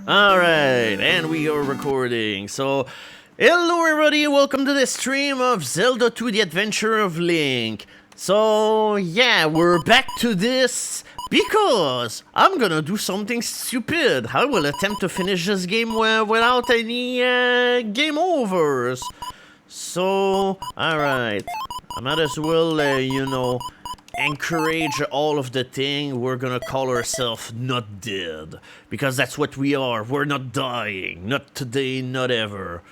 Alright, and we are recording. So, hello everybody, welcome to the stream of Zelda 2 The Adventure of Link. So, yeah, we're back to this because I'm gonna do something stupid. I will attempt to finish this game without any game overs. So, alright, I might as well, encourage all of the thing. We're gonna call ourselves not dead, because that's what we are. We're not dying, not today, not ever.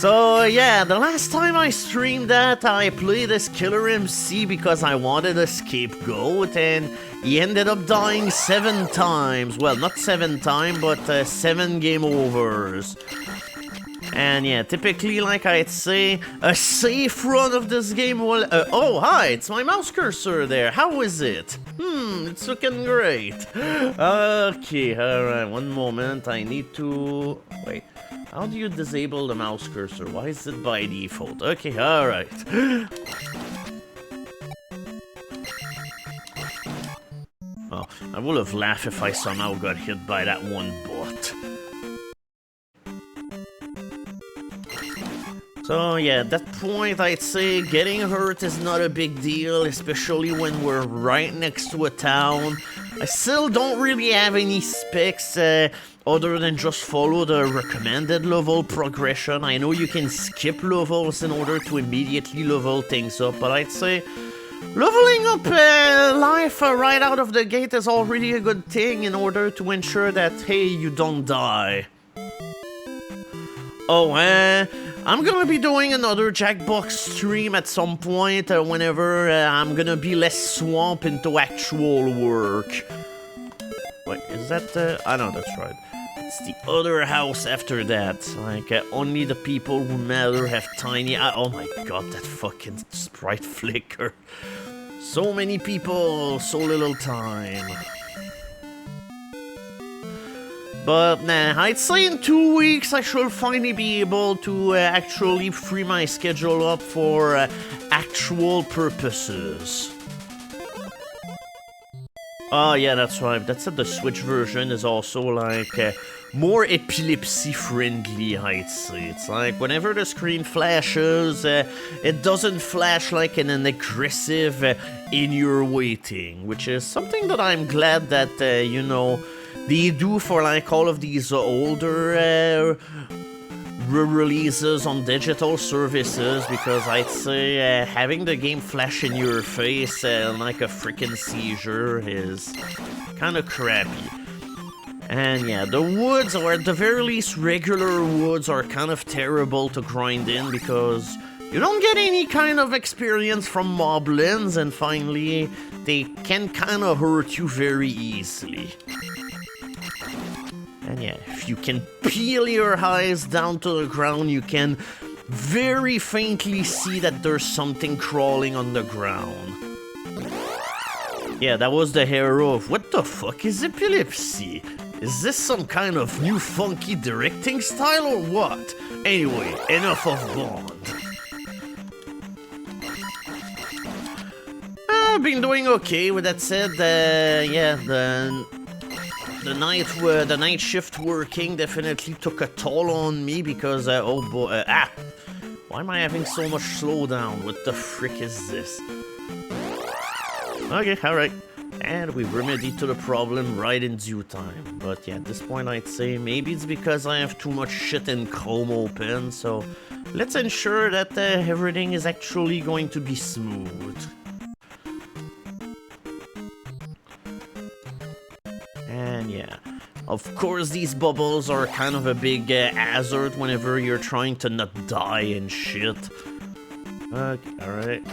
So yeah, the last time I streamed that, I played as Killer MC because I wanted a scapegoat, and he ended up dying 7 times. Well, not 7 times, but 7 game overs. And yeah, typically, like I'd say, a safe run of this game will... oh, hi, it's my mouse cursor there. How is it? It's looking great. Okay, alright, one moment. I need to... Wait, how do you disable the mouse cursor? Why is it by default? Okay, alright. Oh, I would have laughed if I somehow got hit by that one bot. So yeah, at that point I'd say getting hurt is not a big deal, especially when we're right next to a town. I still don't really have any specs other than just follow the recommended level progression. I know you can skip levels in order to immediately level things up, but I'd say leveling up life right out of the gate is already a good thing in order to ensure that, hey, you don't die. Oh, I'm gonna be doing another Jackbox stream at some point whenever I'm gonna be less swamped into actual work. Wait, is that I know, that's right. It's the other house after that. Like, only the people who matter have tiny... oh my god, that fucking sprite flicker. So many people, so little time. But nah, I'd say in 2 weeks I should finally be able to actually free my schedule up for actual purposes. Oh yeah, that's right. That's that the Switch version is also like more epilepsy friendly, I'd say. It's like whenever the screen flashes, it doesn't flash like in an aggressive in your waiting, which is something that I'm glad that, they do for like all of these older re-releases on digital services, because I'd say having the game flash in your face like a freaking seizure is kind of crappy. And yeah, the woods, or at the very least regular woods, are kind of terrible to grind in because you don't get any kind of experience from moblins, and finally they can kind of hurt you very easily. And yeah, if you can peel your eyes down to the ground, you can very faintly see that there's something crawling on the ground. Yeah, that was the hero of... What the fuck is epilepsy? Is this some kind of new funky directing style or what? Anyway, enough of Bond. I've been doing okay. With that said, yeah, the night shift working definitely took a toll on me because, oh boy, why am I having so much slowdown? What the frick is this? Okay, alright. And we've remedied to the problem right in due time. But yeah, at this point I'd say maybe it's because I have too much shit in Chrome open, so let's ensure that everything is actually going to be smooth. And yeah, of course these bubbles are kind of a big hazard whenever you're trying to not die and shit. Okay, alright.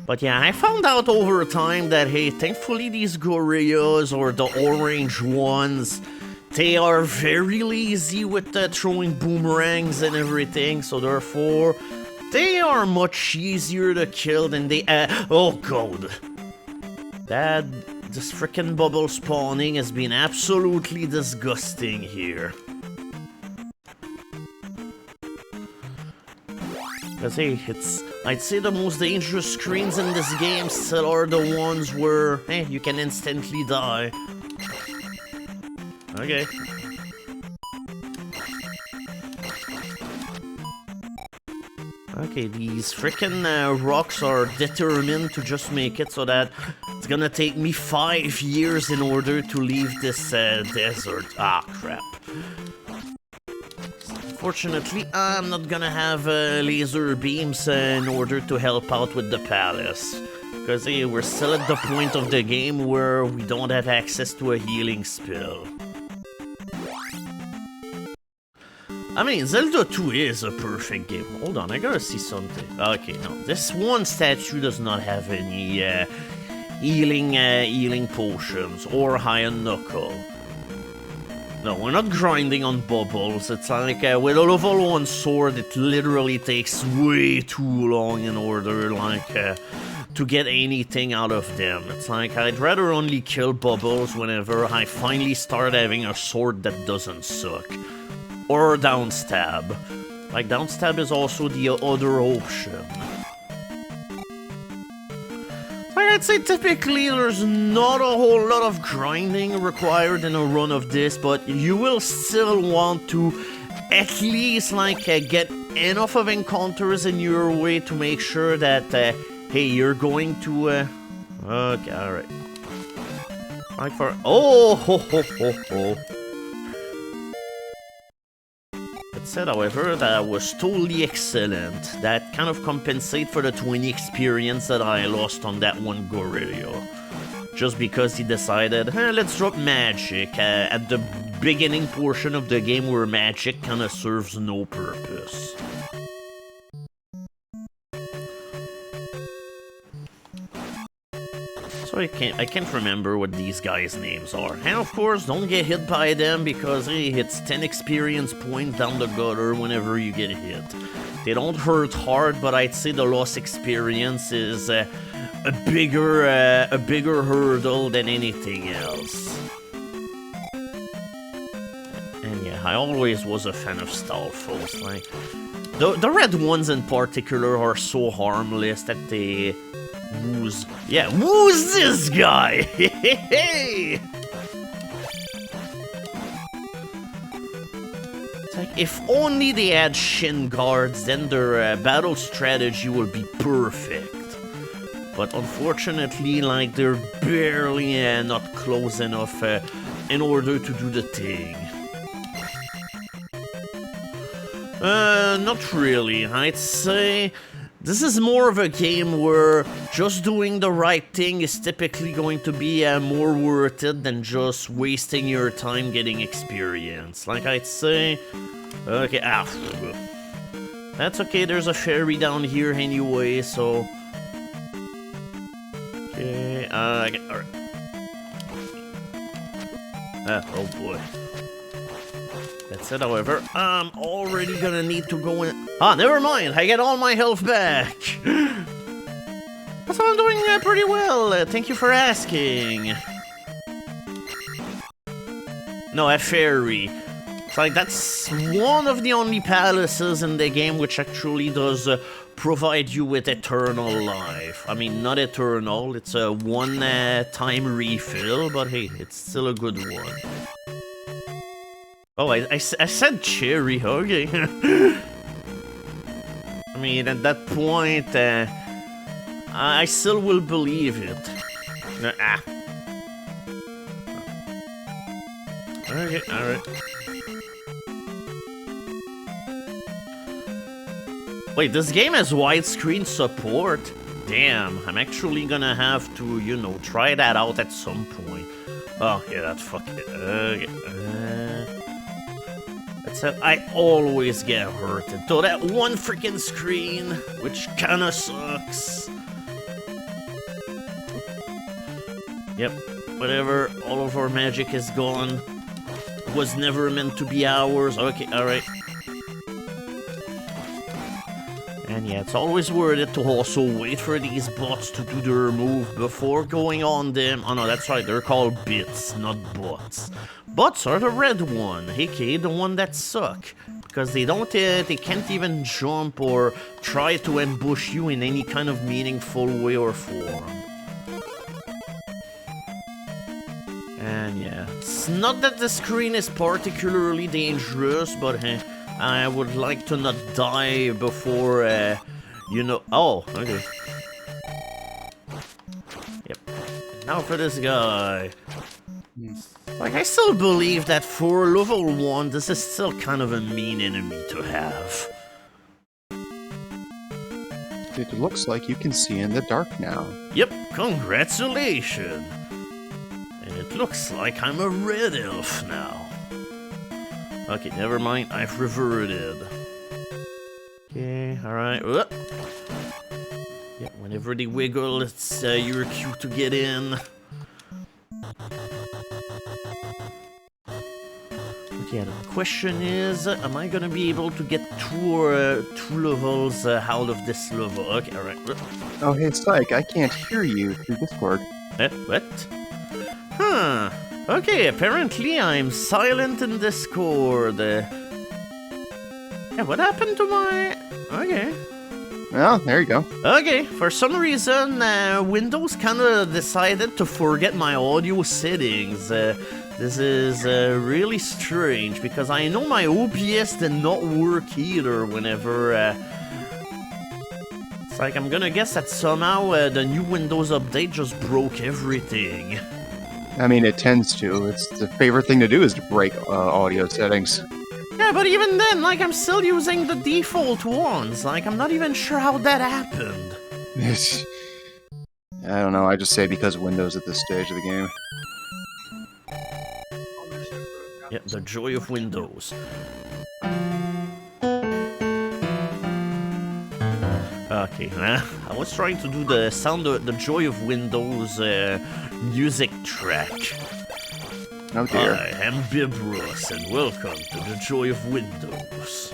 But yeah, I found out over time that, hey, thankfully these gorillas, or the orange ones, they are very lazy with throwing boomerangs and everything, so therefore they are much easier to kill than they... oh god. This frickin' bubble spawning has been absolutely disgusting here. Cause hey, I'd say the most dangerous screens in this game still are the ones where, hey, you can instantly die. Okay. Okay, these freaking rocks are determined to just make it so that it's gonna take me 5 years in order to leave this desert. Ah, crap. Fortunately, I'm not gonna have laser beams in order to help out with the palace. Because hey, we're still at the point of the game where we don't have access to a healing spell. I mean, Zelda 2 is a perfect game. Hold on, I gotta see something. Okay, no, this one statue does not have any healing potions or Iron Knuckle. No, we're not grinding on bubbles. It's like with a level 1 sword, it literally takes way too long in order like to get anything out of them. It's like I'd rather only kill bubbles whenever I finally start having a sword that doesn't suck. Or downstab. Like downstab is also the other option. I'd say typically there's not a whole lot of grinding required in a run of this, but you will still want to at least like get enough of encounters in your way to make sure that hey, you're going to okay, alright. Like for oh ho ho ho ho. Said, however, that was totally excellent. That kind of compensates for the 20 experience that I lost on that one gorilla. Just because he decided, let's drop magic at the beginning portion of the game where magic kind of serves no purpose. So I can't remember what these guys' names are. And of course, don't get hit by them because hey, it's 10 experience points down the gutter whenever you get hit. They don't hurt hard, but I'd say the lost experience is a bigger hurdle than anything else. And yeah, I always was a fan of Stalfos. Like the red ones in particular are so harmless that they woo's. Yeah, who's this guy? Hey! It's like, if only they had shin guards, then their battle strategy would be perfect. But unfortunately, like, they're barely not close enough in order to do the thing. Not really. I'd say this is more of a game where just doing the right thing is typically going to be more worth it than just wasting your time getting experience. Like I'd say, okay, that's okay, there's a fairy down here anyway, so okay, alright. Oh boy. That's it, however, I'm already gonna need to go in. Ah, never mind, I get all my health back. So I'm doing pretty well, thank you for asking. No, a fairy. It's like, that's one of the only palaces in the game which actually does provide you with eternal life. I mean, not eternal, it's a one-time refill, but hey, it's still a good one. Oh, I said cherry, okay. I mean, at that point, I still will believe it. Okay, alright. Wait, this game has widescreen support? Damn, I'm actually gonna have to, you know, try that out at some point. Oh, yeah, that's fucking... Except I always get hurt until that one freaking screen, which kinda sucks. Yep, whatever, all of our magic is gone. It was never meant to be ours. Okay, alright. And And yeah, it's always worth it to also wait for these bots to do their move before going on them. Oh no, that's right, they're called bits, not bots. Bots are the red one, aka the one that suck. Because they can't even jump or try to ambush you in any kind of meaningful way or form. And yeah, it's not that the screen is particularly dangerous, but I would like to not die before, you know... Oh, okay. Yep. Now for this guy. Like, I still believe that for level 1, this is still kind of a mean enemy to have. It looks like you can see in the dark now. Yep, congratulations. And it looks like I'm a red elf now. Okay, never mind, I've reverted. Okay, alright. Yeah, whenever they wiggle, it's your cue to get in. Okay, the question is, am I gonna be able to get two levels out of this level? Okay, alright. Oh, hey, Psych, I can't hear you through Discord. What? Huh. Okay, apparently I'm silent in Discord. Yeah, what happened to my... Okay. Well, there you go. Okay, for some reason, Windows kinda decided to forget my audio settings. This is really strange, because I know my OBS did not work either whenever... It's like, I'm gonna guess that somehow the new Windows update just broke everything. I mean, it tends to. It's the favorite thing to do is to break audio settings. Yeah, but even then, like, I'm still using the default ones. Like, I'm not even sure how that happened. I don't know, I just say because Windows at this stage of the game. Yeah, the joy of Windows. Okay, I was trying to do the sound of the joy of Windows music track. Oh dear. I am Bibros, and welcome to the joy of Windows.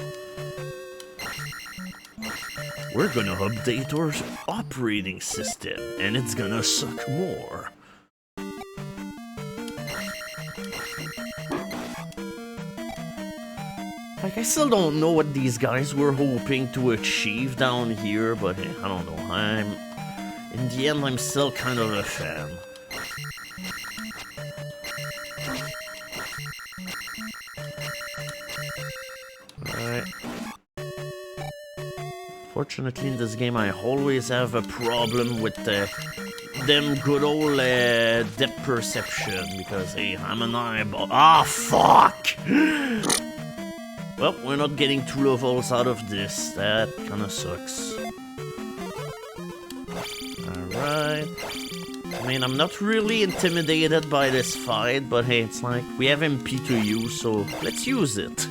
We're gonna update our operating system, and it's gonna suck more. Like, I still don't know what these guys were hoping to achieve down here, but hey, I don't know. In the end, I'm still kind of a fan. Alright. Fortunately, in this game, I always have a problem with them good old depth perception, because hey, I'm an eyeball. Ah, fuck! Well, we're not getting 2 levels out of this. That kinda sucks. Alright. I mean, I'm not really intimidated by this fight, but hey, it's like, we have MP to use, so let's use it.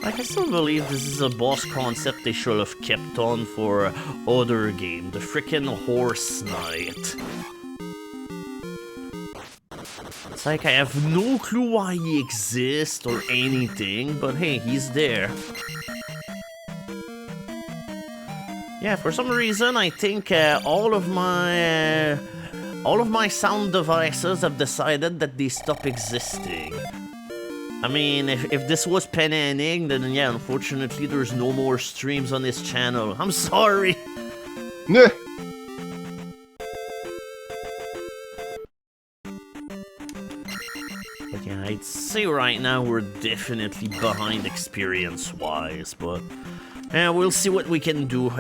Like, I still believe this is a boss concept they should have kept on for other game, the frickin' Horse Knight. It's like I have no clue why he exists or anything, but hey, he's there. Yeah, for some reason I think all of my sound devices have decided that they stop existing. I mean, if this was Pen and Ink, then yeah, unfortunately there's no more streams on this channel. I'm sorry. Nah. But yeah, I'd say right now we're definitely behind experience-wise, but we'll see what we can do.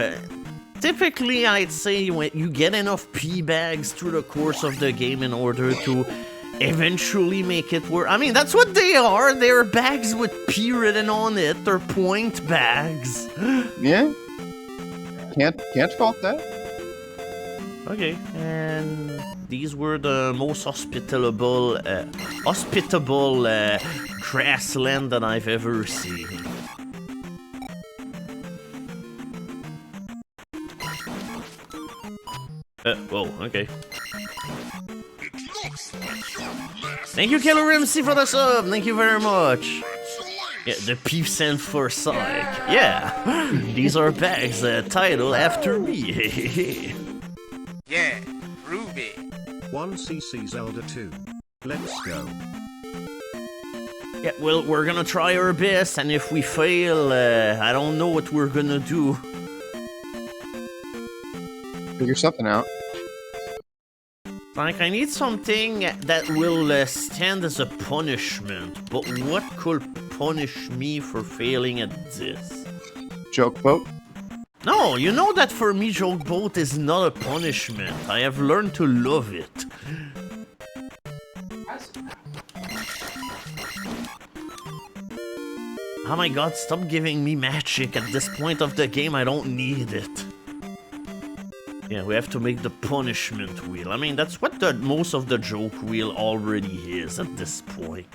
Typically, I'd say when you get enough P-bags through the course of the game in order to eventually make it work. I mean, that's what they are. They're bags with P written on it. They're point bags. Yeah. Can't fault that. Okay, and these were the most hospitable grassland that I've ever seen. Whoa, okay. Thank you, Killer MC, for the sub. Thank you very much. Yeah, the P stands for Psych. Yeah, these are bags titled after me. Yeah, Ruby. 1cc Zelda 2. Let's go. Yeah, well, we're gonna try our best, and if we fail, I don't know what we're gonna do. Figure something out. Like, I need something that will stand as a punishment, but what could punish me for failing at this? Joke boat. No, you know that for me, Joke Boat is not a punishment. I have learned to love it. Oh my god, stop giving me magic at this point of the game, I don't need it. Yeah, we have to make the punishment wheel. I mean, that's what the most of the joke wheel already is at this point.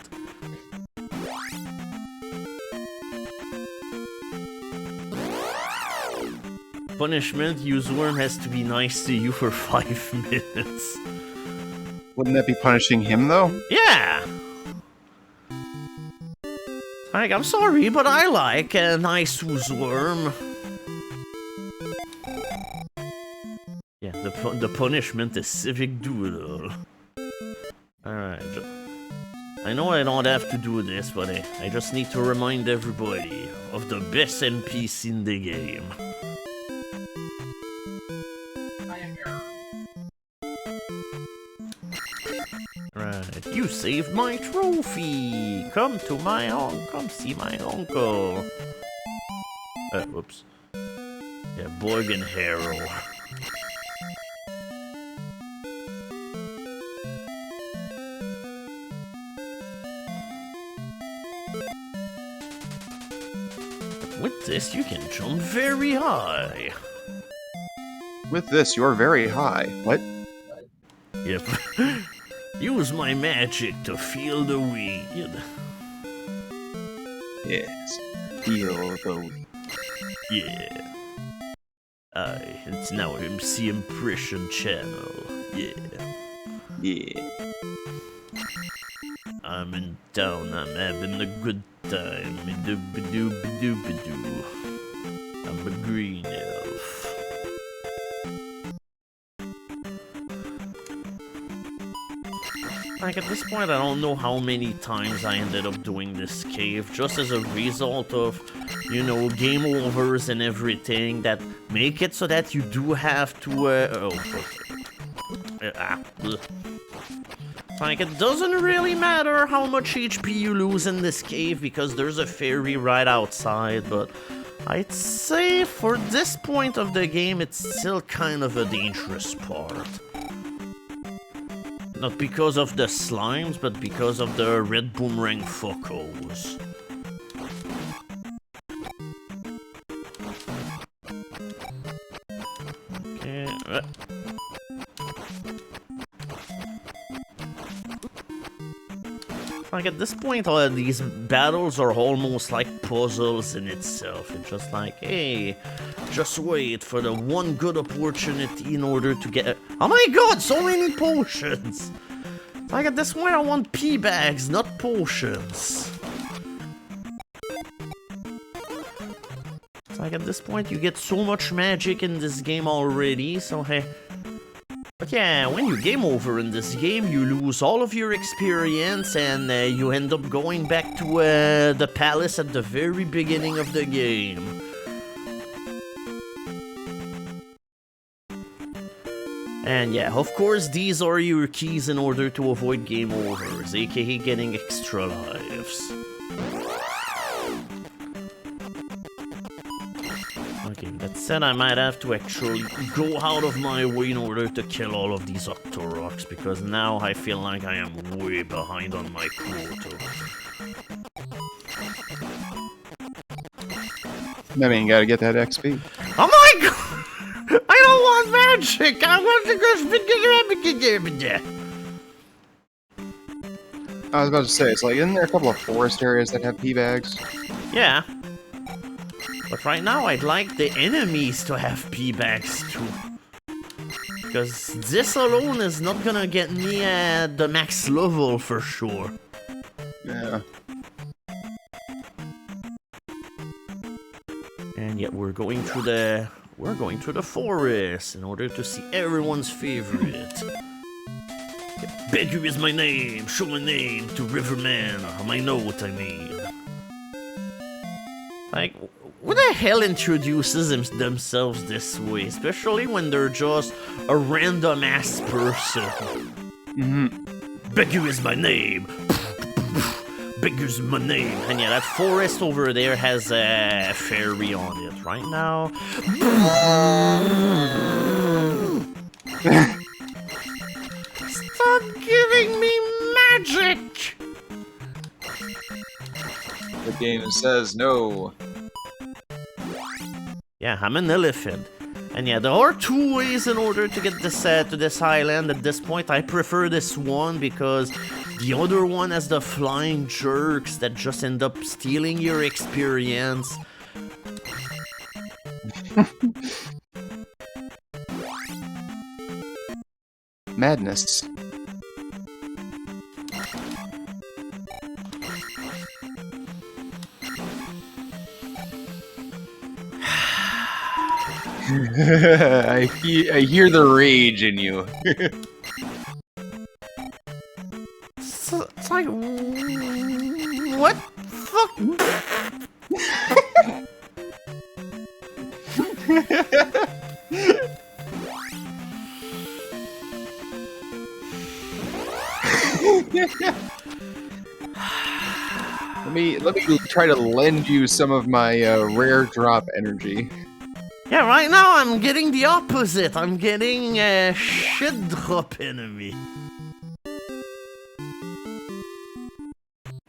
Punishment, use worm has to be nice to you for 5 minutes. Wouldn't that be punishing him, though? Yeah! Like, I'm sorry, but I like a nice use worm. Yeah, the punishment is Civic Doodle. Alright, I know I don't have to do this, but I just need to remind everybody of the best NPC in the game. Right, you saved my trophy! Come to my come see my uncle. Whoops. Yeah, Borg and Harrow. With this, you can jump very high. With this, you're very high. What? Yep. Use my magic to feel the weed. Yes. Feel the weed. Yeah. It's now MC Impression channel. Yeah. Yeah. I'm in town, I'm having a good time. Doo-ba-doo-ba-doo-ba-doo. I'm a green elf. Like, at this point, I don't know how many times I ended up doing this cave, just as a result of, you know, game overs and everything that make it so that you do have to, Like, it doesn't really matter how much HP you lose in this cave because there's a fairy right outside, but I'd say for this point of the game, it's still kind of a dangerous part. Not because of the slimes, but because of the red boomerang fuckos. Okay, Like, at this point, these battles are almost like puzzles in itself. It's just like, hey, just wait for the one good opportunity in order to get... Oh my god, so many potions! Like, at this point, I want pea bags, not potions. Like, at this point, you get so much magic in this game already, so hey... But yeah, when you game over in this game, you lose all of your experience and you end up going back to the palace at the very beginning of the game. And yeah, of course, these are your keys in order to avoid game overs, aka getting extra lives. Okay, that said, I might have to actually go out of my way in order to kill all of these Octoroks, because now I feel like I am way behind on my quota. I mean, you gotta get that XP. Oh my god! I don't want magic! I want to go... I was about to say, it's like, isn't there a couple of forest areas that have pea bags? Yeah. But right now, I'd like the enemies to have pea bags too. Because this alone is not gonna get me at the max level for sure. Yeah. And yet we're going through the forest in order to see everyone's favorite. Begu is my name. Show my name to Riverman. My note, I mean. Like, who the hell introduces themselves this way? Especially when they're just a random ass person. Begu is my name. Begu's my name. And yeah, that forest over there has a fairy on it right now. Stop giving me magic! The game says no. Yeah, I'm an elephant. And yeah, there are two ways in order to get this to this island. At this point, I prefer this one because the other one has the flying jerks that just end up stealing your experience. Madness. I hear the rage in you. It's like, what fuck? Let me try to lend you some of my rare drop energy. Yeah, right now I'm getting the opposite. I'm getting shit drop enemy.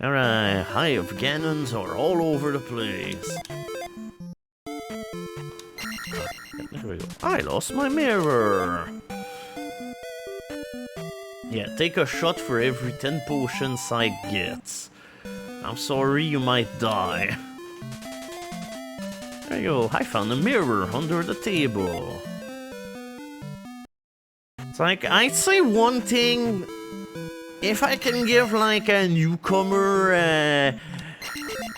Alright, hive Ganons are all over the place. There we go. I lost my mirror. Yeah, take a shot for every 10 potions I get. I'm sorry, you might die. There you go, I found a mirror under the table. It's like, I'd say one thing, if I can give like a newcomer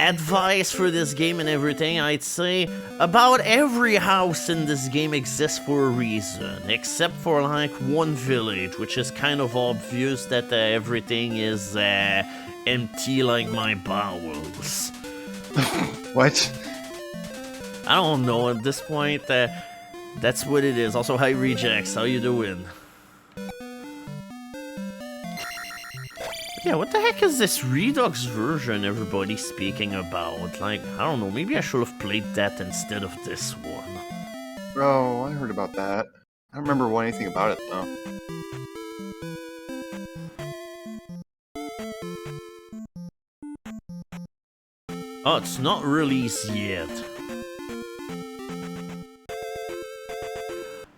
advice for this game and everything, I'd say about every house in this game exists for a reason, except for like one village, which is kind of obvious that everything is empty like my bowels. What? I don't know, at this point, that's what it is. Also, hi Rejects, how you doing? Yeah, what the heck is this Redux version everybody's speaking about? Like, I don't know, maybe I should have played that instead of this one. Oh, I heard about that. I don't remember anything about it, though. Oh, it's not released yet.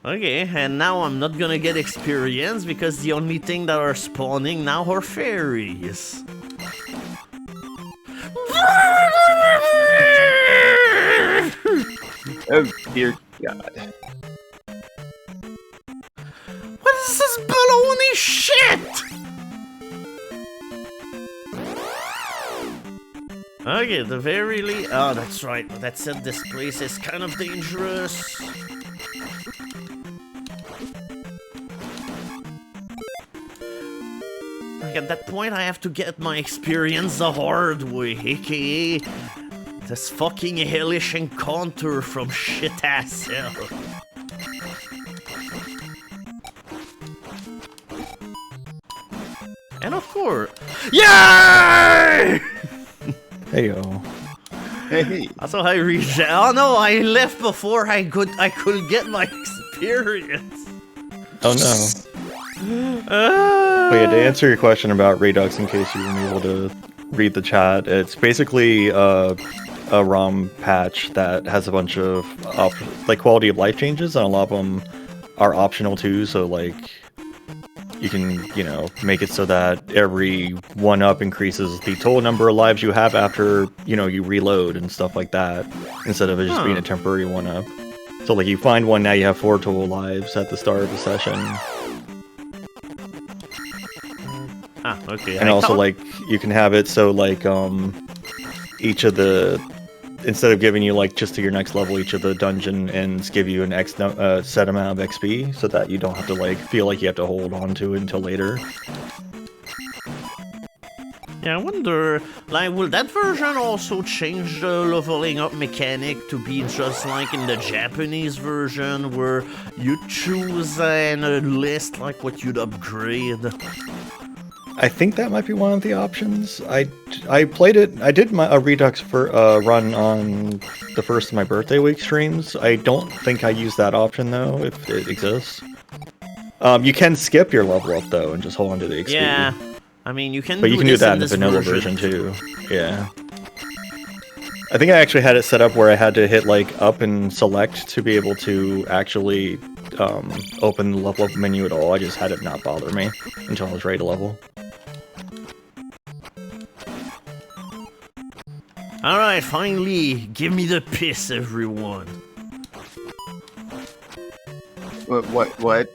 Okay, and now I'm not gonna get experience because the only thing that are spawning now are fairies. Oh, dear God. What is this baloney shit? Okay, the very least. Oh, that's right. That said, this place is kind of dangerous. Like, at that point, I have to get my experience the hard way, aka this fucking hellish encounter from shit-ass hell. And of course, yay! Hey yo. Hey. That's how I reached. Oh no, I left before I could get my experience. Oh no. But yeah, to answer your question about Redux, in case you weren't able to read the chat, it's basically a ROM patch that has a bunch of like quality of life changes, and a lot of them are optional too. So like, you can, you know, make it so that every 1-up increases the total number of lives you have after, you know, you reload and stuff like that, instead of it just being a temporary 1-up. So like you find one, now you have 4 total lives at the start of the session. Ah, okay. And also like you can have it so like each of the, instead of giving you like just to your next level, each of the dungeon ends give you an set amount of XP, so that you don't have to like feel like you have to hold on to it until later. Yeah, I wonder, like, will that version also change the leveling up mechanic to be just like in the Japanese version, where you choose in a list like what you'd upgrade? I think that might be one of the options. I played it. I did a Redux run on the first of my birthday week streams. I don't think I used that option though, if it exists. You can skip your level up though and just hold on to the XP. Yeah, I mean you can. But you can do that in the this vanilla version too. Yeah. I think I actually had it set up where I had to hit like up and select to be able to actually open the level up menu at all. I just had it not bother me until I was ready to level. Alright, finally, give me the piss, everyone. What?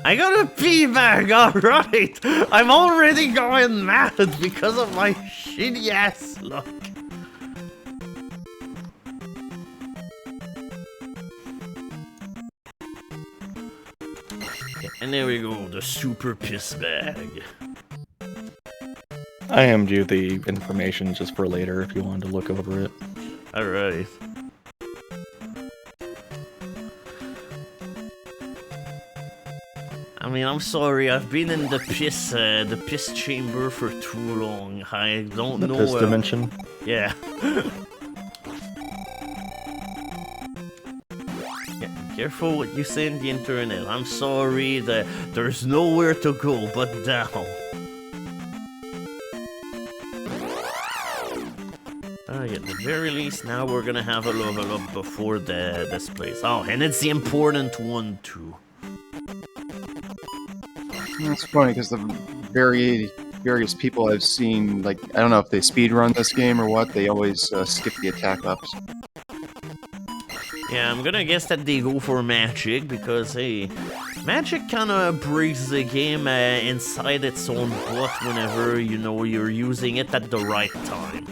I got a pee bag, alright! I'm already going mad because of my shitty ass luck. Okay, and there we go, the super piss bag. I am due the information just for later if you wanted to look over it. Alright. I mean, I'm sorry, I've been in the piss chamber for too long. I don't know. Piss dimension? Yeah. Yeah, careful what you say on the internet. I'm sorry that there's nowhere to go but down. At the very least, now we're gonna have a level up before this place. Oh, and it's the important one too. That's funny because the various people I've seen, like, I don't know if they speedrun this game or what, they always skip the attack ups. Yeah, I'm gonna guess that they go for magic because, hey, magic kinda breaks the game inside its own butt whenever, you know, you're using it at the right time.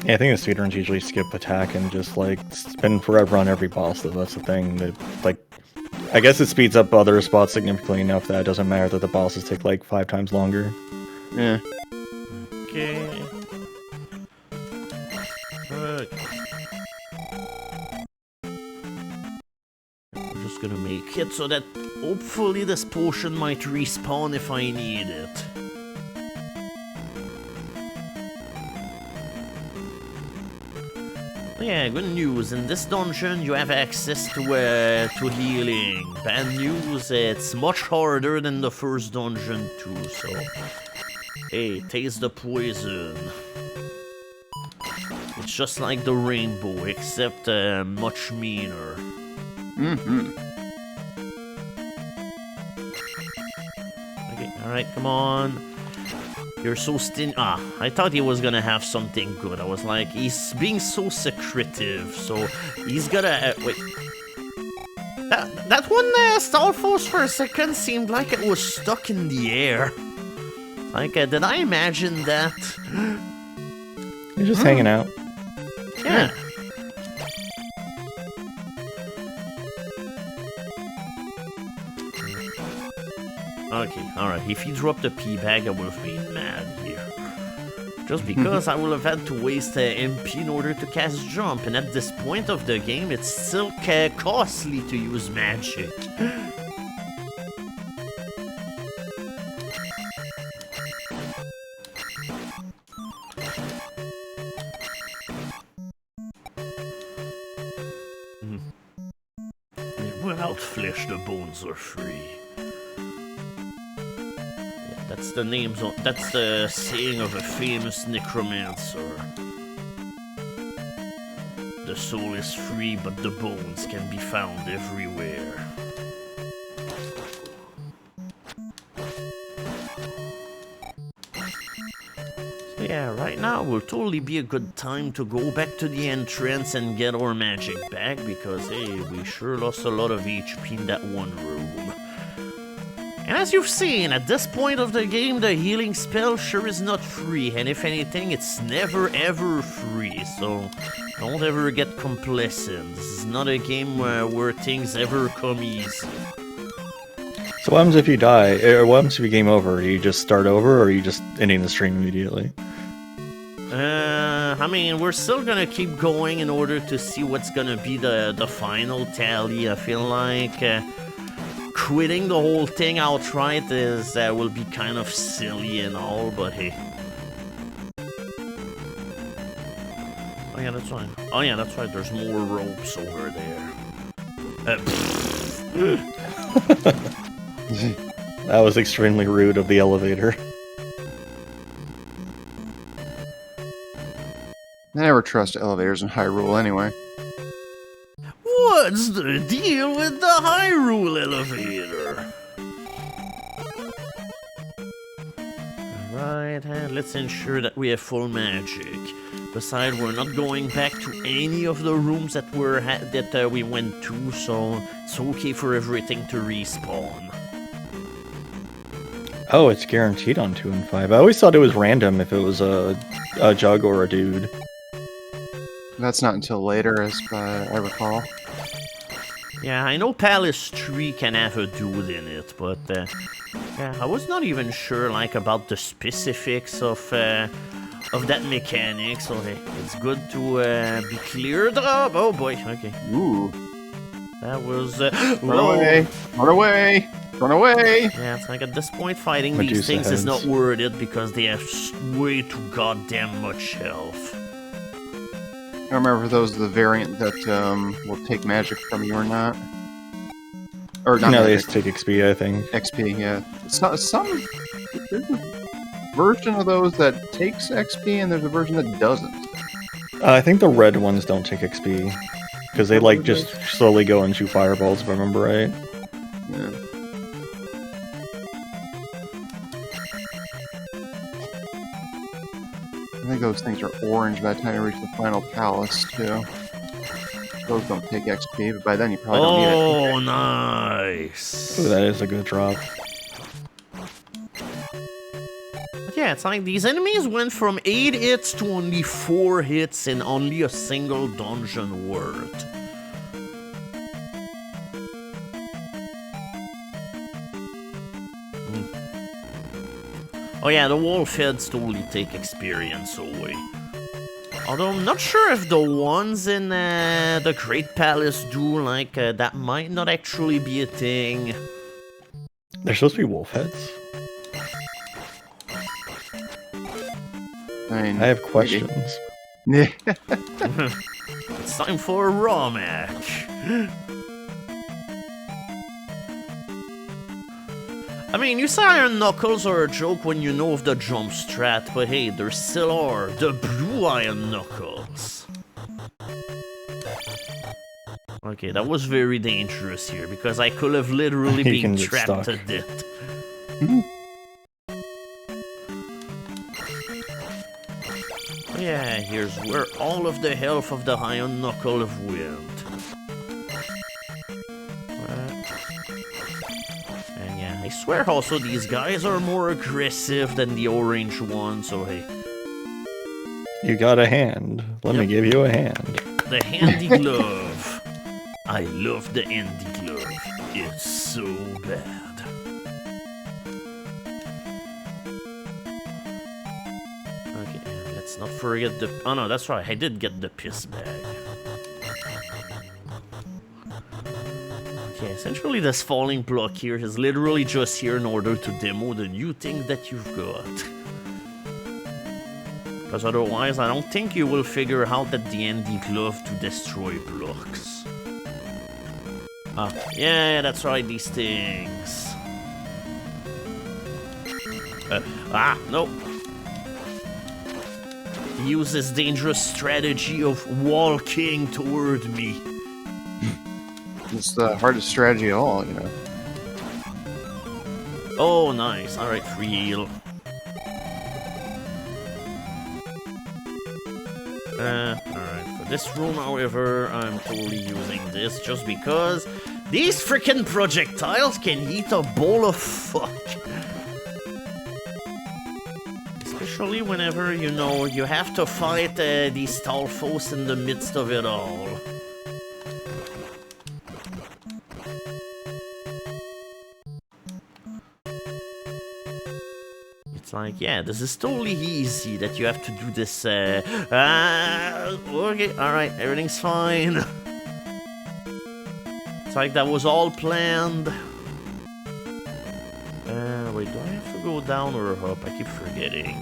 Yeah, I think the speedruns usually skip attack and just like spin forever on every boss though. That's the thing. That, like, I guess it speeds up other spots significantly enough that it doesn't matter that the bosses take like 5 times longer. Yeah. Okay. I'm just gonna make it so that hopefully this potion might respawn if I need it. Yeah, good news. In this dungeon, you have access to healing. Bad news, it's much harder than the first dungeon too, so... Hey, taste the poison. It's just like the rainbow, except much meaner. Mm-hmm. Okay, alright, come on. You're so I thought he was gonna have something good. I was like, he's being so secretive, so he's gonna... wait. That one Starforce for a second seemed like it was stuck in the air. Like, did I imagine that? You're just hanging out. Yeah. Okay, alright. If he dropped a pee bag, I would have been mad here. Just because I would have had to waste MP in order to cast jump, and at this point of the game, it's still costly to use magic. Without flesh, the bones are free. That's the names on. That's the saying of a famous necromancer. The soul is free, but the bones can be found everywhere. So Yeah, right now will totally be a good time to go back to the entrance and get our magic back because, hey, we sure lost a lot of HP in that one room. And as you've seen, at this point of the game, the healing spell sure is not free, and if anything, it's never ever free, so don't ever get complacent. This is not a game where things ever come easy. So what happens if you die? Or what happens if you game over? Do you just start over, or are you just ending the stream immediately? I mean, we're still gonna keep going in order to see what's gonna be the final tally. I feel like quitting the whole thing outright will be kind of silly and all, but hey. Oh yeah, that's right. Oh yeah, that's right. There's more ropes over there. That was extremely rude of the elevator. I never trust elevators in Hyrule anyway. What's the deal with the Hyrule elevator? Alright, let's ensure that we have full magic. Besides, we're not going back to any of the rooms that we went to, so it's okay for everything to respawn. Oh, it's guaranteed on 2 and 5. I always thought it was random if it was a jug or a dude. That's not until later, as I recall. Yeah, I know Palace 3 can have a dude in it, but yeah, I was not even sure like about the specifics of that mechanic, so hey, it's good to be cleared up. Oh boy, okay. Ooh. That was... Run away! Run away! Run away! Yeah, it's like at this point fighting Medusa these things is heads. not worth it because they have way too goddamn much health. I don't remember if those are the variant that will take magic from you or not. Or not No, they magic, just take XP, I think. XP, yeah. There's a version of those that takes XP, and there's a version that doesn't. I think the red ones don't take XP. Because they, like, just slowly go and shoot fireballs, if I remember right. Yeah. I think those things are orange by the time you reach the final palace, too. Those don't take XP, but by then you probably don't need it. Oh, nice. Ooh, that is a good drop. Yeah, it's like these enemies went from 8 hits to only 4 hits in only a single dungeon worth. Oh yeah, the wolf heads totally take experience away. Although I'm not sure if the ones in the Great Palace do, like, that might not actually be a thing. They're supposed to be wolf heads? I mean, I have questions. maybe. It's time for a raw match. I mean, you say Iron Knuckles are a joke when you know of the jump strat, but hey, there still are the blue Iron Knuckles. Okay, that was very dangerous here, because I could have literally You can been get trapped stuck. to death. Yeah, here's where all of the health of the Iron Knuckle have went. And yeah, I swear also these guys are more aggressive than the orange one, so hey. You got a hand. Let me Yep. give you a hand. The handy glove. I love the handy glove. It's so bad. Okay, let's not forget the... Oh no, that's right, I did get the piss bag. Okay, essentially this falling block here is literally just here in order to demo the new things that you've got. Because otherwise, I don't think you will figure out that the handy glove to destroy blocks. Ah, yeah, that's right, these things. No. He uses dangerous strategy of walking toward me. It's the hardest strategy of all, you know. Oh, nice. Alright, free heal. Alright. For this room, however, I'm totally using this just because these freaking projectiles can eat a bowl of fuck. Especially whenever, you know, you have to fight these tall foes in the midst of it all. It's like, yeah, this is totally easy that you have to do this, okay, alright, everything's fine. It's like that was all planned. Wait, do I have to go down or up? I keep forgetting.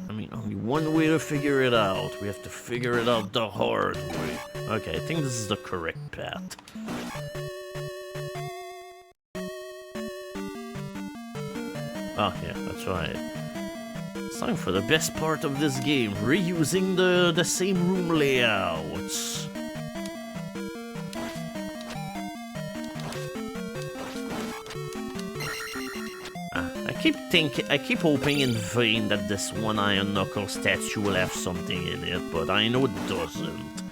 I mean, only one way to figure it out. We have to figure it out the hard way. Okay, I think this is the correct path. Oh, yeah, that's right. It's time for the best part of this game, reusing the same room layouts. I keep hoping in vain that this one Iron Knuckle statue will have something in it, but I know it doesn't.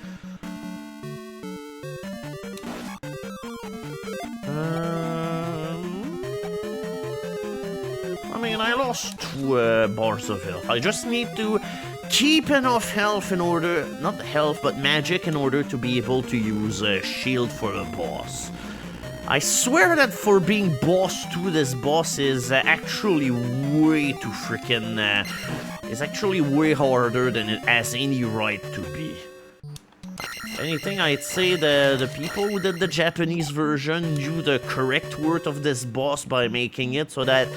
I mean, I lost 2 bars of health. I just need to keep enough health in order, not health, but magic in order to be able to use a shield for the boss. I swear that for being boss 2, this boss is actually way too freaking, is actually way harder than it has any right to be. If anything, I'd say the people who did the Japanese version knew the correct word of this boss by making it so that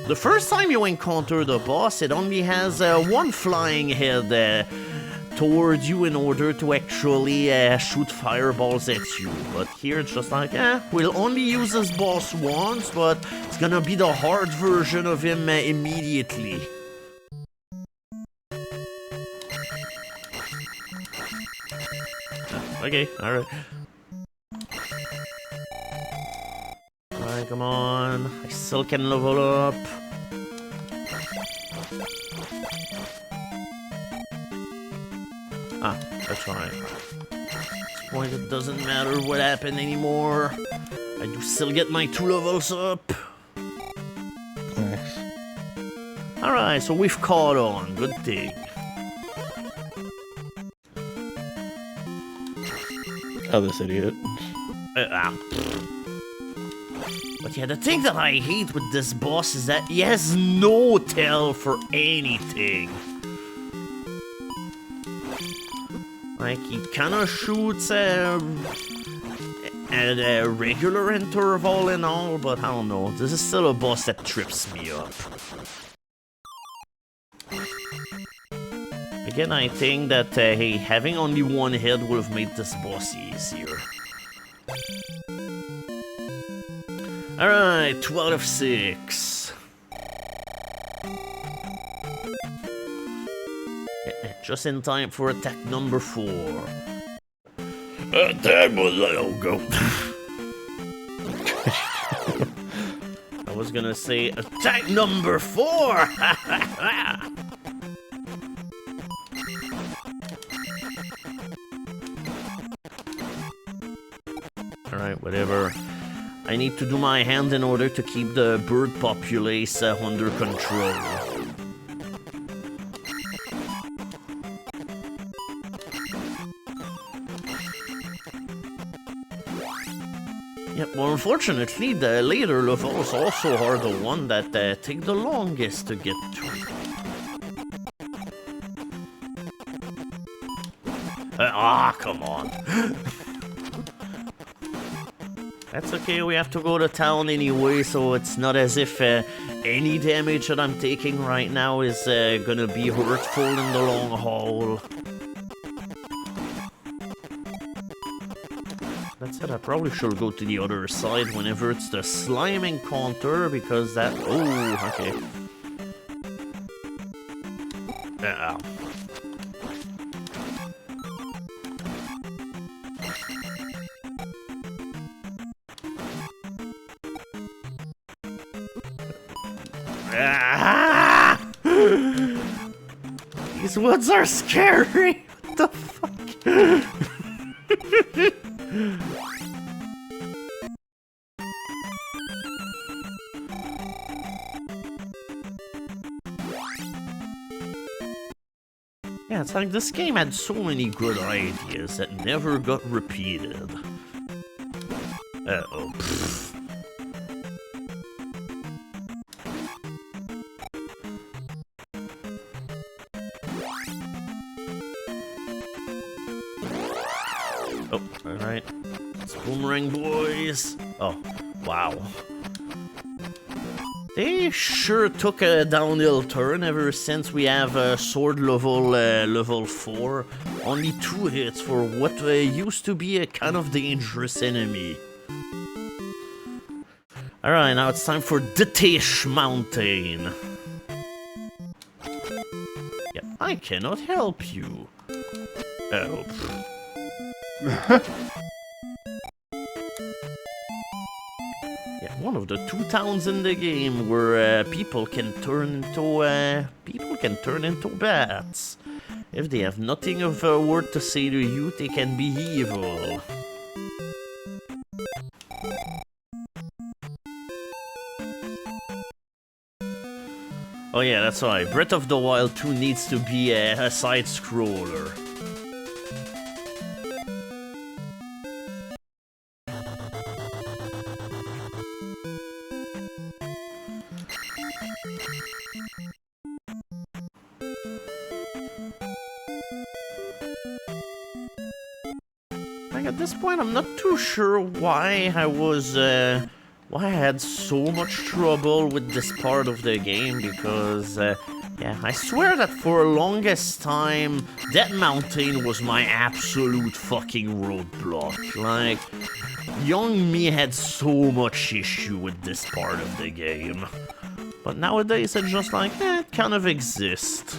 the first time you encounter the boss, it only has one flying head towards you in order to actually shoot fireballs at you. But here it's just like, we'll only use this boss once, but it's gonna be the hard version of him immediately. Okay, alright. Alright, come on. I still can level up. Ah, that's right. At this point, it doesn't matter what happened anymore. I do still get my 2 levels up. Nice. Alright, so we've caught on. Good thing. Oh, this idiot. But yeah, the thing that I hate with this boss is that he has no tell for anything. Like, he kinda shoots at a regular interval and all, but I don't know. This is still a boss that trips me up. Again, I think that, hey, having only one head would have made this boss easier. Alright, 2 out of 6. Just in time for attack number 4. Attack was a go. I was gonna say attack number 4. Alright, whatever. I need to do my hand in order to keep the bird populace under control. Yep, well, unfortunately, the later levels also are the one that take the longest to get to. Come on. That's okay, we have to go to town anyway, so it's not as if any damage that I'm taking right now is gonna be hurtful in the long haul. That said, I probably should go to the other side whenever it's the slime encounter, because that... Oh, okay. These woods are scary! What the fuck? Yeah, it's like this game had so many good ideas that never got repeated. Uh-oh. Oh, alright. It's boomerang boys. Oh, wow. They sure took a downhill turn ever since we have sword level 4. Only 2 hits for what used to be a kind of dangerous enemy. Alright, now it's time for Ditish Mountain. Yeah, I cannot help you. Oh. Yeah, one of the 2 towns in the game where people can turn into bats. If they have nothing of a word to say to you, they can be evil. Oh yeah, that's right. Breath of the Wild 2 needs to be a side-scroller. Like at this point, I'm not too sure why I had so much trouble with this part of the game, because, yeah, I swear that for the longest time, that mountain was my absolute fucking roadblock. Like, young me had so much issue with this part of the game. But nowadays, it's just like, it kind of exists.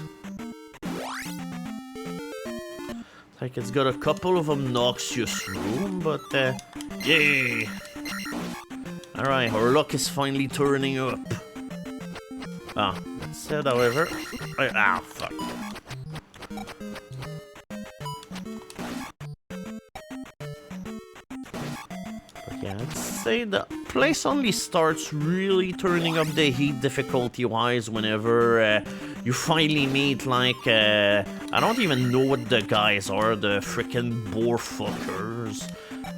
Like, it's got a couple of obnoxious rooms, but, yay! Alright, our luck is finally turning up. Ah, that said, however... fuck. But yeah, I'd say the place only starts really turning up the heat difficulty-wise whenever you finally meet, like, I don't even know what the guys are, the frickin' boar fuckers.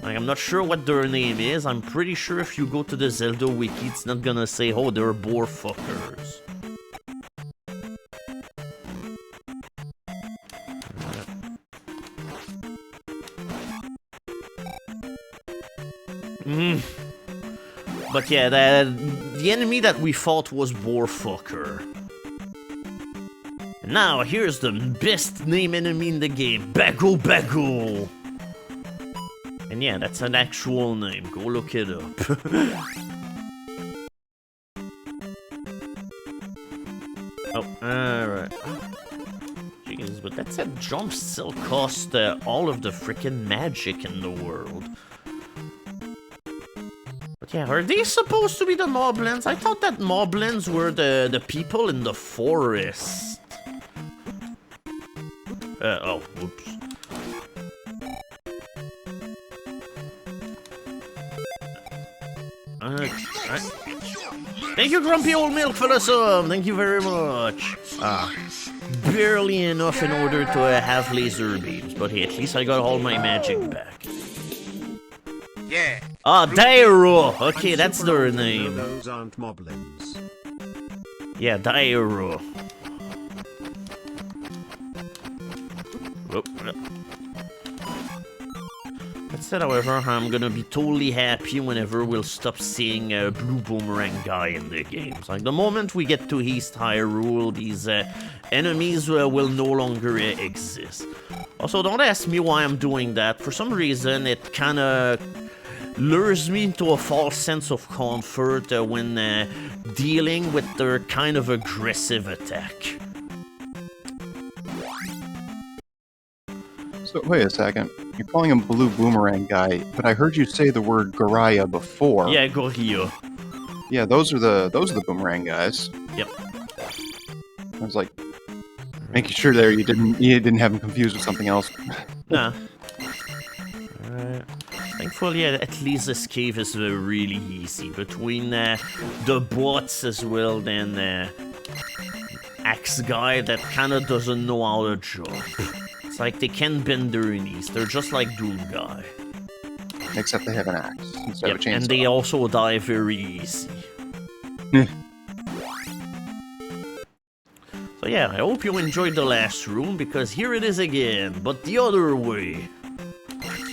Like, I'm not sure what their name is. I'm pretty sure if you go to the Zelda wiki, it's not gonna say, oh, they're boar fuckers. But yeah, the enemy that we fought was boar fucker. And now, here's the best name enemy in the game, Bago Bago! And yeah, that's an actual name. Go look it up. Oh, alright. Jeez, but that said jump still cost all of the freaking magic in the world. But yeah, are they supposed to be the moblins? I thought that moblins were the people in the forest. Oh, whoops. Thank you, Grumpy Old Milk, for the sub. Thank you very much. Barely enough in order to have laser beams, but hey, at least I got all my magic back. Yeah. Dairo! Okay, that's their name. No, those aren't moblins. Yeah, Dairo. That said, however, I'm gonna be totally happy whenever we'll stop seeing a blue boomerang guy in the games. Like, the moment we get to East Hyrule, these enemies will no longer exist. Also, don't ask me why I'm doing that. For some reason, it kinda lures me into a false sense of comfort when dealing with their kind of aggressive attack. So wait a second. You're calling him Blue Boomerang Guy, but I heard you say the word Garaya before. Yeah, Gorilla. Yeah, those are the boomerang guys. Yep. I was like, Making sure there you didn't have him confused with something else. Nah. Thankfully, at least this cave is really easy. Between the bots as well, then axe guy that kind of doesn't know how to jump. It's like they can bend their knees. They're just like Doom guy. Except they have an axe instead of a chainsaw. And they also die very easy. So yeah, I hope you enjoyed the last room, because here it is again, but the other way.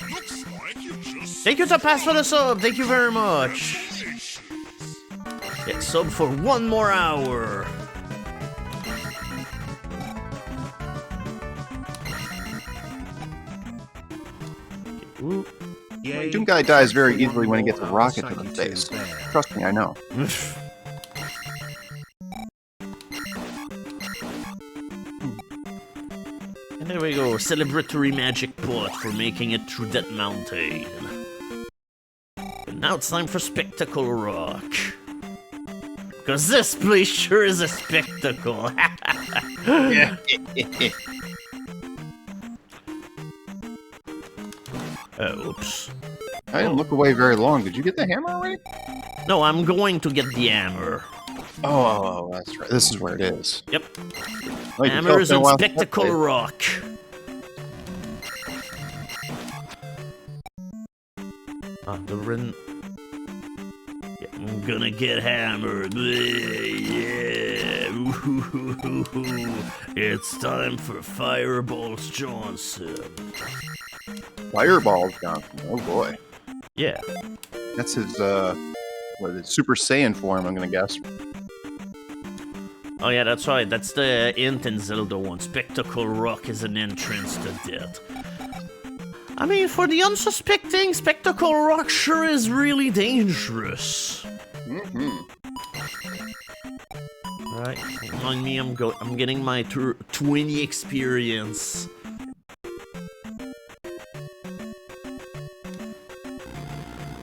Looks like you just Thank you to Pass for the sub, thank you very much. Get sub for 1 more hour. Ooh. Yay. Doom guy dies very easily when he gets a rocket to the face. Trust me, I know. And there we go, celebratory magic pot for making it through that mountain. And now it's time for Spectacle Rock. Because this place sure is a spectacle. Oops. I didn't look away very long. Did you get the hammer already? No, I'm going to get the hammer. Oh, that's right. This is where it is. Yep. Oh, you can tell Hammer it's is been a in while since I Spectacle played. Rock. The Ren. Yeah, I'm gonna get hammered. Yeah. Ooh, it's time for Fireballs Johnson. Fireball Johnson. Oh boy. Yeah. That's his, what is it? Super Saiyan form, I'm gonna guess. Oh yeah, that's right. That's the int in Zelda 1. Spectacle Rock is an entrance to death. I mean, for the unsuspecting, Spectacle Rock sure is really dangerous. Right, on me, I'm getting my 20 experience.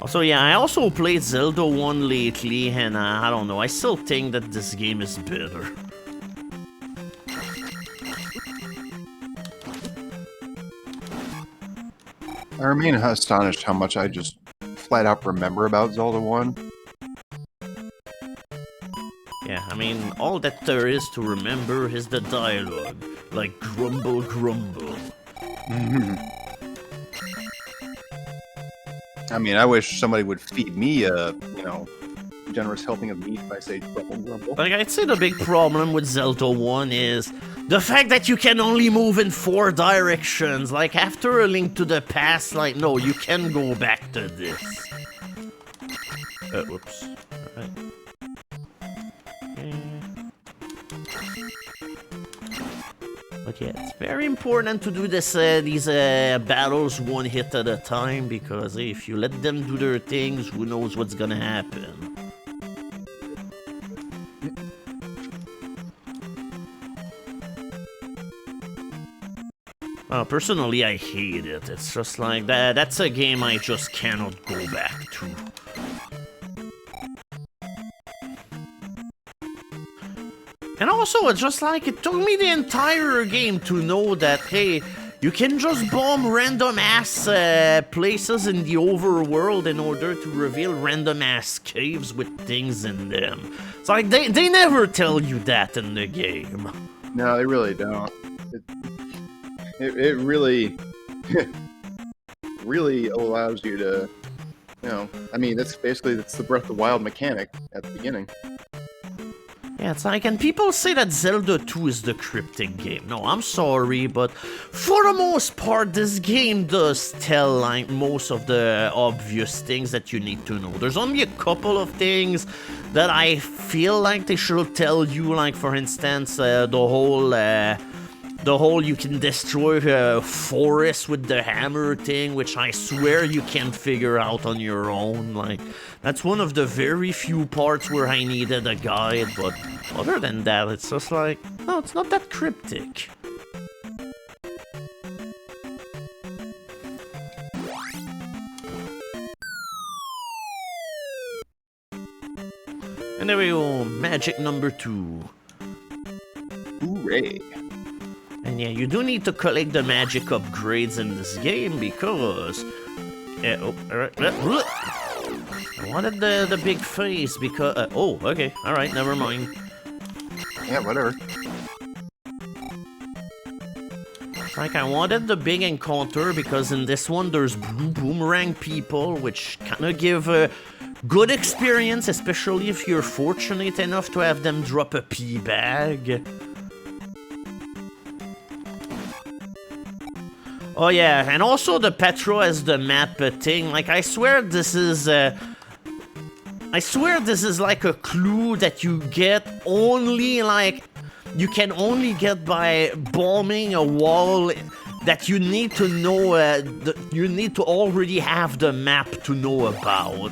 Also, yeah, I also played Zelda 1 lately, and I don't know, I still think that this game is better. I remain astonished how much I just flat out remember about Zelda 1. Yeah, I mean, all that there is to remember is the dialogue, like grumble, grumble. I mean, I wish somebody would feed me a, generous helping of meat if I say grumble, grumble. Like, I'd say the big problem with Zelda 1 is the fact that you can only move in 4 directions. Like, after A Link to the Past, like, no, you can go back to this. Whoops. Alright. But yeah, it's very important to do this, these battles one hit at a time, because if you let them do their things, who knows what's gonna happen. Personally, I hate it. It's just like that. That's a game I just cannot go back to. And also, it's just like, it took me the entire game to know that, hey, you can just bomb random-ass places in the overworld in order to reveal random-ass caves with things in them. It's like, they never tell you that in the game. No, they really don't. It really, really allows you to, I mean, that's the Breath of the Wild mechanic at the beginning. Yeah, it's like, and people say that Zelda 2 is the cryptic game. No, I'm sorry, but for the most part, this game does tell, like, most of the obvious things that you need to know. There's only a couple of things that I feel like they should tell you, like, for instance, the whole you can destroy a forest with the hammer thing, which I swear you can't figure out on your own. Like, that's one of the very few parts where I needed a guide, but other than that, it's just like, no, it's not that cryptic. And there we go, magic number 2. Hooray. And yeah, you do need to collect the magic upgrades in this game because... alright. I wanted the big face because... oh, okay. Alright, never mind. Yeah, whatever. Like, I wanted the big encounter because in this one there's blue boomerang people, which kind of give a good experience, especially if you're fortunate enough to have them drop a pea bag. Oh yeah, and also the Petro as the map thing. Like, I swear this is like a clue that you get only like... You can only get by bombing a wall that you need to know, you need to already have the map to know about.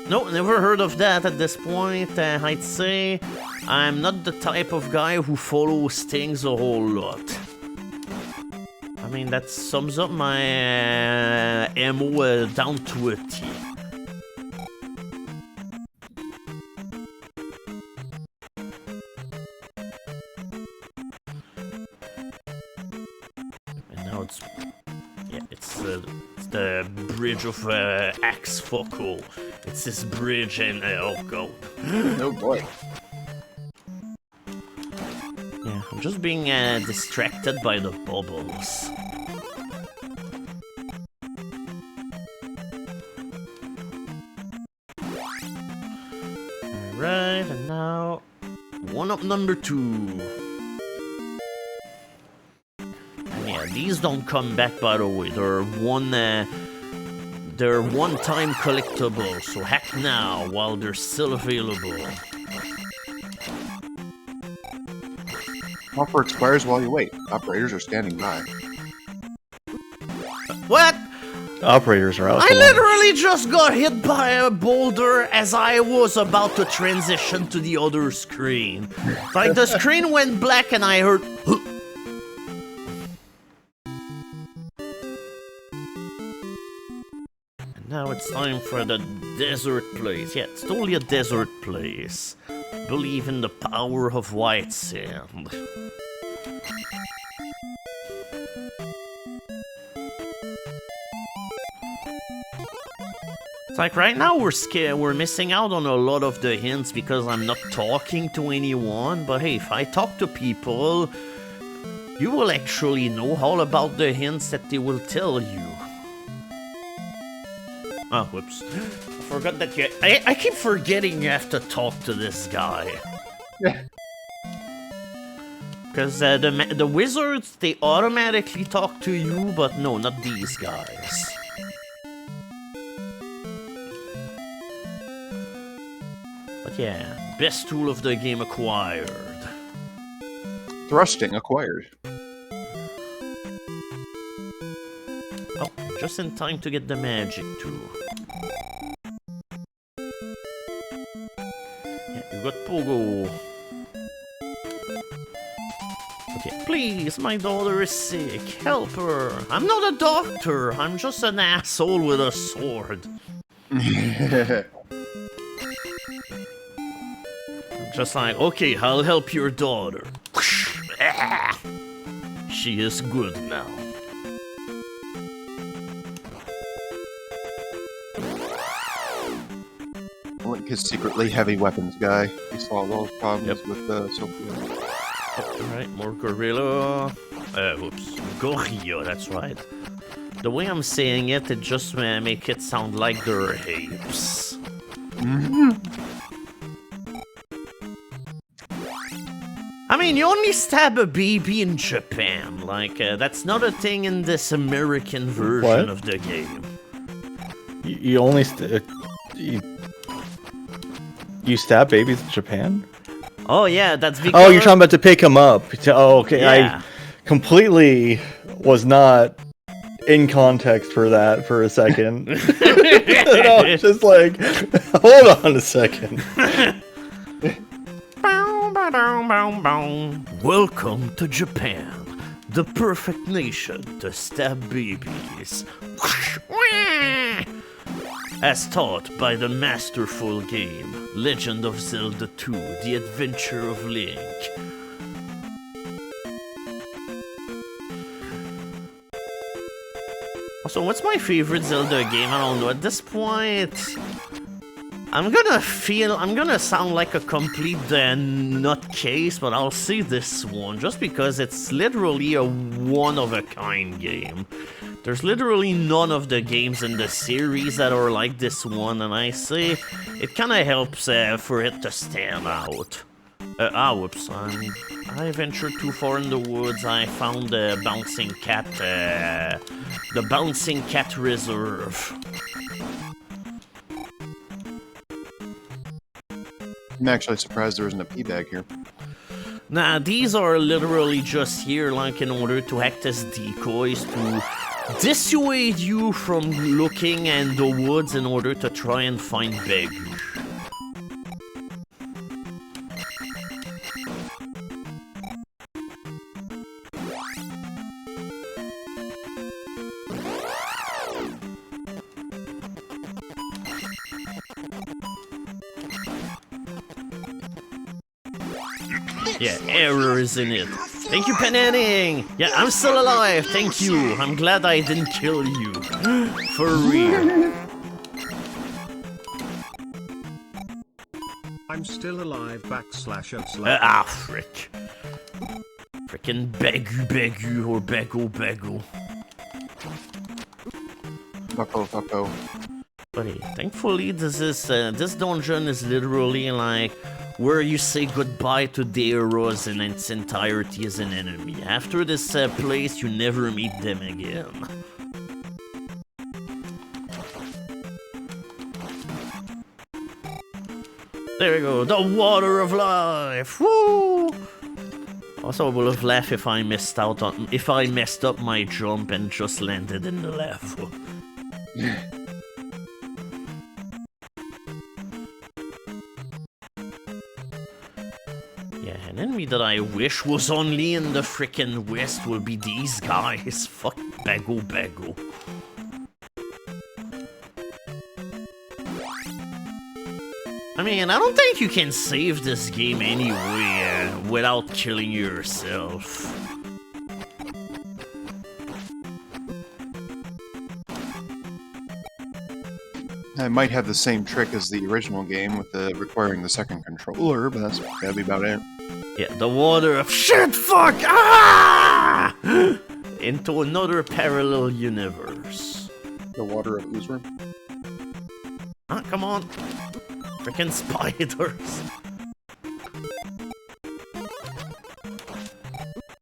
No, never heard of that at this point. I'd say I'm not the type of guy who follows things a whole lot. I mean, that sums up my MO down to a T. It's the bridge of Axe Foco. It's this bridge and oh god. Oh boy. Yeah, I'm just being distracted by the bubbles. Alright, and now one up number 2. Yeah, these don't come back, by the way. They're one-time collectibles, so hack now while they're still available. Offer expires while you wait. Operators are standing by. What? Operators are out. I literally just got hit by a boulder as I was about to transition to the other screen. Like, the screen went black and I heard... Now it's time for the desert place. Yeah, it's totally a desert place. Believe in the power of white sand. It's like right now we're missing out on a lot of the hints because I'm not talking to anyone, but hey, if I talk to people, you will actually know all about the hints that they will tell you. Oh, whoops. I forgot that you... I keep forgetting you have to talk to this guy. Yeah. Because the wizards, they automatically talk to you, but no, not these guys. But yeah, best tool of the game acquired. Thrusting acquired. Oh, just in time to get the magic too. Yeah, you got Pogo. Okay, please, my daughter is sick. Help her. I'm not a doctor. I'm just an asshole with a sword. I'm just like, okay, I'll help your daughter. She is good now. Like his secretly heavy weapons guy. He solved all his problems with Sophia. Alright, more gorilla. Oops. Gorilla, that's right. The way I'm saying it, it just make it sound like they're apes. I mean, you only stab a baby in Japan. Like, that's not a thing in this American version of the game. You only you stab babies in Japan? Oh yeah, that's because... Oh, you're talking about to pick him up. Oh, okay. Yeah. I completely was not in context for that for a second. And I was just like, hold on a second. Welcome to Japan, the perfect nation to stab babies. as taught by the masterful game, Legend of Zelda 2, The Adventure of Link. So what's my favorite Zelda game? I don't know. At this point, I'm gonna sound like a complete nutcase, but I'll say this one, just because it's literally a one-of-a-kind game. There's literally none of the games in the series that are like this one, and I say it kinda helps for it to stand out. Whoops, I ventured too far in the woods. I found the bouncing cat reserve. I'm actually surprised there isn't a pee bag here. Nah, these are literally just here, like, in order to act as decoys to dissuade you from looking in the woods in order to try and find Begu. Yeah, errors in it. Thank you, Pananning! Yeah, I'm still alive, thank you. I'm glad I didn't kill you. For real. I'm still alive //. Frick. Frickin' Begu or Bego. Fucko. But hey, thankfully this dungeon is literally like where you say goodbye to Deros in its entirety as an enemy. After this place, you never meet them again. There we go, the water of life. Woo! Also, I would have laughed if I messed up my jump and just landed in the lava. Yeah, an enemy that I wish was only in the frickin' west will be these guys. Fuck Bego. I mean, I don't think you can save this game anyway without killing yourself. I might have the same trick as the original game with the requiring the second controller, but that'd be about it. Yeah, the water of shit, fuck, ah! Into another parallel universe. The water of Uzra. Ah, come on. Frickin' spiders.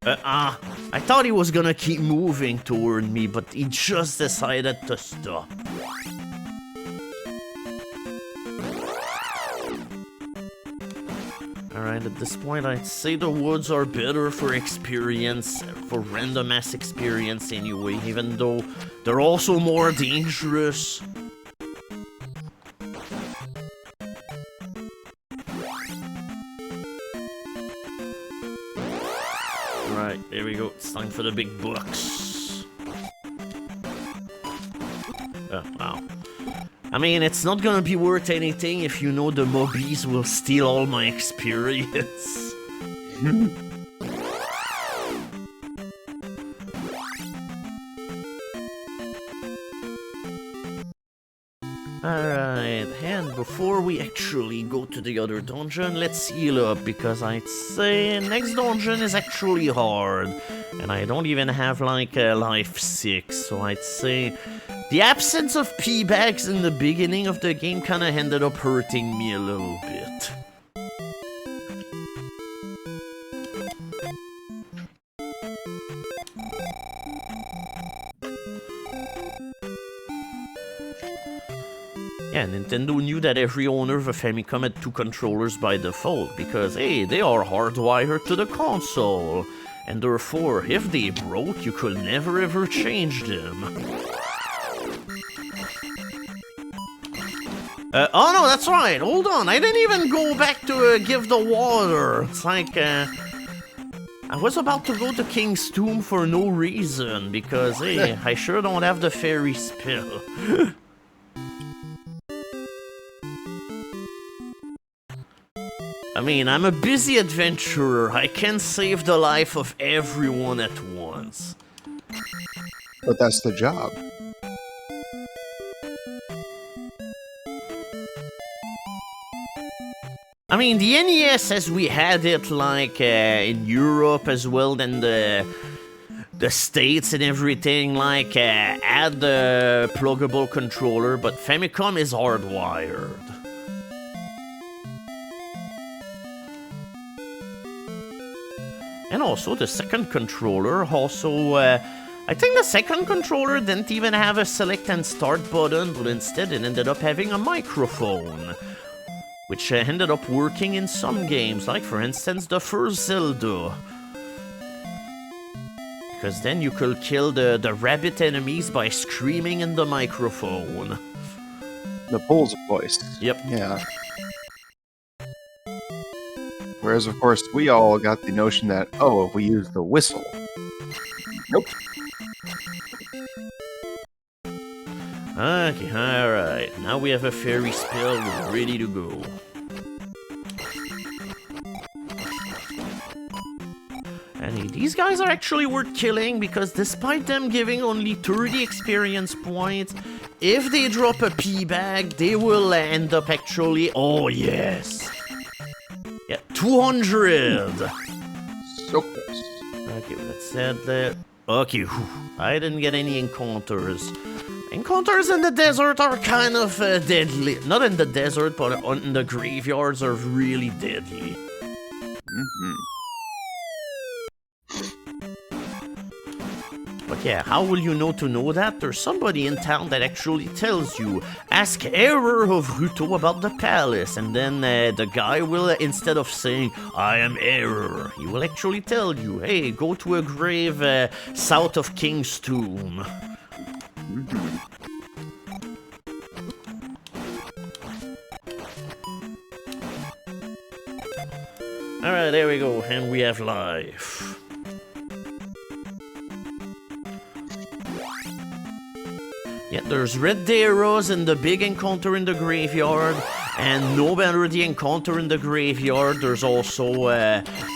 I thought he was gonna keep moving toward me, but he just decided to stop. Alright, at this point I'd say the woods are better for experience, for random ass experience anyway, even though they're also more dangerous. Alright, there we go, it's time for the big bucks. Oh, wow. I mean, it's not gonna be worth anything if you know the mobbies will steal all my experience. Alright, and before we actually go to the other dungeon, let's heal up, because I'd say next dungeon is actually hard. And I don't even have like a life 6, so I'd say the absence of P-bags in the beginning of the game kinda ended up hurting me a little bit. Yeah, Nintendo knew that every owner of a Famicom had 2 controllers by default, because, hey, they are hardwired to the console. And therefore, if they broke, you could never ever change them. Oh no, that's right, hold on, I didn't even go back to give the water. It's like, I was about to go to King's Tomb for no reason, because, hey, I sure don't have the fairy spell. mean, I'm a busy adventurer. I can't save the life of everyone at once. But that's the job. I mean, the NES, as we had it, like, in Europe as well, then the States and everything, like, had the pluggable controller, but Famicom is hardwired. And also, the second controller also, I think the second controller didn't even have a select and start button, but instead it ended up having a microphone, which ended up working in some games, like for instance the first Zelda. Because then you could kill the rabbit enemies by screaming in the microphone. The Pole's voice. Yep. Yeah. Whereas, of course, we all got the notion that, oh, if we use the whistle. Nope. Okay, alright. Now we have a fairy spell, we're ready to go. And these guys are actually worth killing, because despite them giving only 30 experience points, if they drop a P bag, they will end up actually... Oh, yes! Yeah, 200! So close. Okay, let's set that... Okay, whew, I didn't get any encounters. Encounters in the desert are kind of deadly. Not in the desert, but in the graveyards are really deadly. Mm-hmm. But yeah, how will you know to know that? There's somebody in town that actually tells you. Ask Error of Ruto about the palace, and then the guy will, instead of saying, I am Error, he will actually tell you, hey, go to a grave south of King's Tomb. Alright, there we go, and we have life. Yeah, there's red arrows in the big encounter in the graveyard, and no matter the encounter in the graveyard, there's also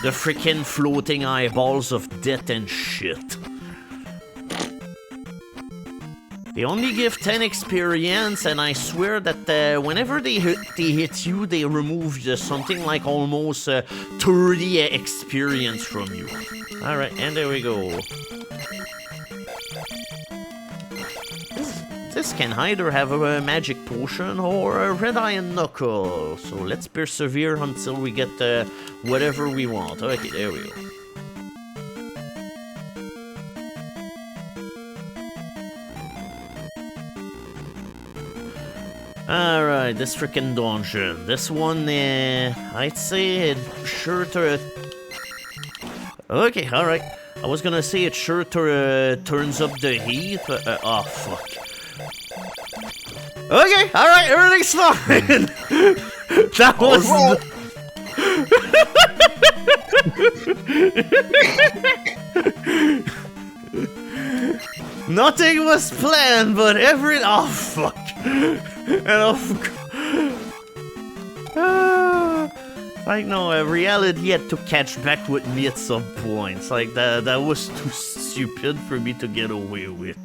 the freaking floating eyeballs of death and shit. They only give 10 experience, and I swear that whenever they hit you, they remove something like almost 30 experience from you. Alright, and there we go. This can either have a magic potion or a red iron knuckle, so let's persevere until we get whatever we want. Okay, there we go. Alright, this freaking dungeon. This one, I'd say it's sure to... Okay, alright. I was gonna say it sure turns up the heat, but... oh, fuck. Okay, alright, everything's fine! That was... Nothing was planned, but oh, fuck. And like, no, reality had to catch back with me at some points. Like, that was too stupid for me to get away with.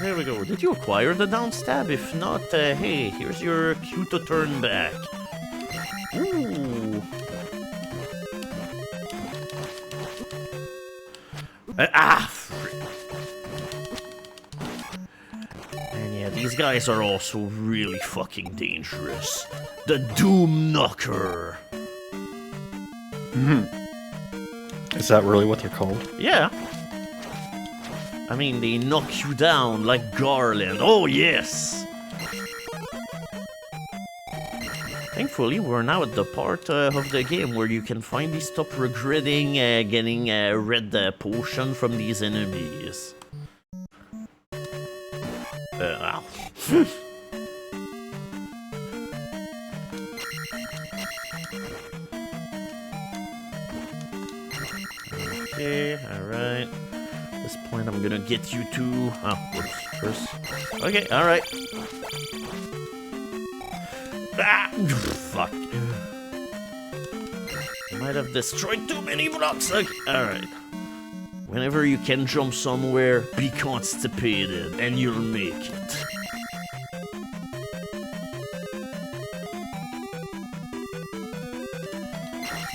There we go. Did you acquire the down stab? If not, hey, here's your cue to turn back. Ooh. And yeah, these guys are also really fucking dangerous. The Doom Knocker. Is that really what they're called? Yeah. I mean, they knock you down like Garland. Oh, yes! Thankfully, we're now at the part of the game where you can finally stop regretting getting a red potion from these enemies. Ow. Okay, alright. At this point, I'm gonna get you to... Oh, whoops, first. Okay, alright. Ah! Fuck. Might have destroyed too many blocks. Okay, alright. Whenever you can jump somewhere, be constipated, and you'll make it.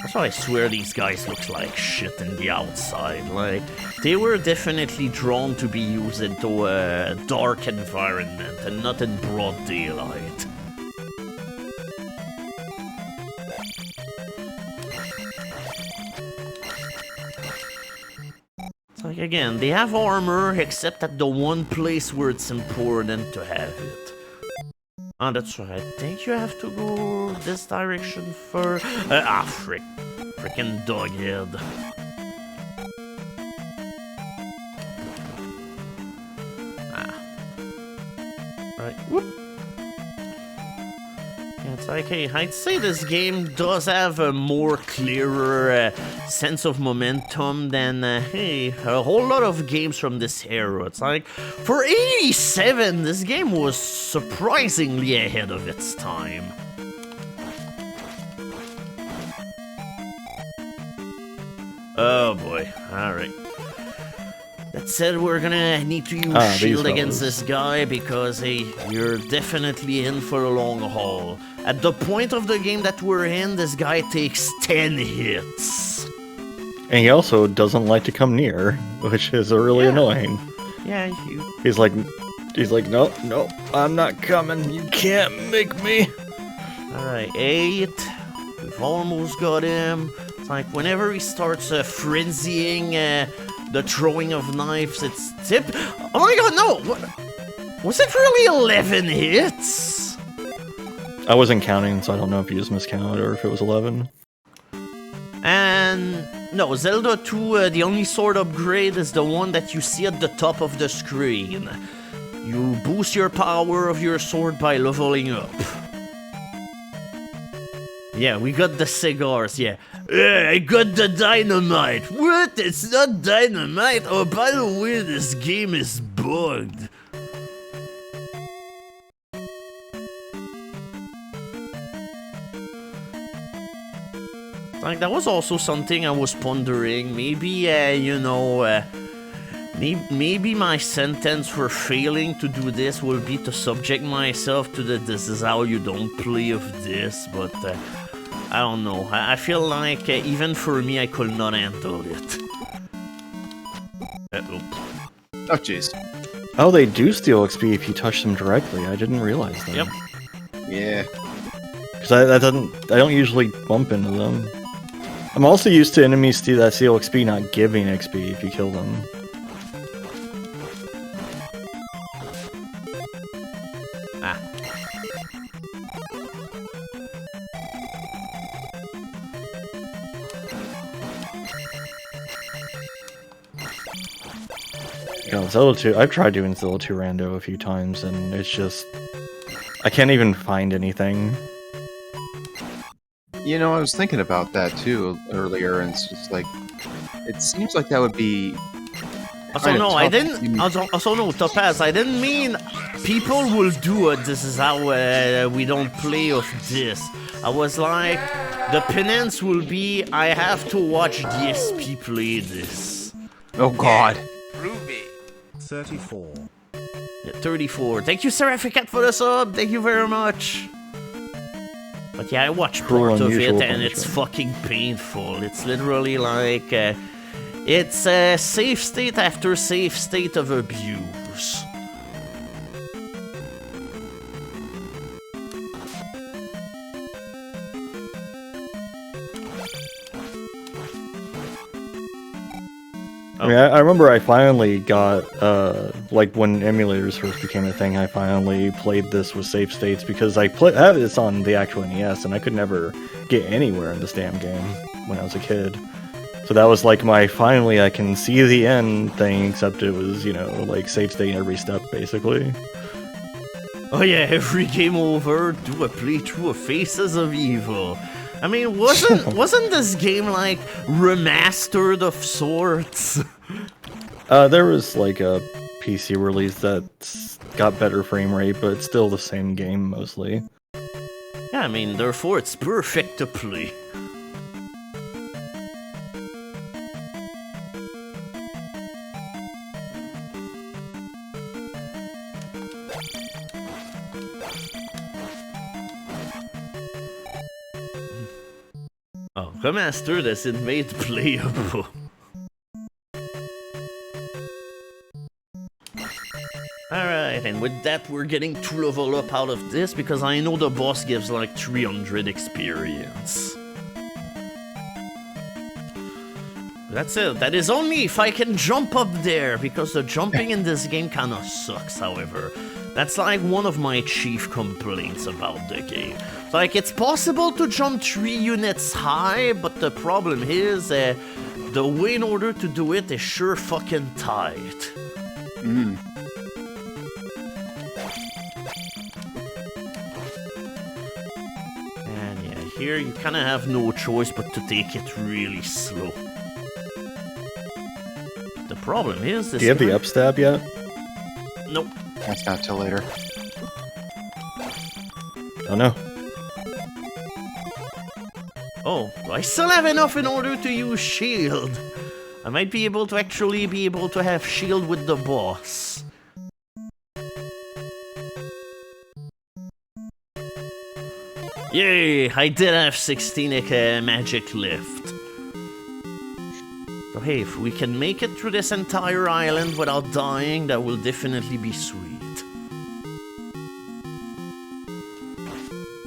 Also, I swear these guys look like shit in the outside. Like, they were definitely drawn to be used into a dark environment and not in broad daylight. It's like, again, they have armor, except at the one place where it's important to have it. Oh, that's right. I think you have to go this direction first. Frickin' doghead. Right. Whoop. Yeah, it's like, hey, I'd say this game does have a more clearer sense of momentum than, hey, a whole lot of games from this era. It's like, for 87, this game was surprisingly ahead of its time. Oh boy, alright. That said, we're gonna need to use shield against this guy because, hey, you're definitely in for a long haul. At the point of the game that we're in, this guy takes 10 hits. And he also doesn't like to come near, which is really annoying. Yeah, He's like, no, I'm not coming. You can't make me. Alright, 8. We've almost got him. It's like whenever he starts frenzying the throwing of knives, it's tip. Oh my god, no! Was it really 11 hits? I wasn't counting, so I don't know if you just miscounted or if it was 11. And no, Zelda 2, the only sword upgrade is the one that you see at the top of the screen. You boost your power of your sword by leveling up. Yeah, we got the cigars, yeah. I got the dynamite. What? It's not dynamite? Oh, by the way, this game is bugged. Like, that was also something I was pondering. Maybe, you know, maybe my sentence for failing to do this will be to subject myself to the "this is how you don't play" of this, but I don't know. I feel like even for me, I could not handle it. Oh, jeez. Oh, they do steal XP if you touch them directly. I didn't realize that. Yep. Yeah. Because I don't usually bump into them. I'm also used to enemies that steal XP not giving XP if you kill them. Ah. God, Zelda 2, I've tried doing Zelda 2 rando a few times, and it's just... I can't even find anything. You know, I was thinking about that too earlier, and it's just like... It seems like that would be... Also, no, I didn't... Also, no, Topaz, I didn't mean people will do it, this is how we don't play of this. I was like, the penance will be, I have to watch DSP play this. Oh god. 34. Yeah, 34. Thank you, Seraphicat, for the sub. Thank you very much. But yeah, I watched part of it, and it's fucking painful. It's literally like... it's a safe state after safe state of abuse. I mean, I remember I finally got, like, when emulators first became a thing, I finally played this with save states, because I had this on the actual NES, and I could never get anywhere in this damn game when I was a kid. So that was like my finally I can see the end thing, except it was, you know, like, save state every step, basically. Oh yeah, every game over, do a playthrough of Faces of Evil. I mean, wasn't this game like remastered of sorts? There was like a PC release that's got better frame rate, but it's still the same game mostly. Yeah, I mean, therefore it's perfect to play. Oh, remastered as it made playable. Alright, and with that we're getting 2 level up out of this because I know the boss gives like 300 experience. That's it, that is only if I can jump up there, because the jumping in this game kinda sucks, however. That's like one of my chief complaints about the game. Like, it's possible to jump 3 units high, but the problem is, the way in order to do it is sure fucking tight. Mm. And yeah, here you kinda have no choice but to take it really slow. The problem is this. Do you have the up stab yet? Nope. That's not till later. Oh no. Oh, I still have enough in order to use shield. I might be able to actually have shield with the boss. Yay! I did have 16 magic left. So hey, if we can make it through this entire island without dying, that will definitely be sweet.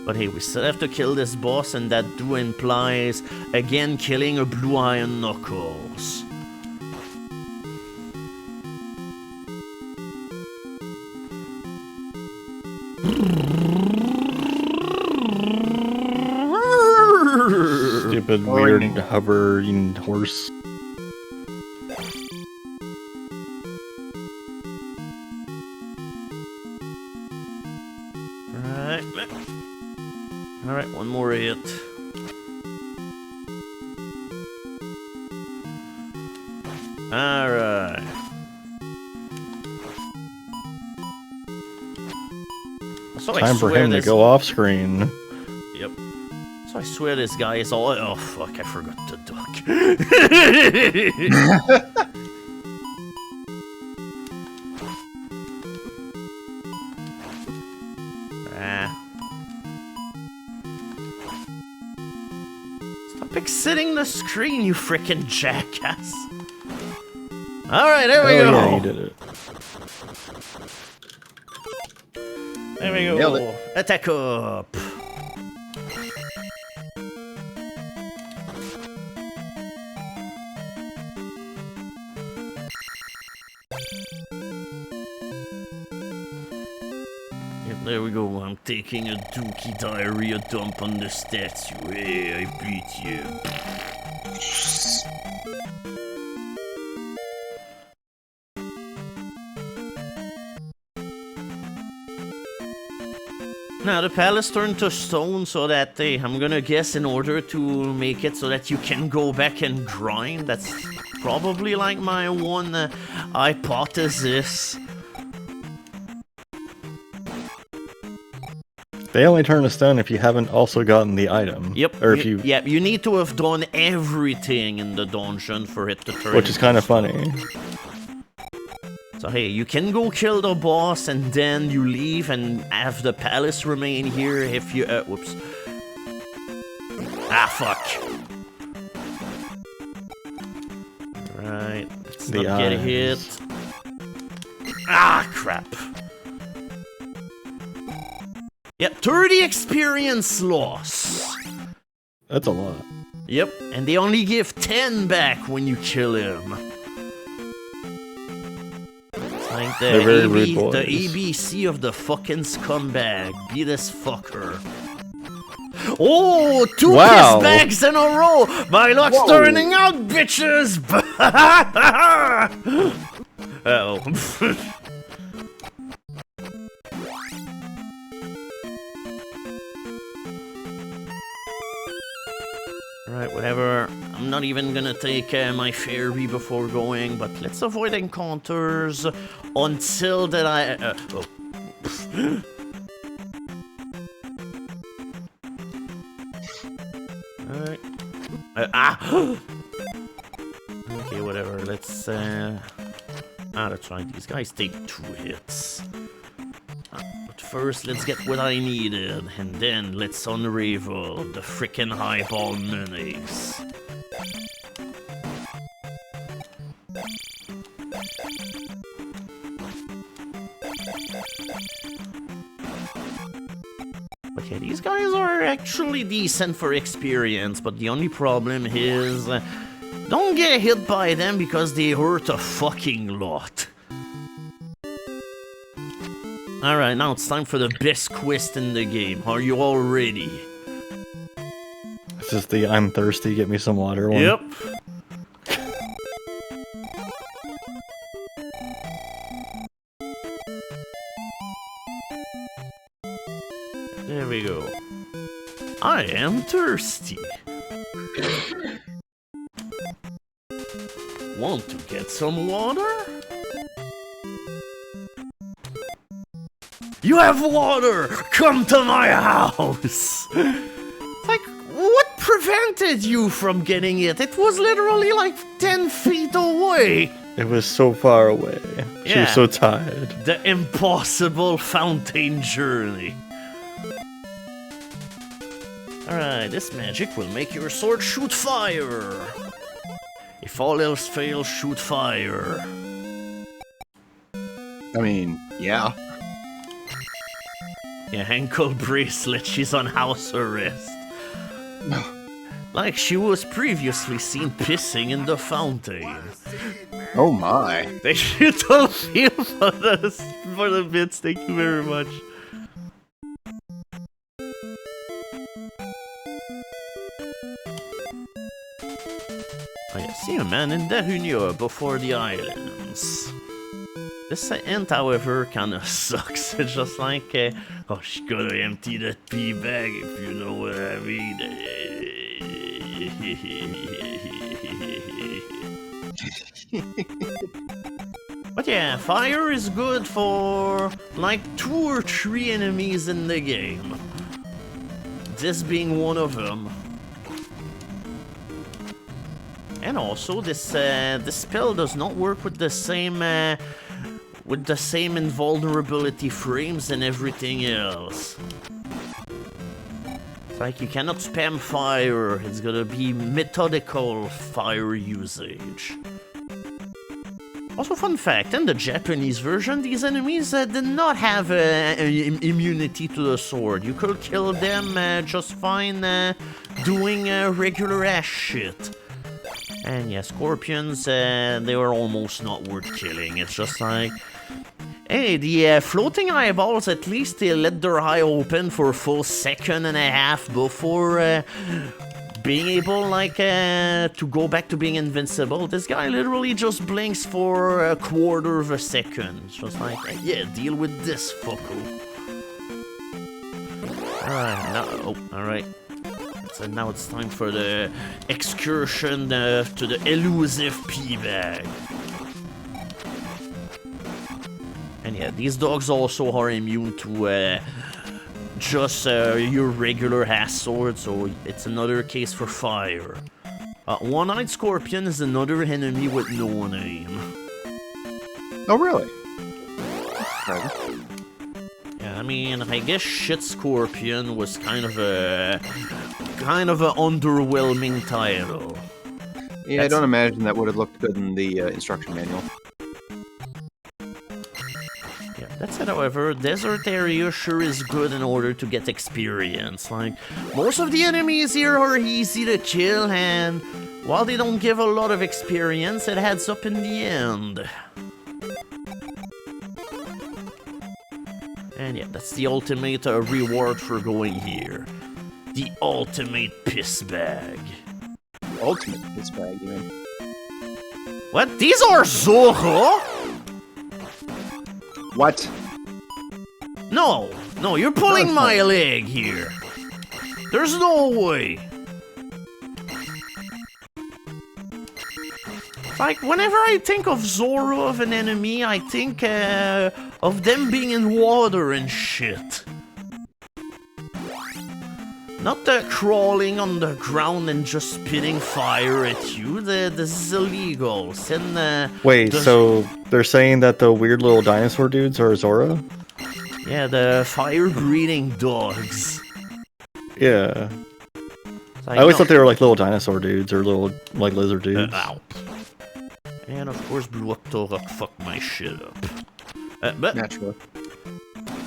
But hey, we still have to kill this boss, and that do implies, again, killing a Blue Iron Knuckles. Stupid, weird, hovering horse. Alright, one more hit. Alright. So Time for him to go off screen. Yep. So I swear this guy is all. Oh fuck, I forgot to duck. Exiting the screen, you frickin' jackass. Alright, there we go. Yeah, you did it. There we go. Nailed it. Attack up. Yep, there we go. I'm taking a dookie diarrhea dump on the statue. Hey, I beat you. Now the palace turned to stone, so that I'm gonna guess in order to make it so that you can go back and grind. That's probably like my one hypothesis. They only turn to stone if you haven't also gotten the item. Yep. Or if you. Yep. You need to have done everything in the dungeon for it to turn. Which is kind of funny. So hey, you can go kill the boss and then you leave and have the palace remain here if you. Whoops. Ah, fuck. Right. Let's not get hit. Ah, crap. Yep, 30 experience loss. That's a lot. Yep, and they only give 10 back when you kill him. It's like the, the ABC of the fucking scumbag. Be this fucker. Oh, 2 piss bags in a row! My luck's turning out, bitches! Uh-oh. Alright, whatever. I'm not even gonna take my fairy before going, but let's avoid encounters until that I... Alright. Okay, whatever. Let's... that's right. These guys take 2 hits. But first, let's get what I needed, and then let's unravel the frickin' highball minis. Okay, these guys are actually decent for experience, but the only problem is... don't get hit by them because they hurt a fucking lot. Alright, now it's time for the best quest in the game. Are you all ready? This is the I'm thirsty, get me some water one. Yep. There we go. I am thirsty. Want to get some water? You have water! Come to my house! Like, what prevented you from getting it? It was literally like 10 feet away! It was so far away. She Yeah. was so tired. The impossible fountain journey. Alright, this magic will make your sword shoot fire. If all else fails, shoot fire. I mean, yeah. Yeah, ankle bracelet, she's on house arrest. Like she was previously seen pissing in the fountain. Oh my. They should all feel for the bits, thank you very much. I see a man in Dahunia before the islands. This end, however, kinda sucks. It's just like, oh, she gotta empty that pee bag, if you know what I mean. But yeah, fire is good for like 2 or 3 enemies in the game. This being one of them. And also, this spell does not work with the same invulnerability frames and everything else. It's like you cannot spam fire. It's gonna be methodical fire usage. Also, fun fact, in the Japanese version, these enemies did not have immunity to the sword. You could kill them just fine doing regular ass shit. And yeah, scorpions, they were almost not worth killing. It's just like... Hey, the floating eyeballs, at least they let their eye open for a full 1.5 seconds before being able, like, to go back to being invincible. This guy literally just blinks for 1/4 second. It's just like, yeah, deal with this, fucko. Alright, now... Oh, alright. So now it's time for the excursion to the elusive pea bag. And yeah, these dogs also are immune to just your regular ass sword, so it's another case for fire. One-eyed scorpion is another enemy with no name. Oh, really? Okay. Yeah, I mean, I guess shit scorpion was kind of a underwhelming title. Yeah, I don't imagine that would have looked good in the instruction manual. Yeah, that said, however, desert area sure is good in order to get experience. Like, most of the enemies here are easy to kill, and while they don't give a lot of experience, it adds up in the end. And yeah, that's the ultimate reward for going here. The ultimate piss bag. Ultimate piss bag, you mean? What? These are Zorro? What? No, no, you're pulling my leg here. There's no way. Like, whenever I think of Zoro of an enemy, I think of them being in water and shit. Not crawling on the ground and just spitting fire at you. This is illegal. Wait, so they're saying that the weird little dinosaur dudes are Zora? Yeah, the fire-breathing dogs. Yeah. Like, I always thought they were like little dinosaur dudes or little like lizard dudes. Ow. And of course, Blue Octorok fucked my shit up. But Naturally.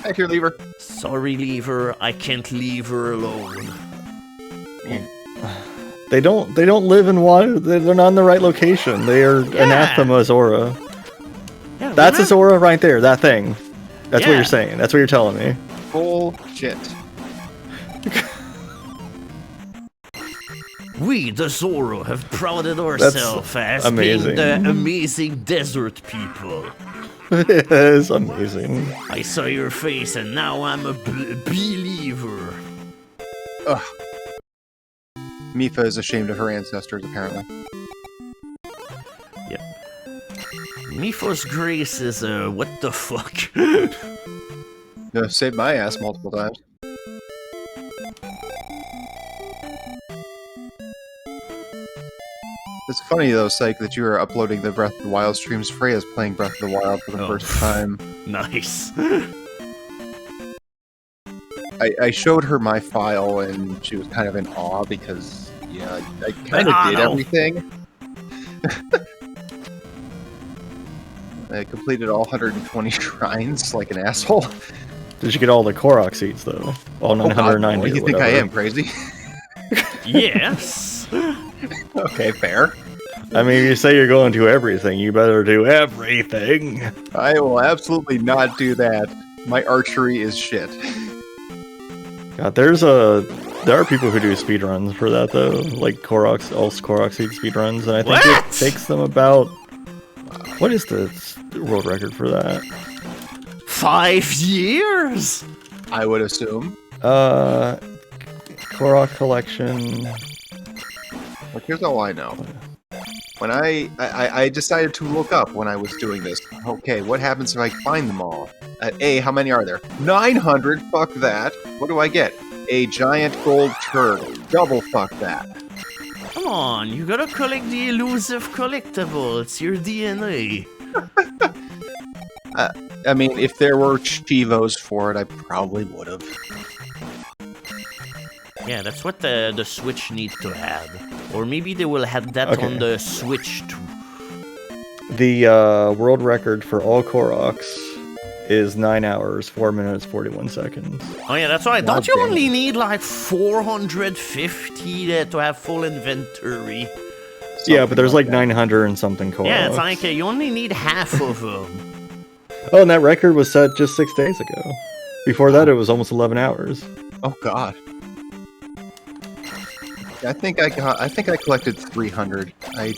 Back here, Lever. sorry, Lever, I can't leave her alone. They don't live in water. They're not in the right location. They are anathema Zora. Yeah, That's a Zora right there. That thing. That's what Yeah. you're saying. That's what you're telling me. Bullshit. We, the Zoro, have prouded ourselves as amazing. being the amazing desert people. It is amazing. I saw your face and now I'm a believer. Ugh. Mifa is ashamed of her ancestors, apparently. Yep. Mifa's grace is what the fuck? Saved my ass multiple times. It's funny though, Psych, that you are uploading the Breath of the Wild streams. Freya's playing Breath of the Wild for the first time. Nice. I showed her my file and she was kind of in awe because, yeah, I kind of did no. everything. I completed all 120 shrines like an asshole. Did you get all the Korok seats though? All 990. What do you think I am, crazy? Yes. Okay, fair. I mean, you say you're going to everything. You better do everything. I will absolutely not do that. My archery is shit. God, there are people who do speedruns for that though, like all Korok seed speedruns, and I think What? it takes them about. What is the world record for that? 5 years? I would assume. Korok collection. Look, here's all I know. When I decided to look up when I was doing this. Okay, what happens if I find them all? A, how many are there? 900. Fuck that. What do I get? A giant gold turd. Double fuck that. Come on, you gotta collect the elusive collectible. It's your DNA. I mean, if there were Chivos for it, I probably would have. Yeah, that's what the Switch needs to have. Or maybe they will have that Okay. on the Switch too. The world record for all Koroks is 9 hours, 4 minutes, 41 seconds. Oh yeah, that's right. Don't God you damn. only need like 450 to have full inventory? Yeah, but there's like like that. 900 and something Koroks. Yeah, it's like you only need half of them. Oh, and that record was set just 6 days ago. Before that, it was almost 11 hours. Oh god. I think I collected 300. I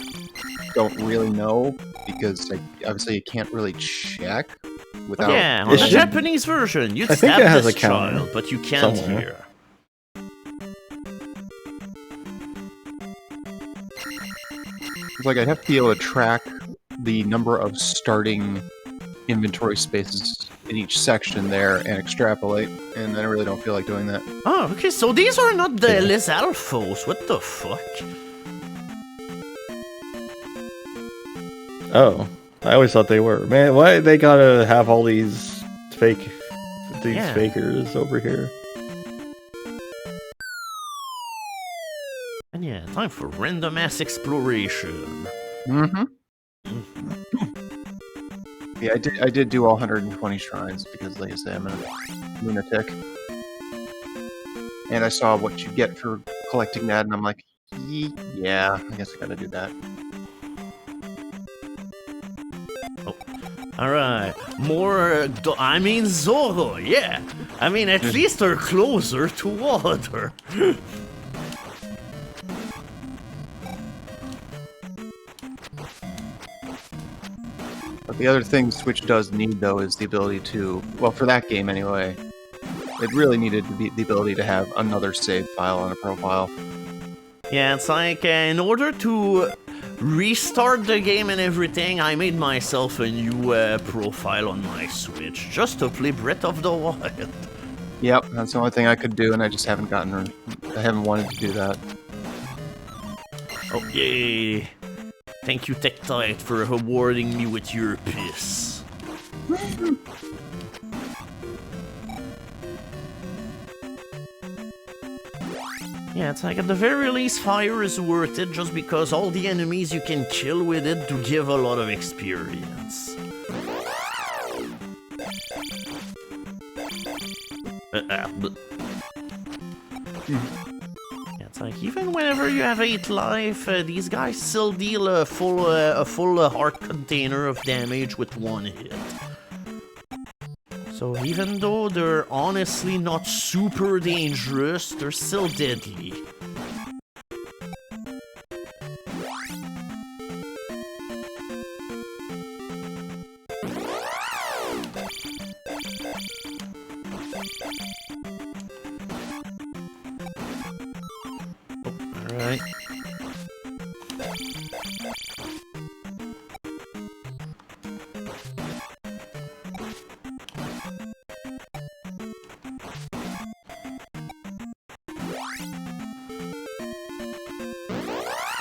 don't really know because obviously you can't really check without. Yeah, on It the should- Japanese version, you'd I think stab it has this a counter child, but you can't somewhere. here. It's like I'd have to be able to track the number of starting inventory spaces in each section there and extrapolate, and I really don't feel like doing that. Oh, okay, so these are not the Yeah. Les Alphos. What the fuck? Oh, I always thought they were. Man, why they gotta have all these Yeah. fakers over here? And yeah, time for random ass exploration. Mm-hmm. Yeah, I did do all 120 shrines because, like I say, I'm a lunatic. And I saw what you get for collecting that, and I'm like, yeah, I guess I gotta do that. Alright, more. I mean, Zoro, yeah. I mean, at least they're closer to water. But the other thing Switch does need, though, is the ability to, well, for that game anyway, it really needed to be the ability to have another save file on a profile. Yeah, it's like in order to restart the game and everything, I made myself a new profile on my Switch just to play Breath of the Wild. Yep, that's the only thing I could do, and I just haven't I haven't wanted to do that. Oh, yay. Thank you, Tektite, for rewarding me with your piss. Yeah, it's like at the very least, fire is worth it just because all the enemies you can kill with it do give a lot of experience. Yeah, it's like even whenever you have 8 life, these guys still deal a full heart container of damage with 1 hit. So even though they're honestly not super dangerous, they're still deadly. Alright.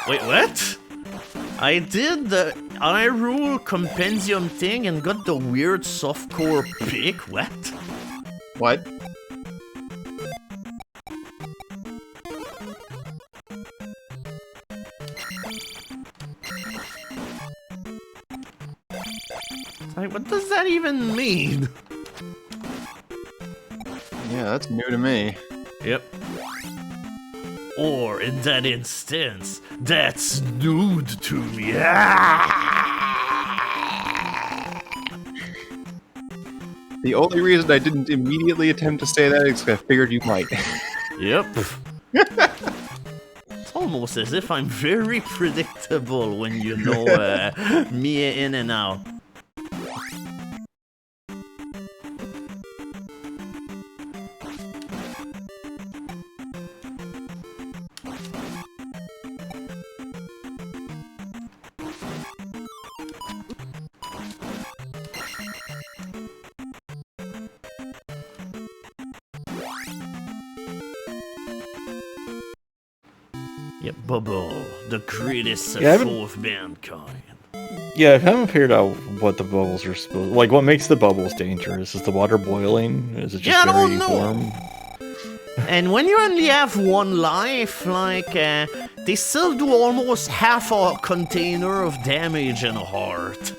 Wait, what? I did the iRule compendium thing and got the weird softcore pick? What? What? Like, what does that even mean? Yeah, that's new to me. Yep. Or, in that instance, that's nude to me. The only reason I didn't immediately attempt to say that is because I figured you might. Yep. It's almost as if I'm very predictable when you know me in and out. Yep, Bubble, the greatest foe of mankind. Yeah, I haven't figured out what the bubbles are supposed. Like, what makes the bubbles dangerous? Is the water boiling? Is it just very warm? And when you only have 1 life, like, they still do almost half a container of damage in a heart.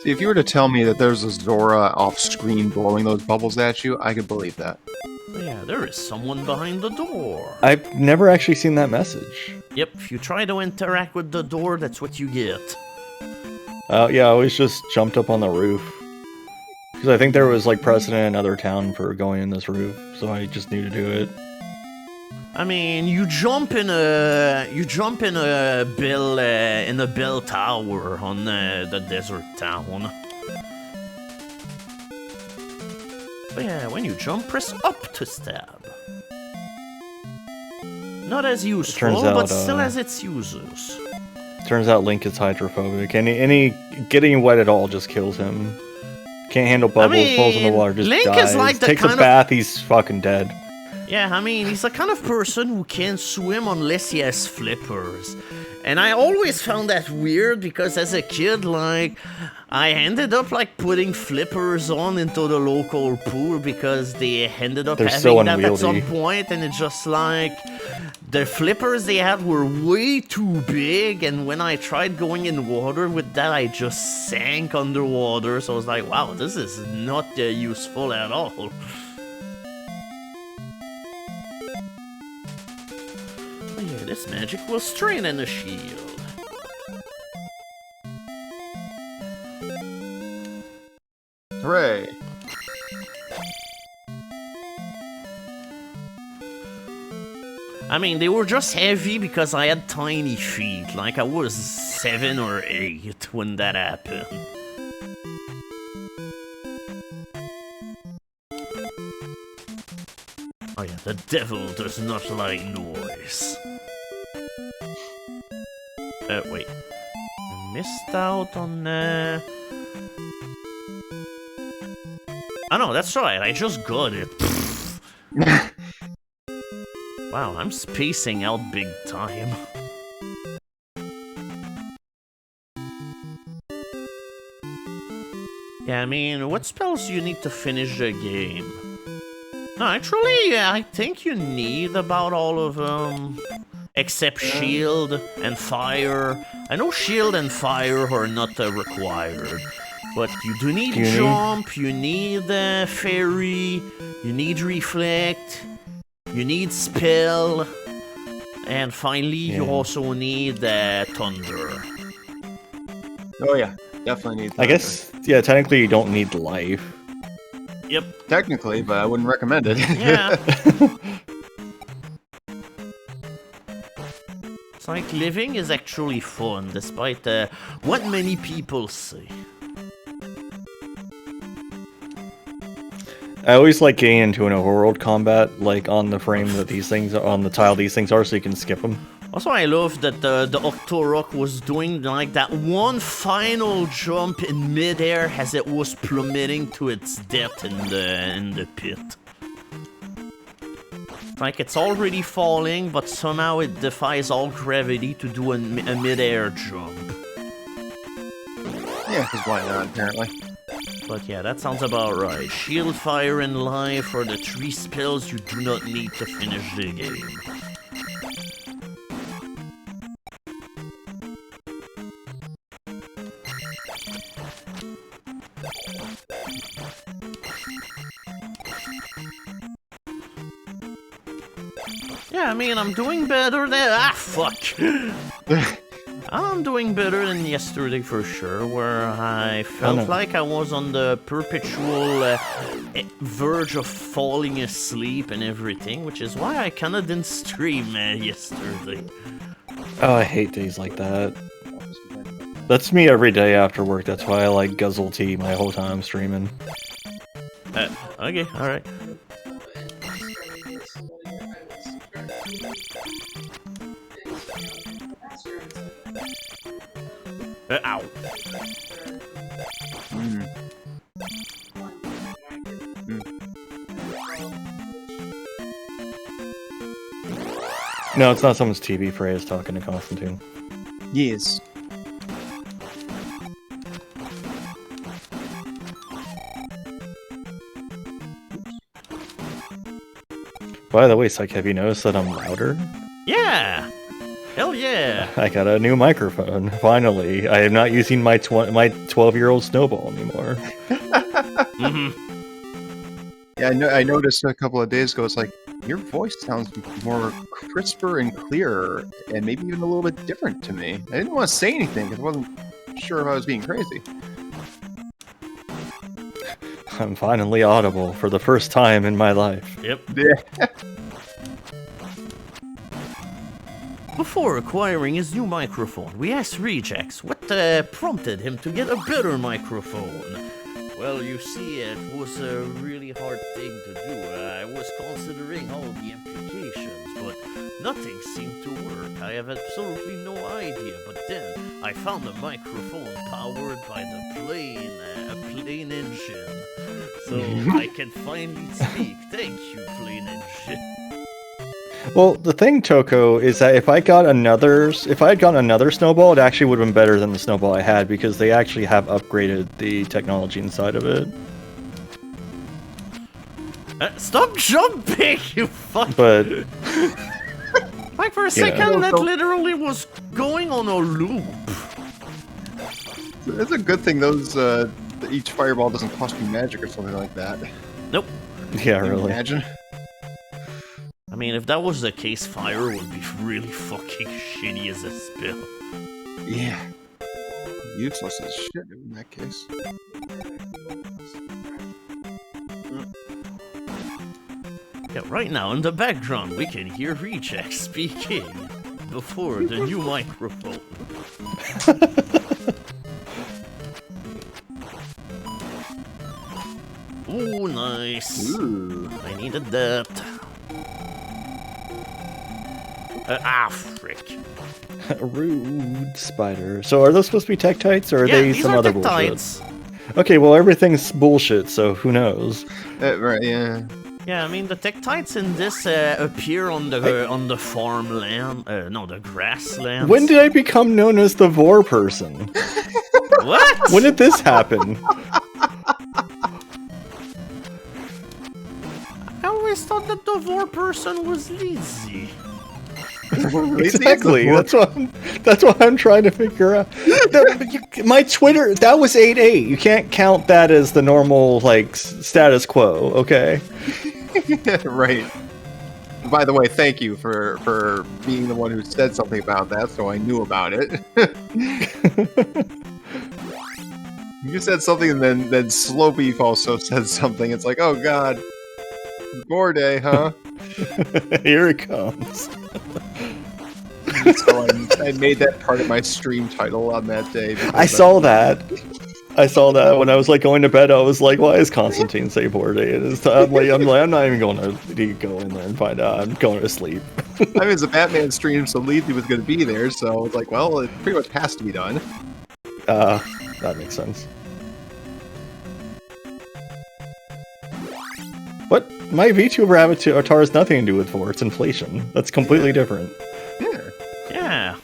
See, if you were to tell me that there's a Zora off-screen blowing those bubbles at you, I could believe that. Yeah, there is someone behind the door. I've never actually seen that message. Yep, if you try to interact with the door, that's what you get. Yeah, I always just jumped up on the roof. Because I think there was, like, precedent in another town for going in this roof, so I just knew to do it. I mean, you jump in a bell tower on the desert town. But yeah, when you jump, press up to stab. Not as useful, but still has its uses. Turns out Link is hydrophobic. Any getting wet at all just kills him. Can't handle bubbles, falls in the water, just Link dies. is like the Takes kind a bath, he's fucking dead. Yeah, I mean, he's the kind of person who can't swim unless he has flippers. And I always found that weird because as a kid, like, I ended up, like, putting flippers on into the local pool because they ended up having that at some point, and it's just like, the flippers they had were way too big, and when I tried going in water with that, I just sank underwater, so I was like, wow, this is not useful at all. Yeah, this magic will strengthen the shield. Hooray! I mean, they were just heavy because I had tiny feet. Like, I was 7 or 8 when that happened. Oh yeah, the devil does not like noise. Wait. I missed out on, Oh no, that's right, I just got it. Wow, I'm spacing out big time. Yeah, I mean, what spells do you need to finish the game? No, actually, yeah, I think you need about all of them. Except shield and fire. I know shield and fire are not required. But you do need jump, you need fairy, you need reflect, you need spell, and finally you also need thunder. Oh yeah, definitely need thunder. I guess, yeah, technically you don't need life. Yep. Technically, but I wouldn't recommend it. Yeah. It's like living is actually fun, despite what many people say. I always like getting into an overworld combat, like on the frame that these things are, on the tile these things are, so you can skip them. Also, I love that the Octorok was doing like that one final jump in midair as it was plummeting to its death in the pit. Like it's already falling, but somehow it defies all gravity to do a midair jump. Yeah, because why not, apparently. But yeah, that sounds about right. Shield, fire, and life are the 3 spells you do not need to finish the game. Yeah, I mean, I'm doing better than... fuck! I'm doing better than yesterday for sure, where I felt like I was on the perpetual verge of falling asleep and everything, which is why I kinda didn't stream yesterday. Oh, I hate days like that. That's me every day after work, that's why I like guzzle tea my whole time streaming. Okay, alright. Ow. No, it's not someone's TV. Freya's talking to Constantine. Yes. By the way, Psych, have you noticed that I'm louder? Yeah! Hell yeah! I got a new microphone, finally. I am not using my 12-year-old snowball anymore. Yeah, I noticed a couple of days ago, it's like, your voice sounds more crisper and clearer, and maybe even a little bit different to me. I didn't want to say anything, because I wasn't sure if I was being crazy. I'm finally audible for the first time in my life. Yep. Yeah. Before acquiring his new microphone, we asked Regex what prompted him to get a better microphone. Well, you see, it was a really hard thing to do. I was considering all the implications, but nothing seemed to work. I have absolutely no idea, but then I found a microphone powered by the plane engine. So I can finally speak. Thank you, plane engine. Well, the thing, Toko, is that if I had gotten another snowball, it actually would have been better than the snowball I had, because they actually have upgraded the technology inside of it. Stop jumping, you fuck! But like for a second, that literally was going on a loop. It's a good thing those each fireball doesn't cost you magic or something like that. Nope. Yeah, Can you really. imagine? I mean, if that was the case, fire would be really fucking shitty as a spell. Yeah. Useless as shit in that case. Yeah, right now in the background we can hear Recheck speaking before the new microphone. Ooh, nice. Ooh. I needed that. Frick. Rude spider. So are those supposed to be Tektites, or are Yeah, they these some are other Tektites. bullshit? Okay, well everything's bullshit, so who knows? Right, yeah. Yeah, I mean the Tektites in this appear on the farmland, no, the grasslands. When did I become known as the Vor person? What? When did this happen? I always thought that the Vor person was Lizzie. Exactly. That's what I'm trying to figure out. My Twitter, that was 8-8. You can't count that as the normal like status quo. Okay. Right. By the way, thank you for being the one who said something about that, so I knew about it. You said something, and then Slowbeef also said something. It's like, oh god, Gore Day, huh? Here it comes. So I made that part of my stream title on that day. I saw that. I saw that when I was like going to bed. I was like, "Why is Constantine say Vor Day?" I'm not even going to go in there and find out. I'm going to sleep. I mean, it's a Batman stream, so Lethe was going to be there. So it's like, well, it pretty much has to be done. That makes sense. What? My VTuber avatar has nothing to do with Vor. It's inflation. That's completely different. Yeah.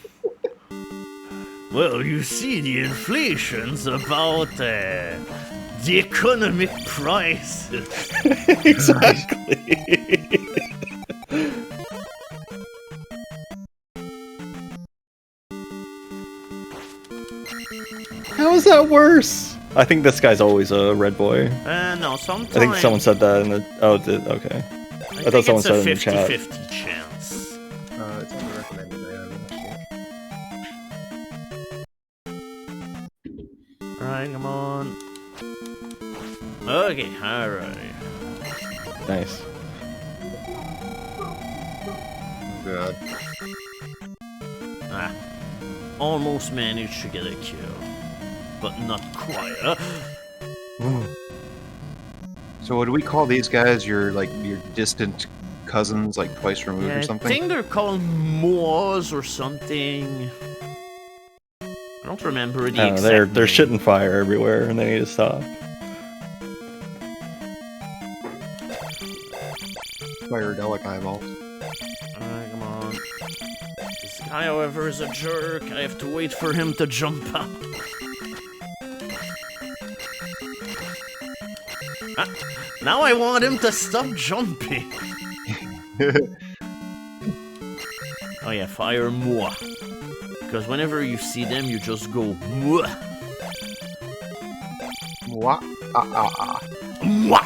Well, you see, the inflation's about the economic prices. Exactly. How is that worse? I think this guy's always a red boy. No, sometimes. I think someone said that in the. Oh, okay. I thought someone said it in the chat. It's a 50-50 chance. It's on the recommended. Alright, come on. Okay, alright. Nice. God. Almost managed to get a kill. But not quite. So what do we call these guys? Your distant cousins, like twice removed Yeah, or something? I think they're called Moors or something. I don't remember the exact they're name. shitting fire everywhere, and they need to stop. Firedelic eyeballs. Alright, come on. This guy, however, is a jerk. I have to wait for him to jump out. Now I want him to stop jumping. Oh yeah, fire moi. Because whenever you see them, you just go moi. What? Moi.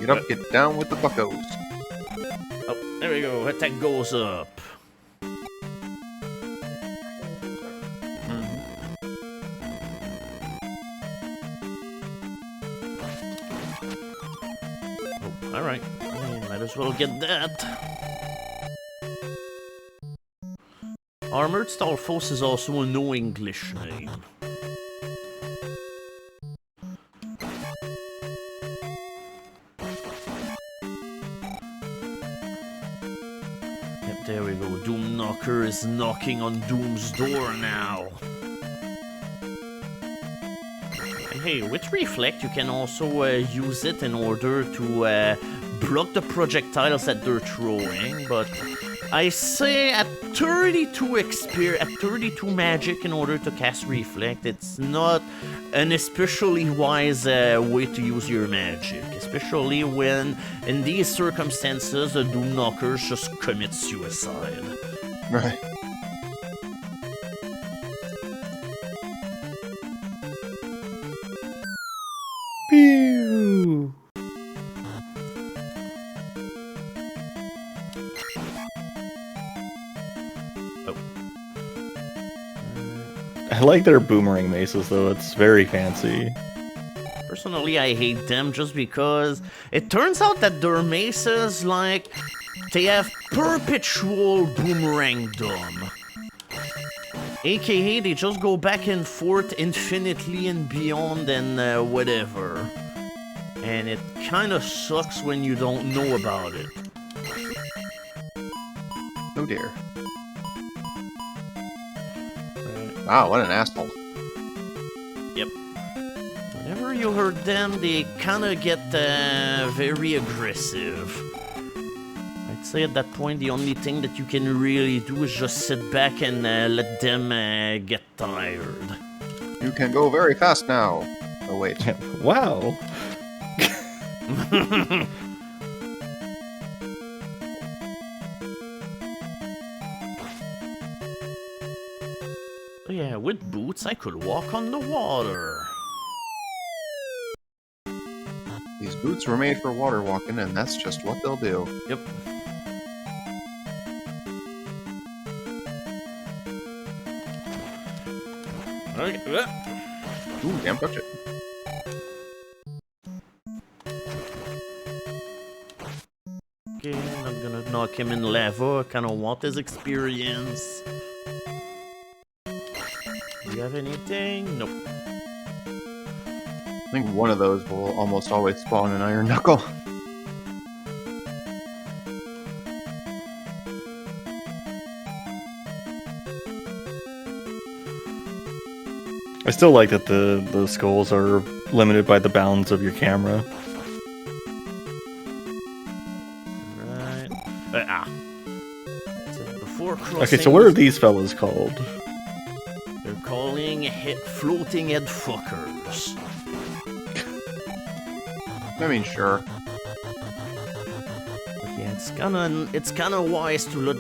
Get up, get down with the buckos. Oh, there we go. Attack goes up. Alright, might as well get that. Armored Stalfos is also a no English name. Yep, there we go. Doom Knocker is knocking on Doom's door now. And hey, with Reflect, you can also use it in order to block the projectiles that they're throwing, but I say at 32 at 32 magic in order to cast Reflect, it's not an especially wise way to use your magic, especially when, in these circumstances, the Doom Knockers just commit suicide. Right. Pew! I like their boomerang maces, though. It's very fancy. Personally, I hate them just because it turns out that their maces, like, they have perpetual boomerangdom. AKA, they just go back and forth infinitely and beyond and whatever. and it kind of sucks when you don't know about it. Oh dear. Wow, what an asshole. Yep. Whenever you hurt them, they kind of get very aggressive. I'd say at that point, the only thing that you can really do is just sit back and let them get tired. You can go very fast now. Oh, wait. Wow. Oh yeah, with boots, I could walk on the water. These boots were made for water walking, and that's just what they'll do. Yep. Okay. Ooh, damn, touch it. Okay, not gonna knock him in lava. I kinda want his experience. Do you have anything? Nope. I think one of those will almost always spawn an iron knuckle. I still like that the skulls are limited by the bounds of your camera. Right. So before crossing... Okay, so what are these fellas called? They're calling floating head fuckers. I mean, sure. But yeah, it's kinda wise to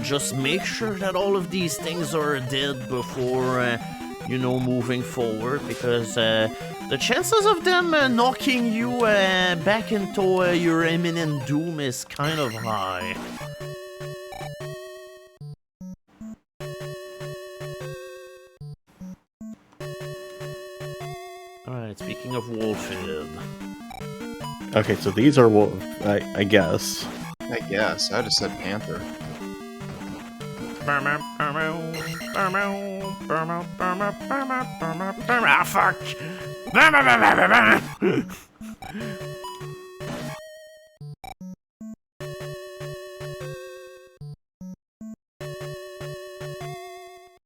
just make sure that all of these things are dead before you know, moving forward, because the chances of them knocking you back into your imminent doom is kind of high. Alright, speaking of Wolfhead. Okay, so these are wolf, I guess. I guess. I just said panther. Ah, fuck!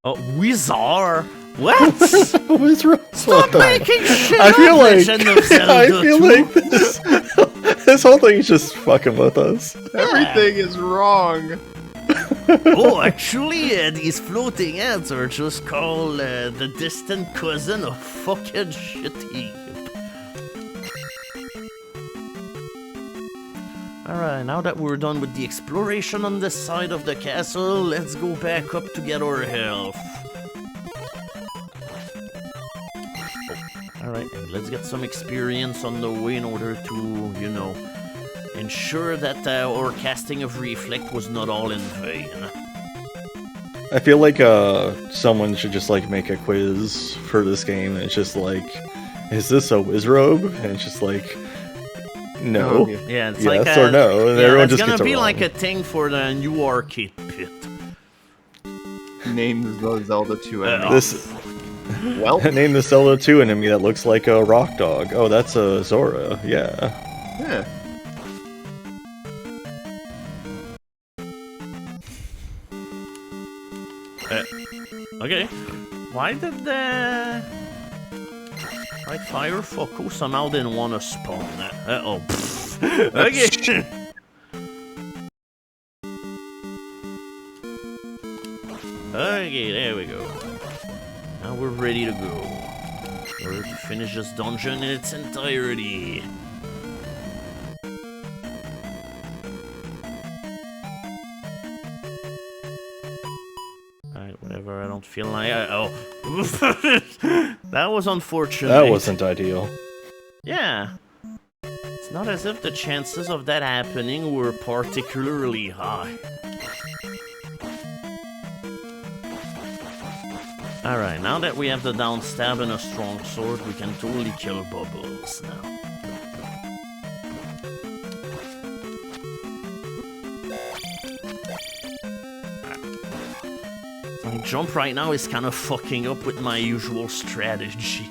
Oh, Wizard? What? What's wrong? Stop making shit I feel up, like Legend of Zelda I feel 2. like this whole thing is just fucking with us. Everything is wrong. Oh, actually, these floating heads are just called the distant cousin of fucking shit heap. Alright, now that we're done with the exploration on this side of the castle, let's go back up to get our health. Alright, and let's get some experience on the way in order to, you know, ensure that our casting of Reflect was not all in vain. I feel like someone should just like make a quiz for this game. It's just like, is this a Wizrobe? And it's just like, no. Oh, yeah. Yeah, it's Yes like or no, and yeah, everyone it's just gonna gets it be wrong. like a thing for the new arcade pit. Name the Zelda 2 enemy. This Well, name the Zelda 2 enemy that looks like a rock dog. Oh, that's a Zora. Yeah. yeah. Okay. Why did like Firefox somehow didn't want to spawn? Oh. Okay. Okay, there we go. Now we're ready to go. We're to finish this dungeon in its entirety. Alright, whatever, I don't feel like oh. That was unfortunate. That wasn't ideal. Yeah. It's not as if the chances of that happening were particularly high. Alright, now that we have the down stab and a strong sword, we can totally kill Bubbles now. My jump right now is kind of fucking up with my usual strategy.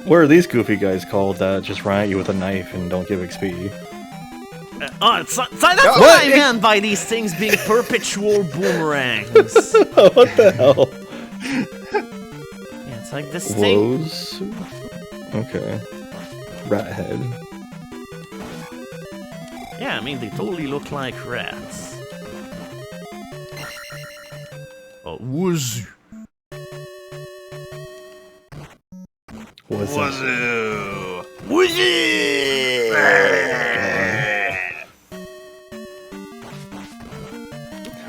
What are these goofy guys called that just run at you with a knife and don't give XP? That's what I meant by these things being perpetual boomerangs. What the hell? Yeah, it's like this thing. Woes? Okay. Rat head. Yeah, I mean, they totally look like rats. Oh, woozy. What's that? Woozy!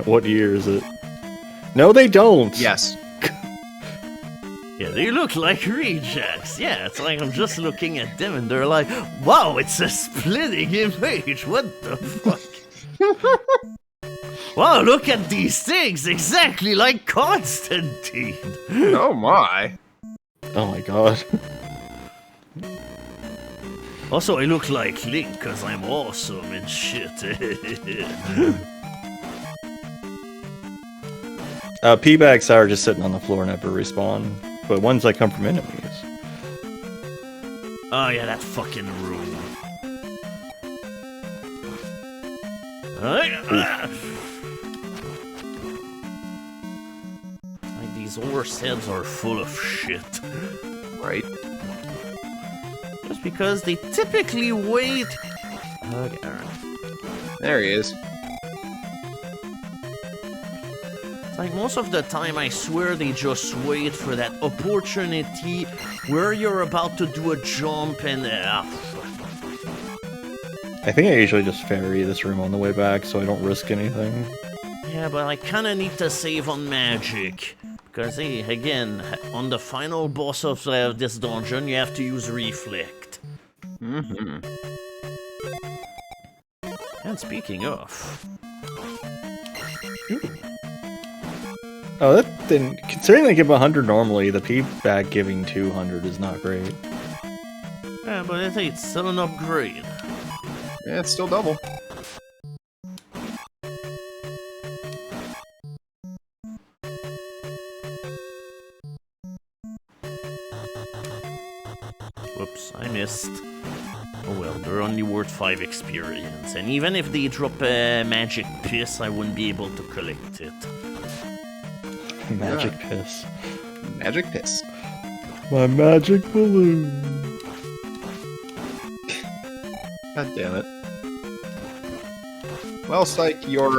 What year is it? No, they don't! Yes. Yeah, they look like rejects. Yeah, it's like I'm just looking at them and they're like, wow, it's a splitting image. What the fuck? Wow, look at these things. Exactly like Constantine. Oh my. Oh my god. Also, I look like Link because I'm awesome and shit. P-bags are just sitting on the floor and never respawn, but ones that come from enemies. Oh yeah, that fucking room. Like these horse heads are full of shit. Right. Just because they typically wait. Okay, alright. There he is. Like most of the time, I swear they just wait for that opportunity where you're about to do a jump and I think I usually just ferry this room on the way back so I don't risk anything. yeah, but I kind of need to save on magic because hey, again, on the final boss of this dungeon, you have to use reflect. Mm-hmm. And speaking of, Oh, that then considering they give 100 normally, the P-bag giving 200 is not great. yeah, but it's still an upgrade. Yeah, it's still double. Whoops, I missed. Oh well, they're only worth 5 experience, and even if they drop a magic piss, I wouldn't be able to collect it. Magic piss. Magic piss. My magic balloon. God damn it. Well, Psych, your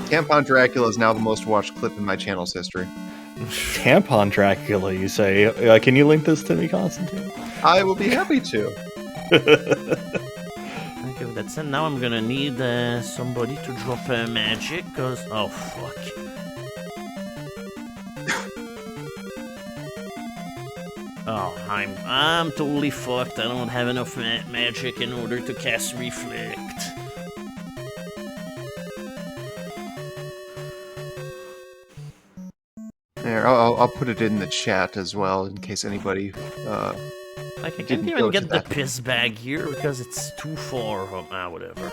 Tampon Dracula is now the most watched clip in my channel's history. Tampon Dracula, you say? Can you link this to me, Constantine? I will be happy to. Okay, that's it. Now I'm gonna need somebody to drop magic, cause oh fuck. Oh, I'm totally fucked. I don't have enough magic in order to cast reflect. There, I'll put it in the chat as well in case anybody. Like I can't Didn't even go to get the that. piss bag here because it's too far. Whatever.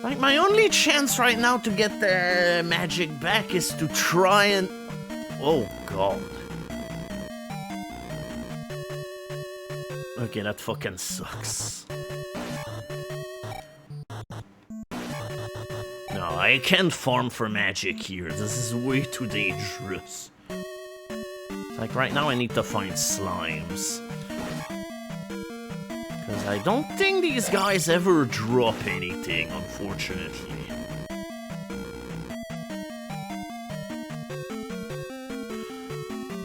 Like my only chance right now to get the magic back is to try and. Oh god. Okay, that fucking sucks. No, I can't farm for magic here. This is way too dangerous. Like right now I need to find slimes. Because I don't think these guys ever drop anything, unfortunately.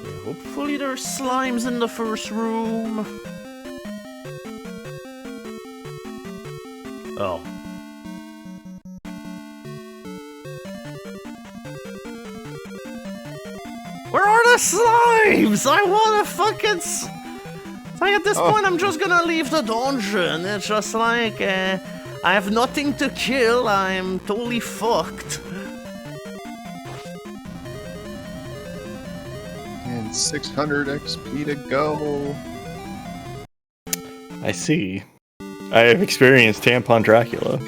Yeah, hopefully there's slimes in the first room. Oh. Where are the slimes? I wanna fucking. Like at this point, I'm just gonna leave the dungeon. It's just like, I have nothing to kill. I'm totally fucked. And 600 XP to go. I see. I have experienced Tampon Dracula.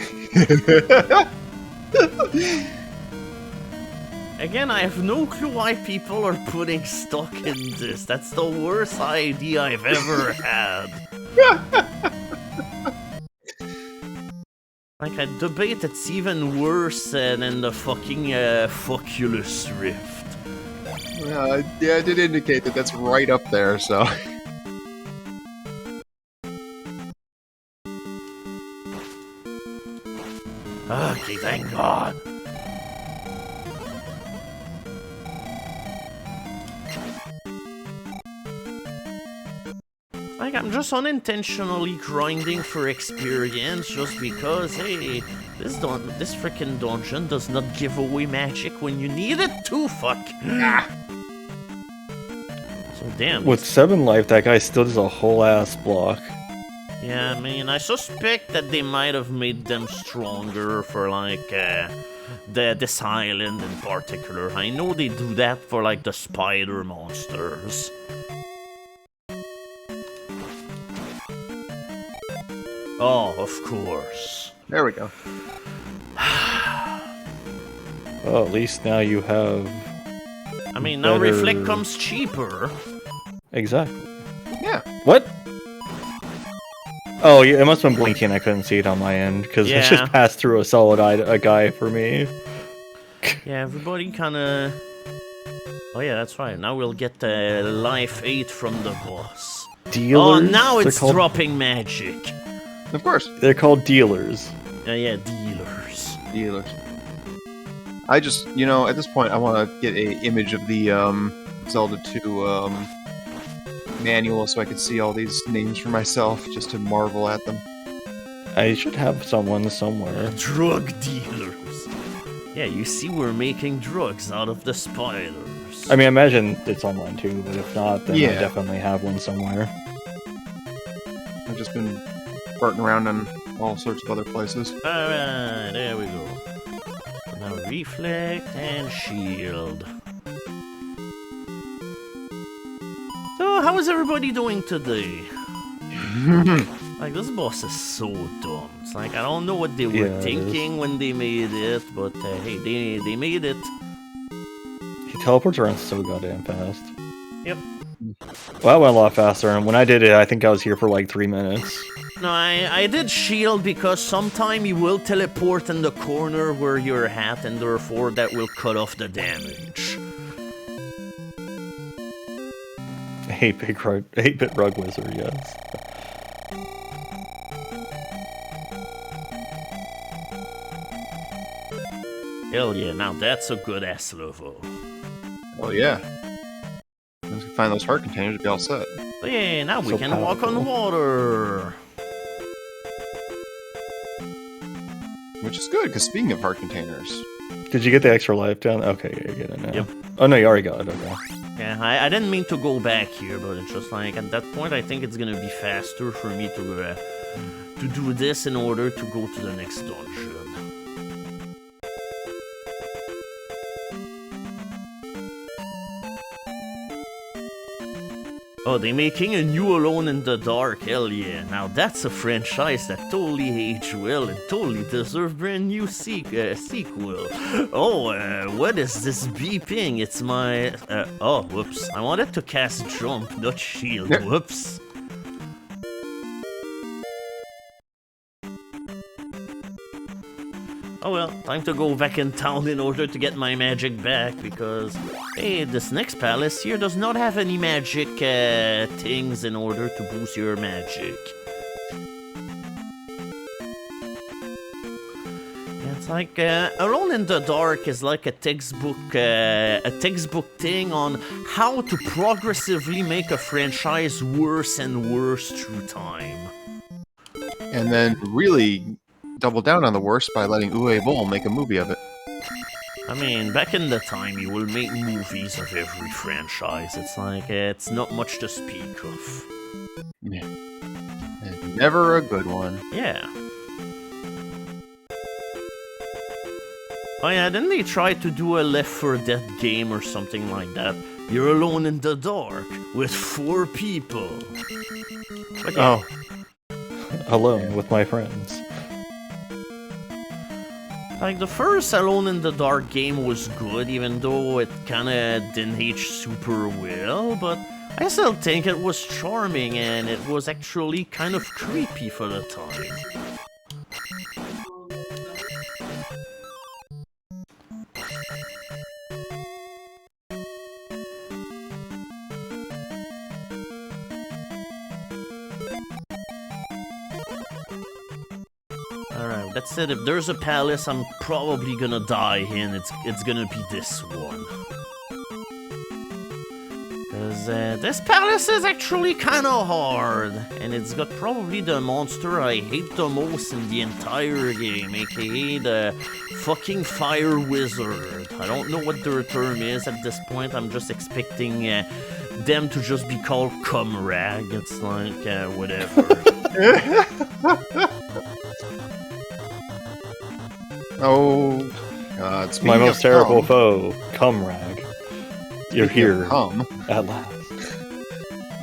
Again, I have no clue why people are putting stock in this. That's the worst idea I've ever had. Like, I debate it's even worse than the fucking Oculus Rift. Yeah, I did indicate that that's right up there, so... Okay, thank God. Like, I'm just unintentionally grinding for experience just because, hey, this freaking dungeon does not give away magic when you need it to, fuck. So, damn. With 7 life, that guy still does a whole ass block. Yeah, I mean, I suspect that they might have made them stronger for, like, this island in particular. I know they do that for, like, the spider monsters. Oh, of course. There we go. Well, at least now you have... I mean, now better- Reflect comes cheaper. Exactly. Yeah. What? Oh, yeah, it must have been blinking. I couldn't see it on my end because it Yeah. just passed through a solid a guy for me. Yeah, everybody kind of... Oh yeah, that's right. Now we'll get life 8 from the boss. Dealers? Oh, now They're it's called- dropping magic. Of course. They're called dealers. Yeah, dealers. Dealers. I just, at this point, I want to get a image of the Zelda 2 manual so I can see all these names for myself, just to marvel at them. I should have someone somewhere. Drug dealers. Yeah, you see we're making drugs out of the spiders. I mean, I imagine it's online too, but if not, then I Yeah. definitely have one somewhere. I've just been farting around in all sorts of other places. Alright, there we go. Now reflect and shield. So, how is everybody doing today? Like, this boss is so dumb. It's like, I don't know what they were Yeah, it thinking when they made it, but hey, they made it. He teleports around so goddamn fast. Yep. Well, that went a lot faster, and when I did it, I think I was here for like 3 minutes. No, I did shield because sometime you will teleport in the corner where you're at, and therefore that will cut off the damage. 8-bit rug wizard, yes. Hell yeah, now that's a good ass level. Oh yeah. Once we find those heart containers, we'll be all set. Oh yeah, now we So can walk on powerful. water. Which is good, because speaking of heart containers... Did you get the extra life down? Okay, yeah, you get it now. Yep. Oh no, you already got it, okay. Yeah, I didn't mean to go back here, but it's just like, at that point, I think it's gonna be faster for me to do this in order to go to the next dungeon. Oh, they're making a new Alone in the Dark, hell yeah. Now that's a franchise that totally aged well and totally deserves brand new sequel. Oh, what is this beeping? It's my... oh, whoops. I wanted to cast Jump, not Shield. Yeah. Whoops. Oh well, time to go back in town in order to get my magic back, because, hey, this next palace here does not have any magic things in order to boost your magic. Yeah, it's like, Alone in the Dark is like a textbook thing on how to progressively make a franchise worse and worse through time. And then really double down on the worst by letting Uwe Boll make a movie of it. I mean, back in the time, you will make movies of every franchise. It's like, it's not much to speak of. Yeah. And never a good one. Yeah. Oh yeah, didn't they try to do a Left 4 Dead game or something like that? You're alone in the dark with 4 people. But yeah, Oh, Alone with my friends. Like, the first Alone in the Dark game was good, even though it kinda didn't age super well, but I still think it was charming, and it was actually kind of creepy for the time. Alright, that's it. If there's a palace, I'm probably gonna die in. It's gonna be this one. Because this palace is actually kind of hard. And it's got probably the monster I hate the most in the entire game, aka the fucking fire wizard. I don't know what their term is at this point. I'm just expecting them to just be called Cumrag. It's like, whatever. Oh, God. My most terrible foe, Cumrag. You're here Cum. at last.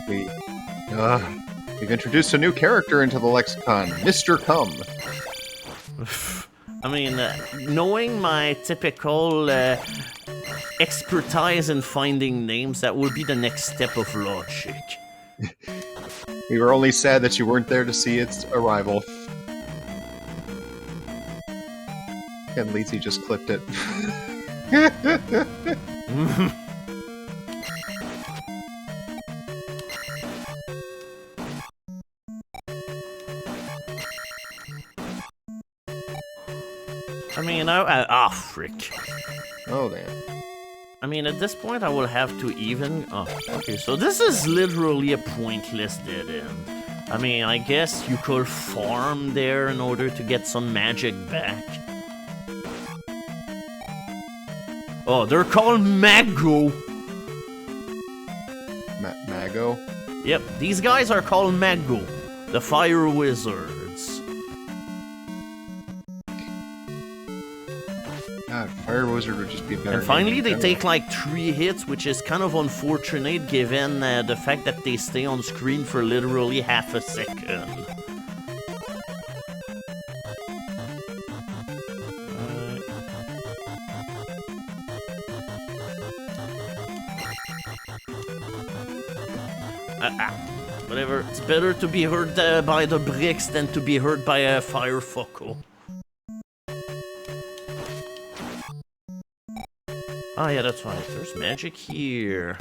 We've introduced a new character into the lexicon, Mr. Cum. I mean, knowing my typical expertise in finding names, that would be the next step of logic. We were only sad that you weren't there to see its arrival. And Lizzie just clipped it. I mean, frick. Oh, damn. I mean, at this point, I will have to even... Oh, okay, so this is literally a pointless dead end. I mean, I guess you could farm there in order to get some magic back. Oh, they're called Mago. Mago? Yep, these guys are called Mago, the fire wizards. God, fire wizard would just be better. And finally, name in they general. take like 3 hits, which is kind of unfortunate given the fact that they stay on screen for literally half a second. Whatever, it's better to be hurt by the bricks than to be hurt by a fire focal. Ah, yeah, that's right. There's magic here.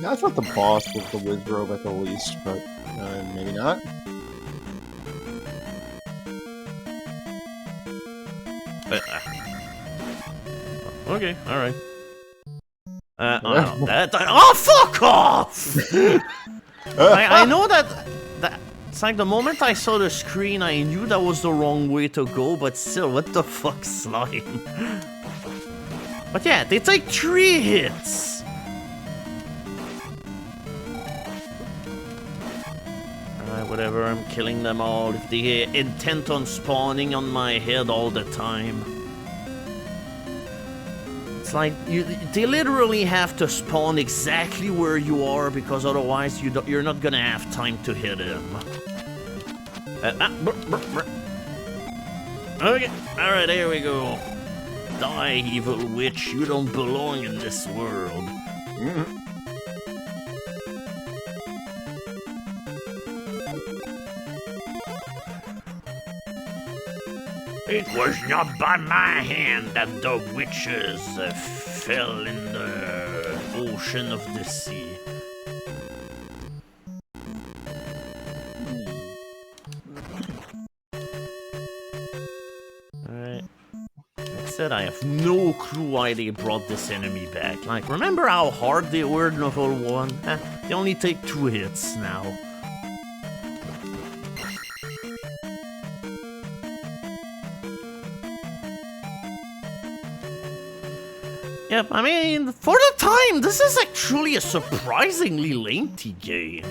I thought the boss was the wizrobe at the least, but maybe not. Okay, alright. Oh, fuck off! I know that it's like the moment I saw the screen, I knew that was the wrong way to go, but still, what the fuck, slime? But yeah, they take 3 hits! Alright, whatever, I'm killing them all. If they intent on spawning on my head all the time. It's like, they literally have to spawn exactly where you are, because otherwise you're not gonna have time to hit him. Okay, alright, here we go. Die, evil witch, you don't belong in this world. It was not by my hand that the witches fell in the ocean of the sea. Alright. Like I said, I have no clue why they brought this enemy back. Like, remember how hard they were in level 1? They only take 2 hits now. Yep, I mean, for the time, this is actually a surprisingly lengthy game.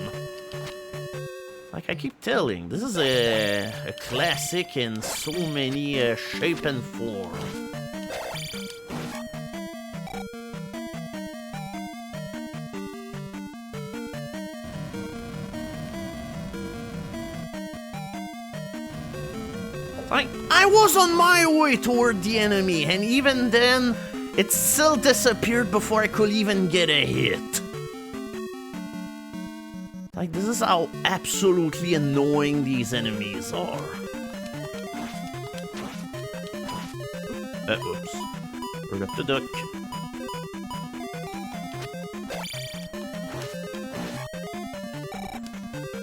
Like I keep telling, this is a classic in so many shape and form. Like, I was on my way toward the enemy, and even then, it still disappeared before I could even get a hit. Like, this is how absolutely annoying these enemies are. Oops. Forgot to duck.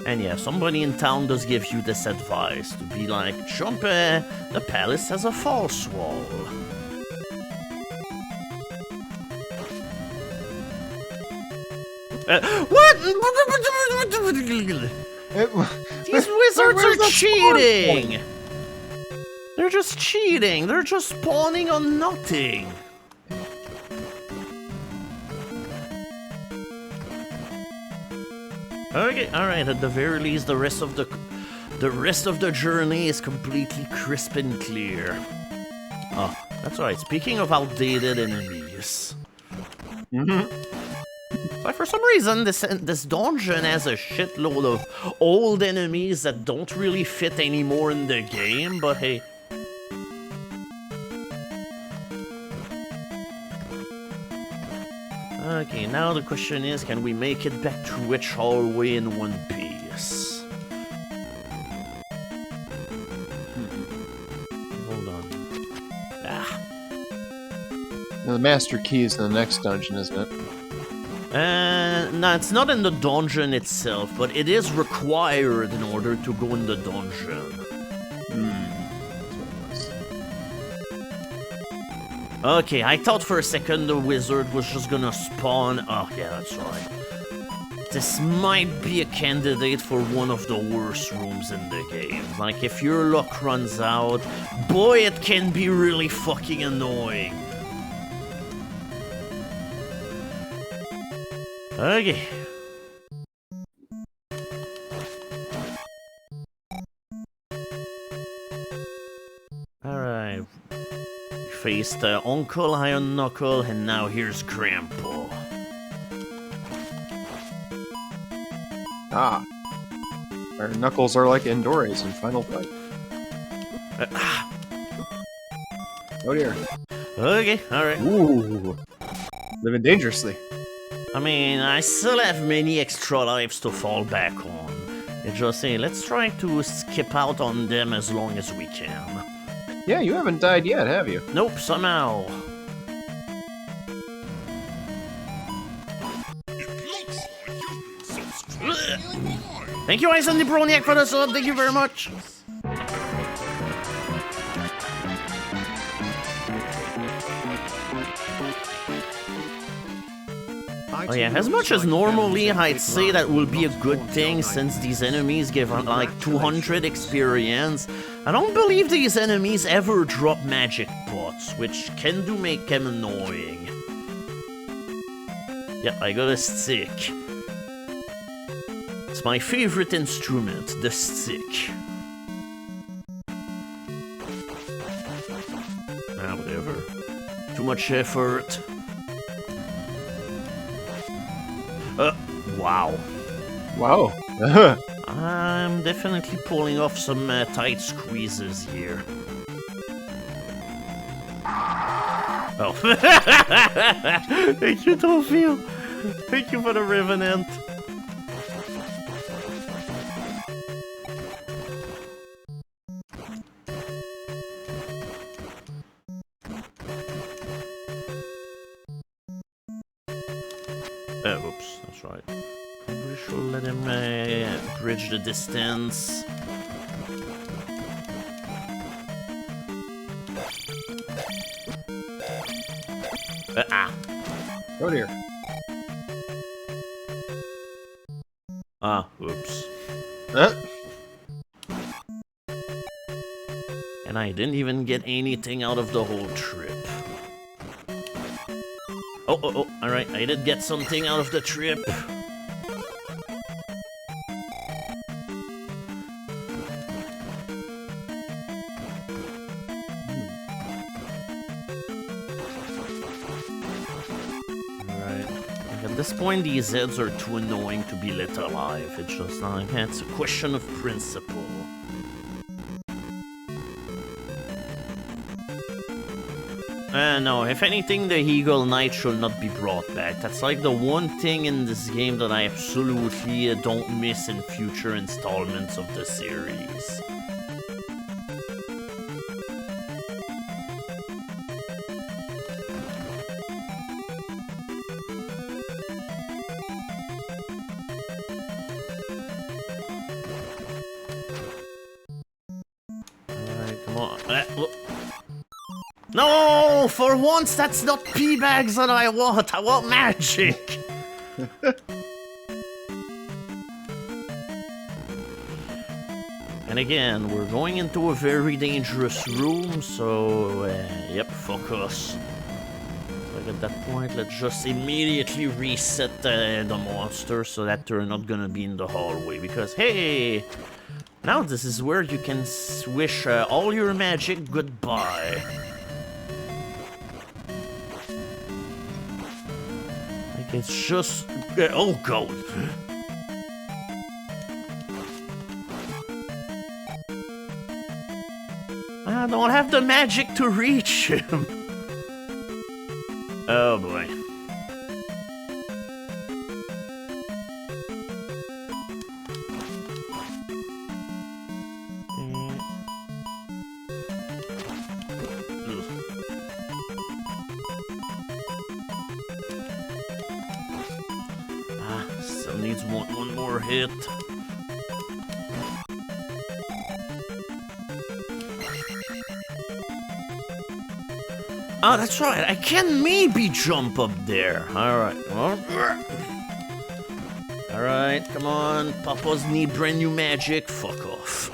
And yeah, somebody in town does give you this advice to be like, jump, the palace has a false wall. What? These wizards are cheating! They're just cheating! They're just spawning on nothing! Okay, alright, at the very least, the rest of the journey is completely crisp and clear. Oh, that's right, speaking of outdated enemies. Like, for some reason, this dungeon has a shitload of old enemies that don't really fit anymore in the game, but hey. Okay, now the question is, can we make it back to Witch Hallway in one piece? Hold on. Ah. Now, the master key is in the next dungeon, isn't it? No, it's not in the dungeon itself, but it is required in order to go in the dungeon. Okay, I thought for a second the wizard was just gonna spawn. Oh, yeah, that's right. This might be a candidate for one of the worst rooms in the game. Like, if your luck runs out, boy, it can be really fucking annoying. Okay. Alright. Faced Uncle Iron Knuckle, and now here's Grandpa. Ah. Our knuckles are like Endores in Final Fight. Oh dear. Okay, alright. Ooh. Living dangerously. I mean, I still have many extra lives to fall back on. It's just say, let's try to skip out on them as long as we can. Yeah, you haven't died yet, have you? Nope, somehow. It looks like you've been subscribed. Thank you, Ice and Broniac, for the sub. Thank you very much. Oh yeah, as much as normally I'd say that will be a good thing since these enemies give like 200 experience, I don't believe these enemies ever drop magic pots, which can do make them annoying. Yeah, I got a stick. It's my favorite instrument, the stick. Ah, whatever. Too much effort. Wow. Wow. I'm definitely pulling off some tight squeezes here. Oh. Thank you, Tofio. Thank you for the Revenant. Oops, that's right. We should let him bridge the distance. Oh dear. Oops. Huh? And I didn't even get anything out of the whole trip. Oh, alright, I did get something out of the trip. At this point, these heads are too annoying to be let alive. It's just like, it's a question of principle. No, if anything, the Eagle Knight should not be brought back. That's like the one thing in this game that I absolutely don't miss in future installments of the series. Alright, come on. Look. No! For once, that's not pea bags that I want. I want magic. And again, we're going into a very dangerous room, so yep, fuck us. Like at that point, let's just immediately reset the monster so that they're not gonna be in the hallway. Because hey, now this is where you can wish all your magic goodbye. It's just... oh, God. I don't have the magic to reach him. Oh, boy. Still needs one more hit. Oh, that's right. I can maybe jump up there. Alright. Alright, come on. Papas need brand new magic. Fuck off.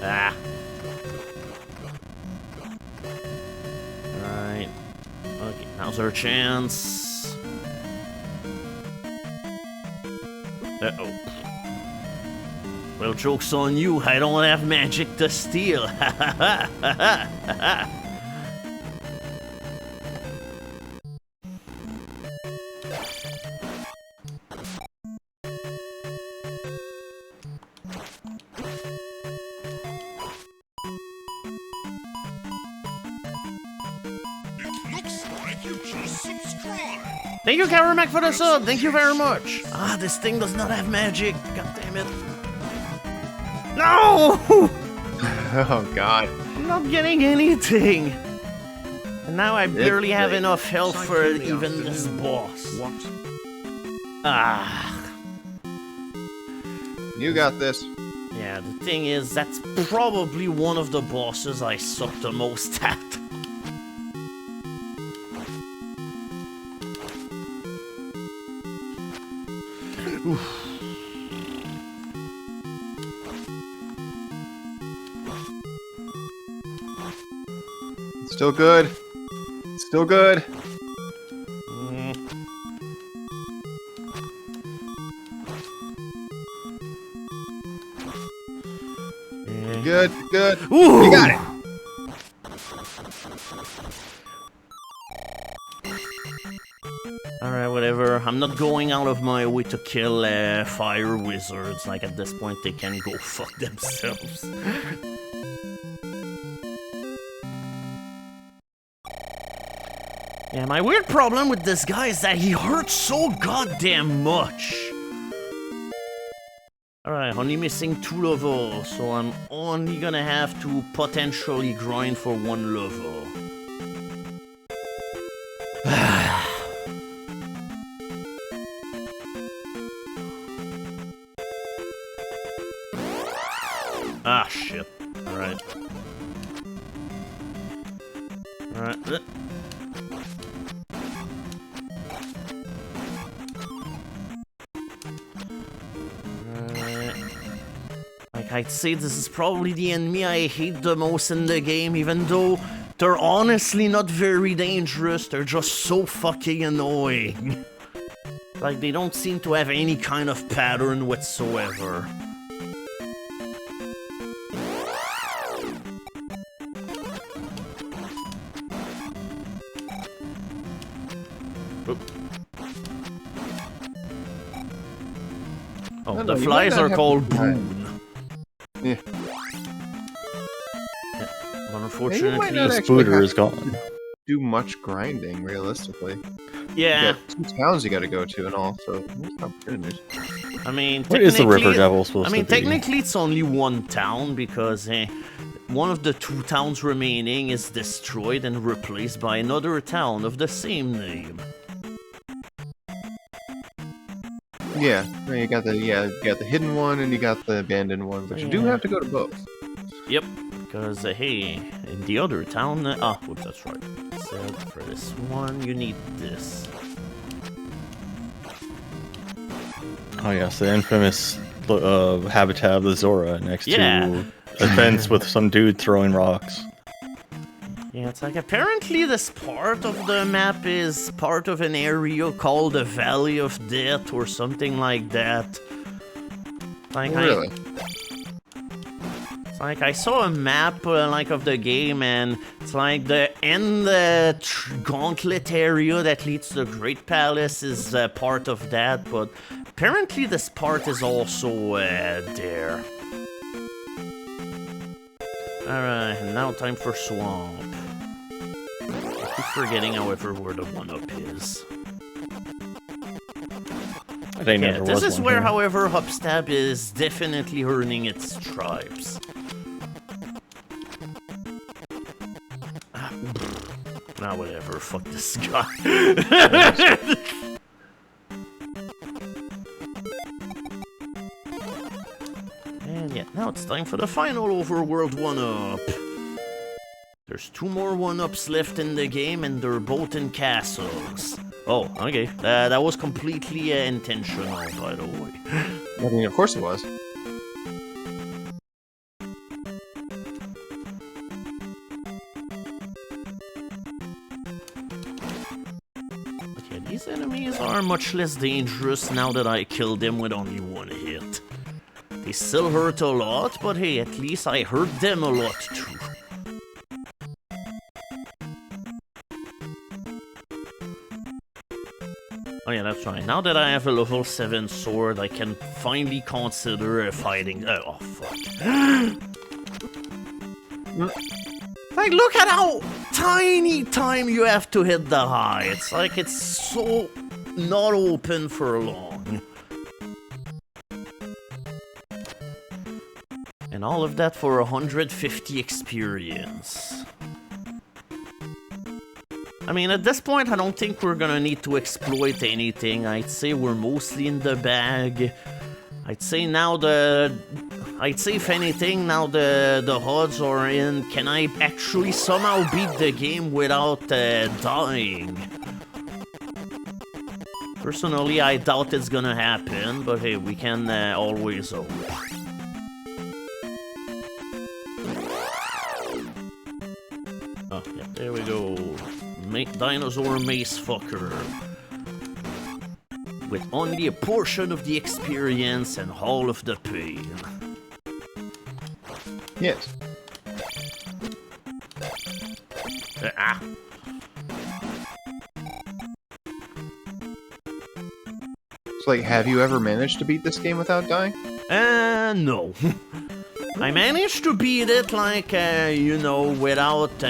Ah. Alright. Okay, now's our chance. Uh-oh. Well, joke's on you. I don't have magic to steal. Ha ha ha ha ha. Looks like you just subscribed. Thank you, Karamak, for the sub. Thank you very much. Ah, this thing does not have magic. God damn it. No! Oh, God. I'm not getting anything. And now I barely have enough health for even this boss. What? Ah. You got this. Yeah, the thing is, that's probably one of the bosses I suck the most at. Oof. Still good. Still good. Good, good. Ooh. You got it. Alright, whatever. I'm not going out of my way to kill fire wizards. Like, at this point, they can go fuck themselves. Yeah, my weird problem with this guy is that he hurts so goddamn much. Alright, only missing 2 levels, so I'm only gonna have to potentially grind for 1 level. Ah, shit. Alright. Alright. Like, I'd say this is probably the enemy I hate the most in the game, even though they're honestly not very dangerous, they're just so fucking annoying. Like, they don't seem to have any kind of pattern whatsoever. Oh, No, the you flies might not are have called to- Boon. Yeah. unfortunately. not The actually spooter have is gone. do much grinding, realistically. Yeah, You got 2 towns you gotta go to and all, so there's opportunities. I mean, What is the River technically- Devil supposed I mean, to be? technically it's only one town because one of the 2 towns remaining is destroyed and replaced by another town of the same name. Yeah, you got the hidden one and you got the abandoned one, but you do Yeah. have to go to both. Yep, because hey, in the other town, whoops, that's right. So for this one, you need this. Oh yes, the infamous habitat of the Zora next Yeah. to a fence with some dude throwing rocks. Yeah, it's like apparently this part of the map is part of an area called the Valley of Death or something like that. Like Really? It's like I saw a map like of the game, and it's like the gauntlet area that leads to the Great Palace is part of that, but apparently this part is also there. Alright, now time for Swamp. I keep forgetting, however, where the 1-up is. I think Yeah, never this was is one where, here. however, Hubstab is definitely earning its stripes. Nah, whatever, fuck this guy. And yeah, now it's time for the final overworld 1-up. There's 2 more 1-ups left in the game, and they're both in castles. Oh, okay. That was completely intentional, by the way. I mean, of course it was. But yeah, these enemies are much less dangerous now that I killed them with only 1 hit. They still hurt a lot, but hey, at least I hurt them a lot too. Oh yeah, that's right. Now that I have a level 7 sword, I can finally consider fighting. Oh, fuck. Like, look at how tiny time you have to hit the high. It's like it's so not open for long. And all of that for 150 experience. I mean, at this point, I don't think we're gonna need to exploit anything. I'd say we're mostly in the bag. I'd say if anything, now the odds are in. Can I actually somehow beat the game without dying? Personally, I doubt it's gonna happen, but hey, we can always hope. Oh, yeah, there we go. Dinosaur mace fucker. With only a portion of the experience and all of the pain. Yes. Ah. So, like, have you ever managed to beat this game without dying? No. I managed to beat it like, without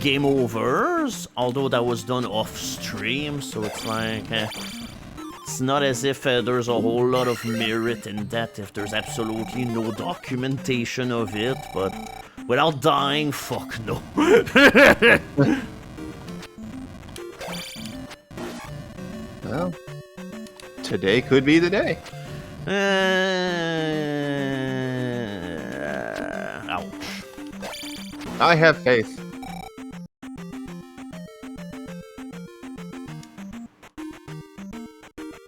game overs, although that was done off stream, so it's like, it's not as if there's a whole lot of merit in that if there's absolutely no documentation of it, but without dying, fuck no. Well, today could be the day. Ouch. I have faith.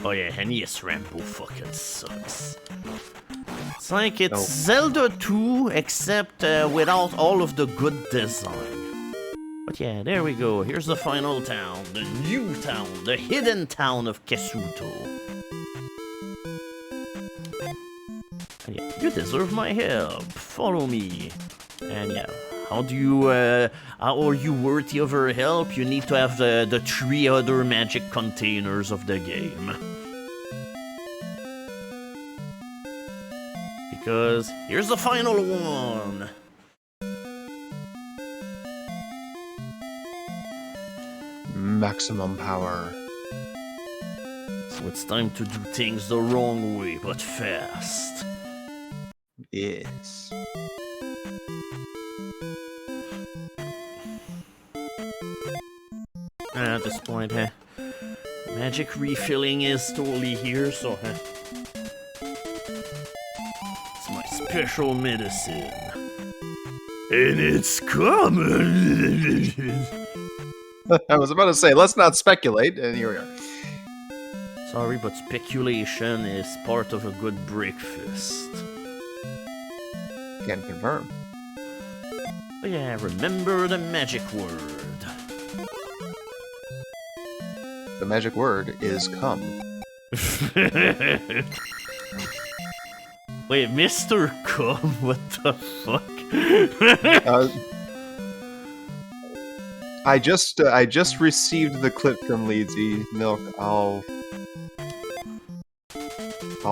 Oh yeah, and yes, Rambo fucking sucks. It's like it's Zelda 2, except without all of the good design. But yeah, there we go. Here's the final town, the new town, the hidden town of Kesuto. And yeah, you deserve my help. Follow me. And yeah, how are you worthy of her help? You need to have the 3 other magic containers of the game. Because here's the final one. Maximum power. So it's time to do things the wrong way, but fast. Yes. At this point, magic refilling is totally here, so it's my special medicine. And it's coming! I was about to say, let's not speculate, and here we are. Sorry, but speculation is part of a good breakfast. Can confirm. But yeah, remember the magic word. The magic word is come. Wait, Mr. Cum? What the fuck? I just received the clip from Leedsy Milk. I'll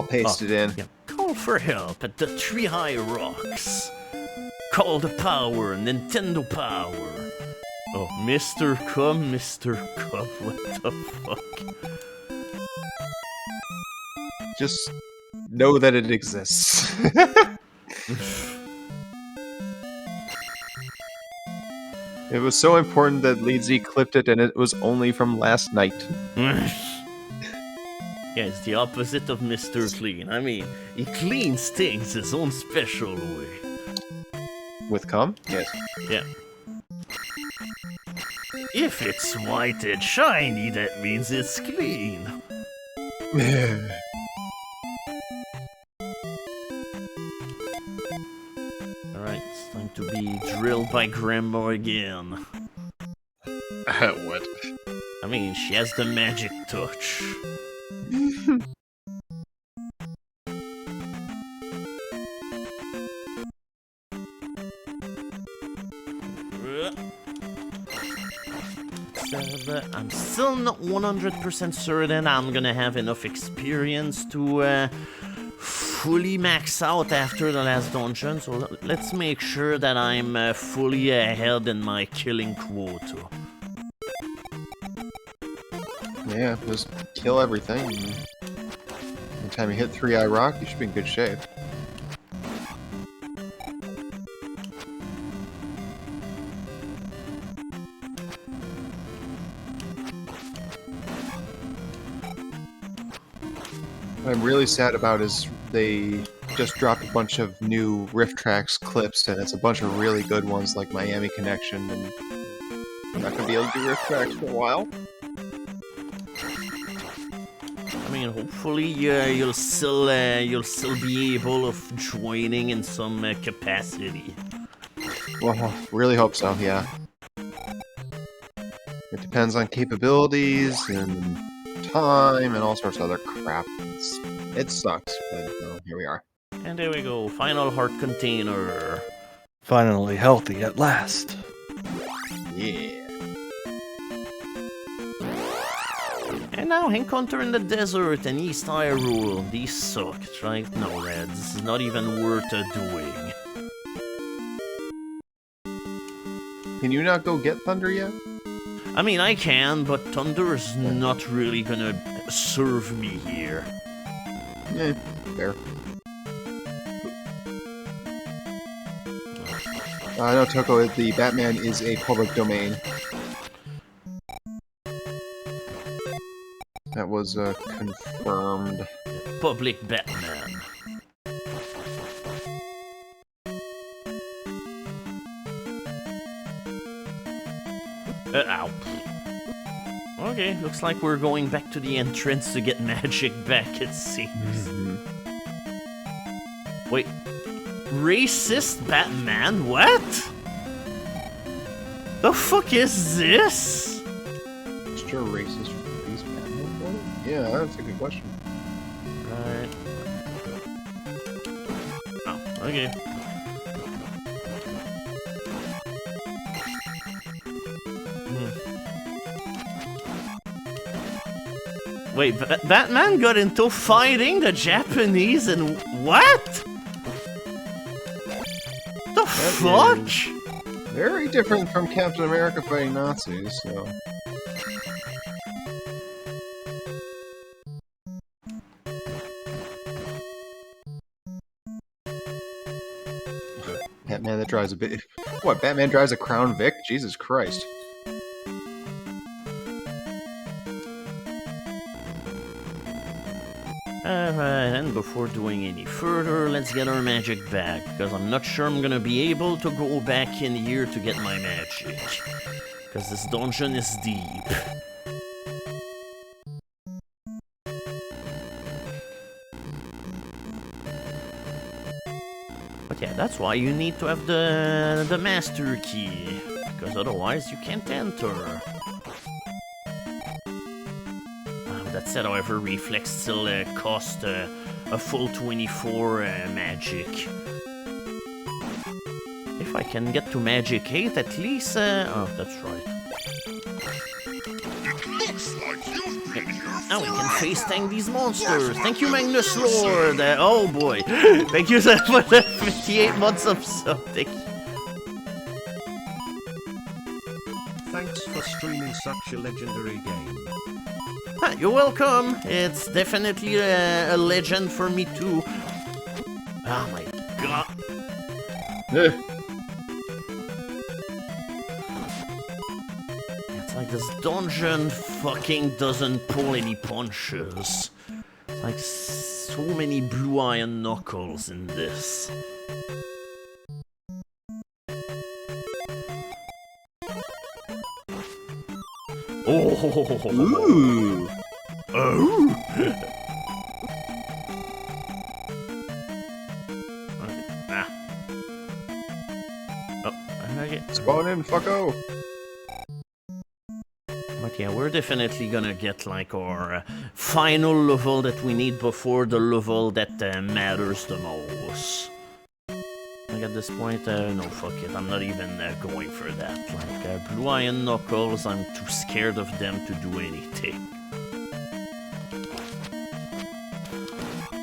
paste it in. Yeah. Call for help at the Tree High Rocks. Call the power, Nintendo power. Oh, Mr. Cum, Mr. Cum, what the fuck? Just know that it exists. It was so important that Leedsy clipped it, and it was only from last night. Yeah, it's the opposite of Mr. Clean. I mean, he cleans things his own special way. With cum? Yes. Yeah. If it's white and shiny, that means it's clean. Alright, it's time to be drilled by Grandma again. What? I mean, she has the magic touch. I'm still not 100% certain I'm gonna have enough experience to fully max out after the last dungeon, so let's make sure that I'm fully ahead in my killing quota. Yeah, just kill everything. By the time you hit 3-Eye Rock, you should be in good shape. What I'm really sad about is they just dropped a bunch of new Rift Tracks clips, and it's a bunch of really good ones like Miami Connection, and I'm not gonna be able to do Rift Tracks for a while. I mean, hopefully you'll still be able of joining in some capacity. Well, really hope so, yeah. It depends on capabilities and time and all sorts of other crap. It sucks, but here we are. And there we go, final heart container. Finally healthy at last. Yeah. And now encounter in the desert and East Hyrule. These suck, right? No, lads, this is not even worth doing. Can you not go get Thunder yet? I mean, I can, but Thunder is not really gonna serve me here. Yeah, fair. No, Toko, the Batman is a public domain. That was confirmed. Public Batman. Ow. Okay, looks like we're going back to the entrance to get magic back, it seems. Wait. Racist Batman? What? The fuck is this? Extra racist release Batman? Yeah, that's a good question. Right. Oh, okay. Wait, Batman got into fighting the Japanese and what? The fuck? Very different from Captain America fighting Nazis, so... drives a bit. What? Batman drives a Crown Vic? Jesus Christ! And before doing any further, let's get our magic back, because I'm not sure I'm gonna be able to go back in here to get my magic. Because this dungeon is deep. But yeah, that's why you need to have the master key, because otherwise you can't enter. That said, however, reflex still cost a full 24 magic. If I can get to magic 8 at least, oh, that's right. Looks like you've been here Now we for can a face while. tank these monsters. Thank you, Magnus Lord. Oh boy. Thank you for the 58 months of sub. Thank you. Thanks for streaming such a legendary game. You're welcome. It's definitely a legend for me too. Oh my god. It's like this dungeon fucking doesn't pull any punches. It's like so many blue iron knuckles in this. Oh. Ooh. Oh! Ah. Oh, okay. Spawn in, fucko! But yeah, we're definitely gonna get like our final level that we need before the level that matters the most. Like at this point, no, fuck it, I'm not even going for that. Like, Blue Iron Knuckles, I'm too scared of them to do anything.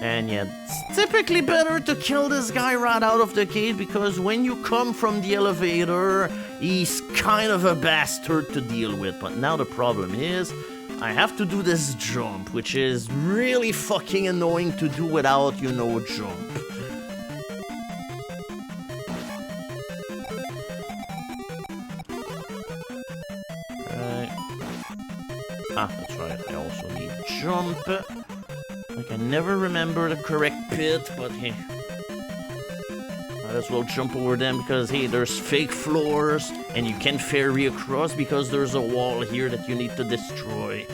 And yeah, it's typically better to kill this guy right out of the gate, because when you come from the elevator, he's kind of a bastard to deal with. But now the problem is, I have to do this jump, which is really fucking annoying to do without, you know, a jump. That's right, I also need jump. Like, I never remember the correct pit, but hey. Might as well jump over them because, hey, there's fake floors, and you can't ferry across because there's a wall here that you need to destroy.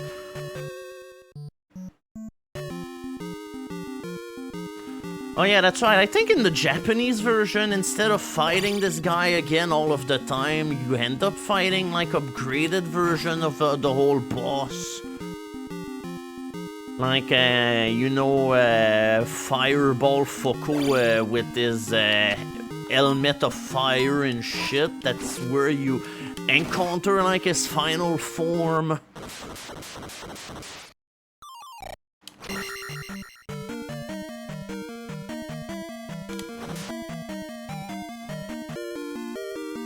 Oh yeah, that's right, I think in the Japanese version, instead of fighting this guy again all of the time, you end up fighting, like, upgraded version of the whole boss. Like, you know, Fireball Foucault with his helmet of fire and shit. That's where you encounter, like, his final form.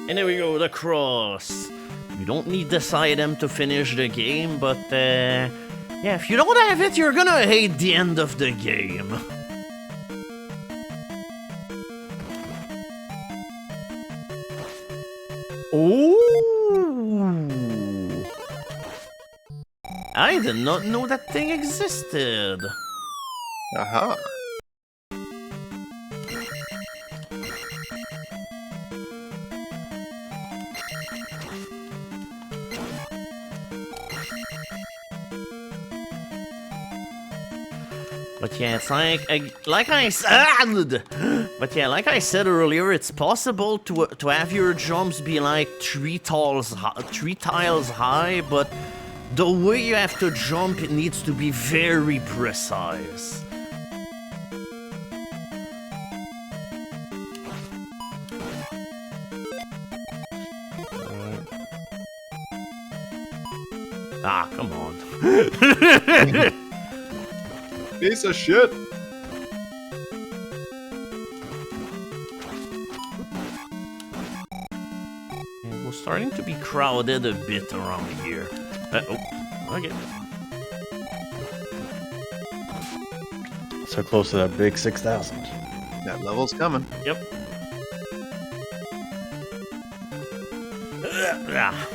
And there we go, the cross. You don't need this item to finish the game, but, yeah, if you don't have it, you're gonna hate the end of the game. Oh! I did not know that thing existed. Aha. But yeah, it's like I said. But yeah, like I said earlier, it's possible to have your jumps be like 3 tiles high, but the way you have to jump, it needs to be very precise. Ah, come on. Piece of shit! And we're starting to be crowded a bit around here. Oh, okay. So close to that big 6,000. That level's coming. Yep. Ah.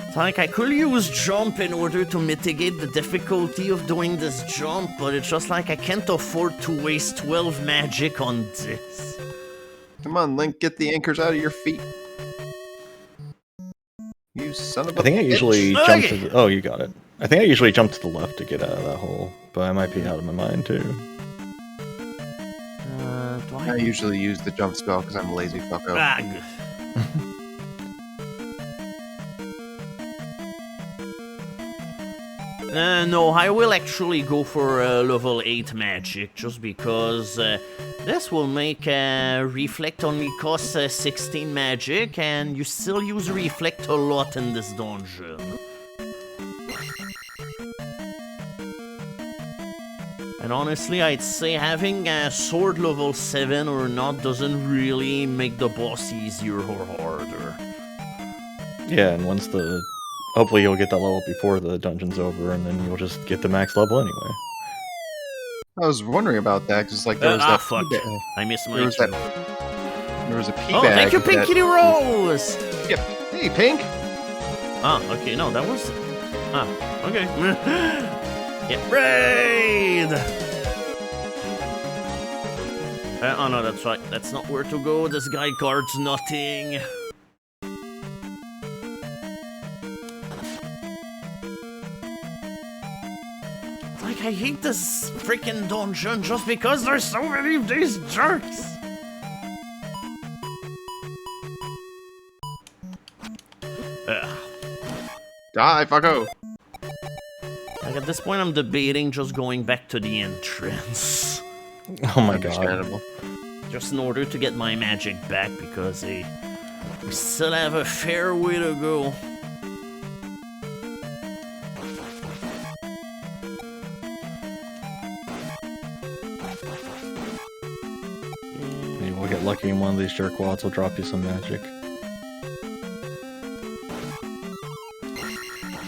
It's like I could use jump in order to mitigate the difficulty of doing this jump, but it's just like I can't afford to waste 12 magic on this. Come on, Link, get the anchors out of your feet. You son of a I think I usually bitch. jump Okay. to the... Oh, you got it. I think I usually jump to the left to get out of that hole, but I might be out of my mind too. Do I usually use the jump spell because I'm a lazy fucko. Ah, good. No, I will actually go for level 8 magic, just because this will make Reflect only cost 16 magic, and you still use Reflect a lot in this dungeon. And honestly, I'd say having a sword level 7 or not doesn't really make the boss easier or harder. Yeah, and once the... Hopefully you'll get that level before the dungeon's over, and then you'll just get the max level anyway. I was wondering about that because like there was that. Fuck. pea bag- I missed my There was cue. There was a pea Oh, bag. thank you, that- Pinky Rose! Yep. Hey, Pink. Ah, okay, no, that was... Ah, okay. Yeah, raid! Oh no, that's right. That's not where to go. This guy guards nothing. Like, I hate this freaking dungeon just because there's so many of these jerks. Die, fucko. Like, at this point, I'm debating just going back to the entrance. Oh my god. Understandable. Just in order to get my magic back, because we still have a fair way to go. Maybe we'll get lucky and one of these jerkwads will drop you some magic.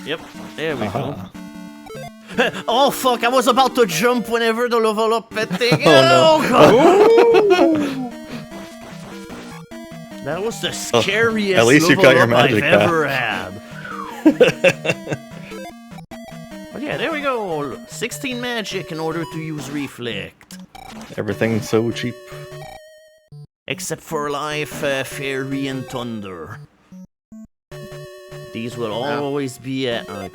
Yep, there we Aha. go. Oh fuck, I was about to jump whenever the level up thing. Oh, God. That was the scariest at least you level got your up magic I've back. ever had. But yeah, there we go. 16 magic in order to use Reflect. Everything's so cheap. Except for Life, Fairy, and Thunder. These will always be okay.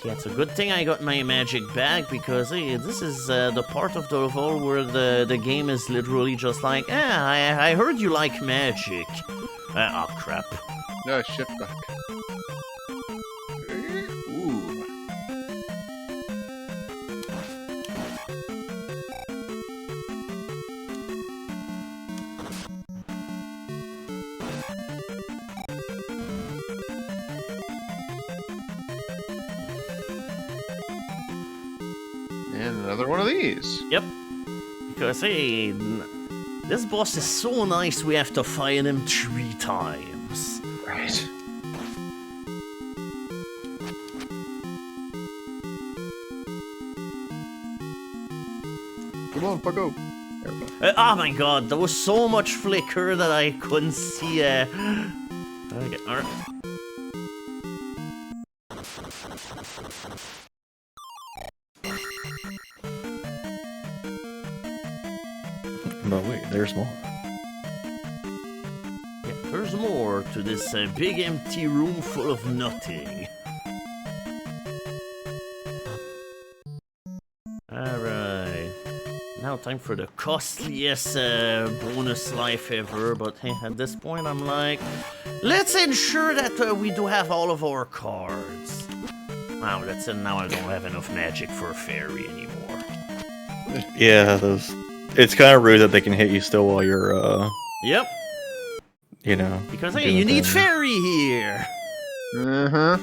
Yeah, it's a good thing I got my magic back, because hey, this is the part of the level where the game is literally just like, I heard you like magic. Oh crap. No, shift back. Ooh. And another one of these. Yep. Because hey, this boss is so nice we have to fight him 3 times. Right. Come on, fucko. There we go. Oh my god, there was so much flicker that I couldn't see. Okay, alright. But wait, there's more. Yeah, there's more to this big empty room full of nothing. Alright. Now time for the costliest bonus life ever, but hey, at this point I'm like, let's ensure that we do have all of our cards. Wow, that's it, now I don't have enough magic for a fairy anymore. Yeah, those... It's kind of rude that they can hit you still while you're, Yep, you know... because hey, doing you need things. fairy here! Uh-huh.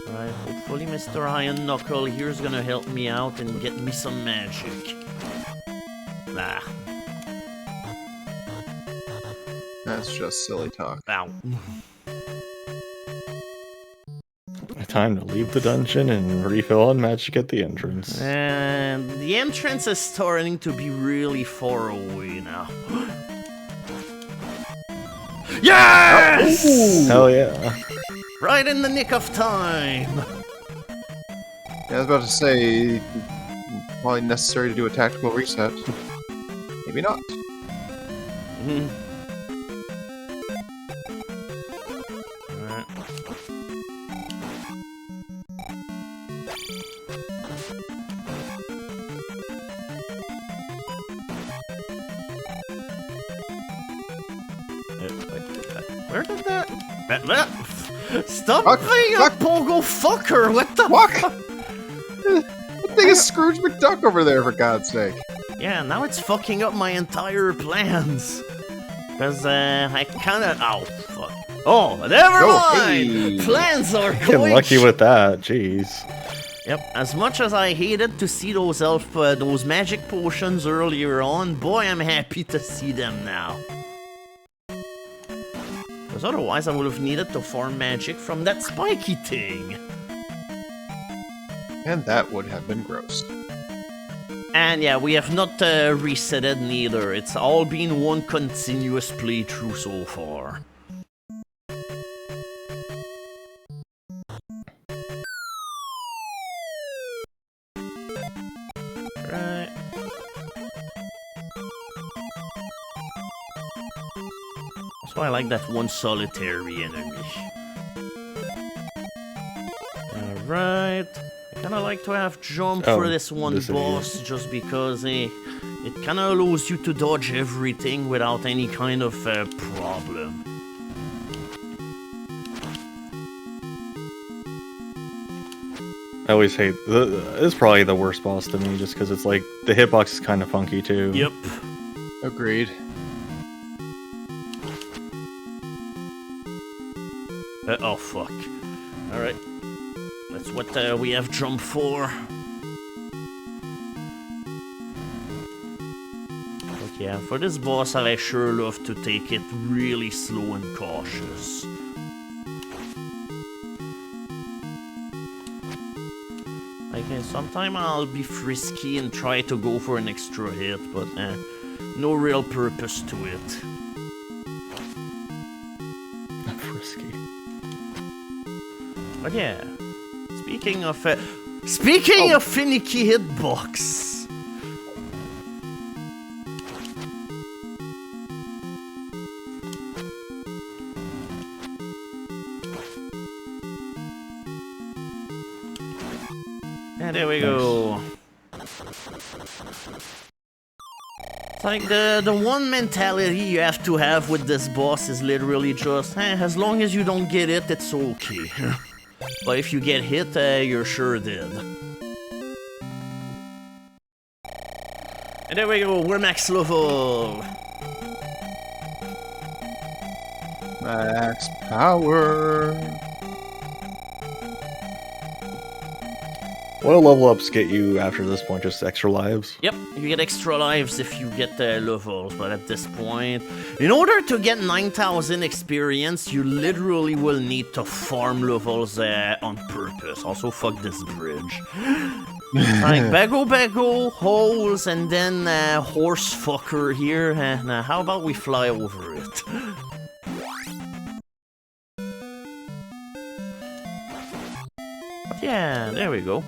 Alright, hopefully Mr. Iron Knuckle here's gonna help me out and get me some magic. Ah, That's just silly talk. ow. I Time to leave the dungeon and refill on magic at the entrance. And the entrance is starting to be really far away now. Yes! Hell yeah. Right in the nick of time. Yeah, I was about to say, probably necessary to do a tactical reset. Maybe not. Mhm. Alright. Where did that? Stop Fuck, being a fuck. pogo fucker! What the Fuck! fuck? That thing is Scrooge McDuck over there, for God's sake. Yeah, now it's fucking up my entire plans. Cause I kinda. Ow, fuck. Oh, never Oh, mind! hey. Plans are Getting going. lucky with that, jeez. Yep, as much as I hated to see those magic potions earlier on, boy, I'm happy to see them now. Because otherwise I would have needed to farm magic from that spiky thing. And that would have been gross. And yeah, we have not resetted neither. It's all been one continuous playthrough so far. Right. That's why I like that one solitary enemy. Alright. I kinda like to have jump for this one this idiot. boss just because it kinda allows you to dodge everything without any kind of problem. I always hate it's probably the worst boss to me just because it's like the hitbox is kind of funky too. Yep. Agreed. Oh fuck. Alright. That's what we have jump for. But yeah, for this boss I sure love to take it really slow and cautious. Okay, sometime I'll be frisky and try to go for an extra hit, but no real purpose to it. Frisky. But yeah, speaking of finicky hitbox. And there we go. It's like the one mentality you have to have with this boss is literally just, as long as you don't get it, it's okay. But if you get hit, you're sure dead. And there we go, we're max level. Max power. What do level ups get you after this point? Just extra lives? Yep, you get extra lives if you get levels, but at this point, in order to get 9,000 experience, you literally will need to farm levels on purpose. Also, fuck this bridge. Like, Bago, holes, and then horse fucker here. Now, how about we fly over it? But yeah, there we go.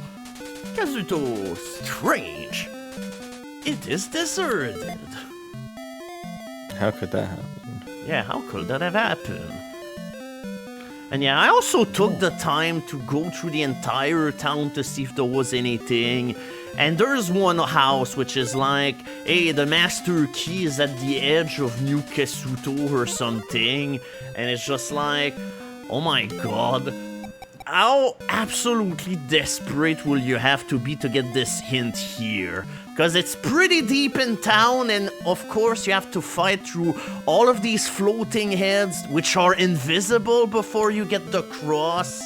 Kazuto, strange. It is deserted. How could that happen? Yeah, how could that have happened? And yeah, I also took the time to go through the entire town to see if there was anything. And there's one house which is like, hey, the master key is at the edge of New Kesuto or something. And it's just like, oh my god. How absolutely desperate will you have to be to get this hint here? Because it's pretty deep in town, and of course you have to fight through all of these floating heads, which are invisible before you get the cross,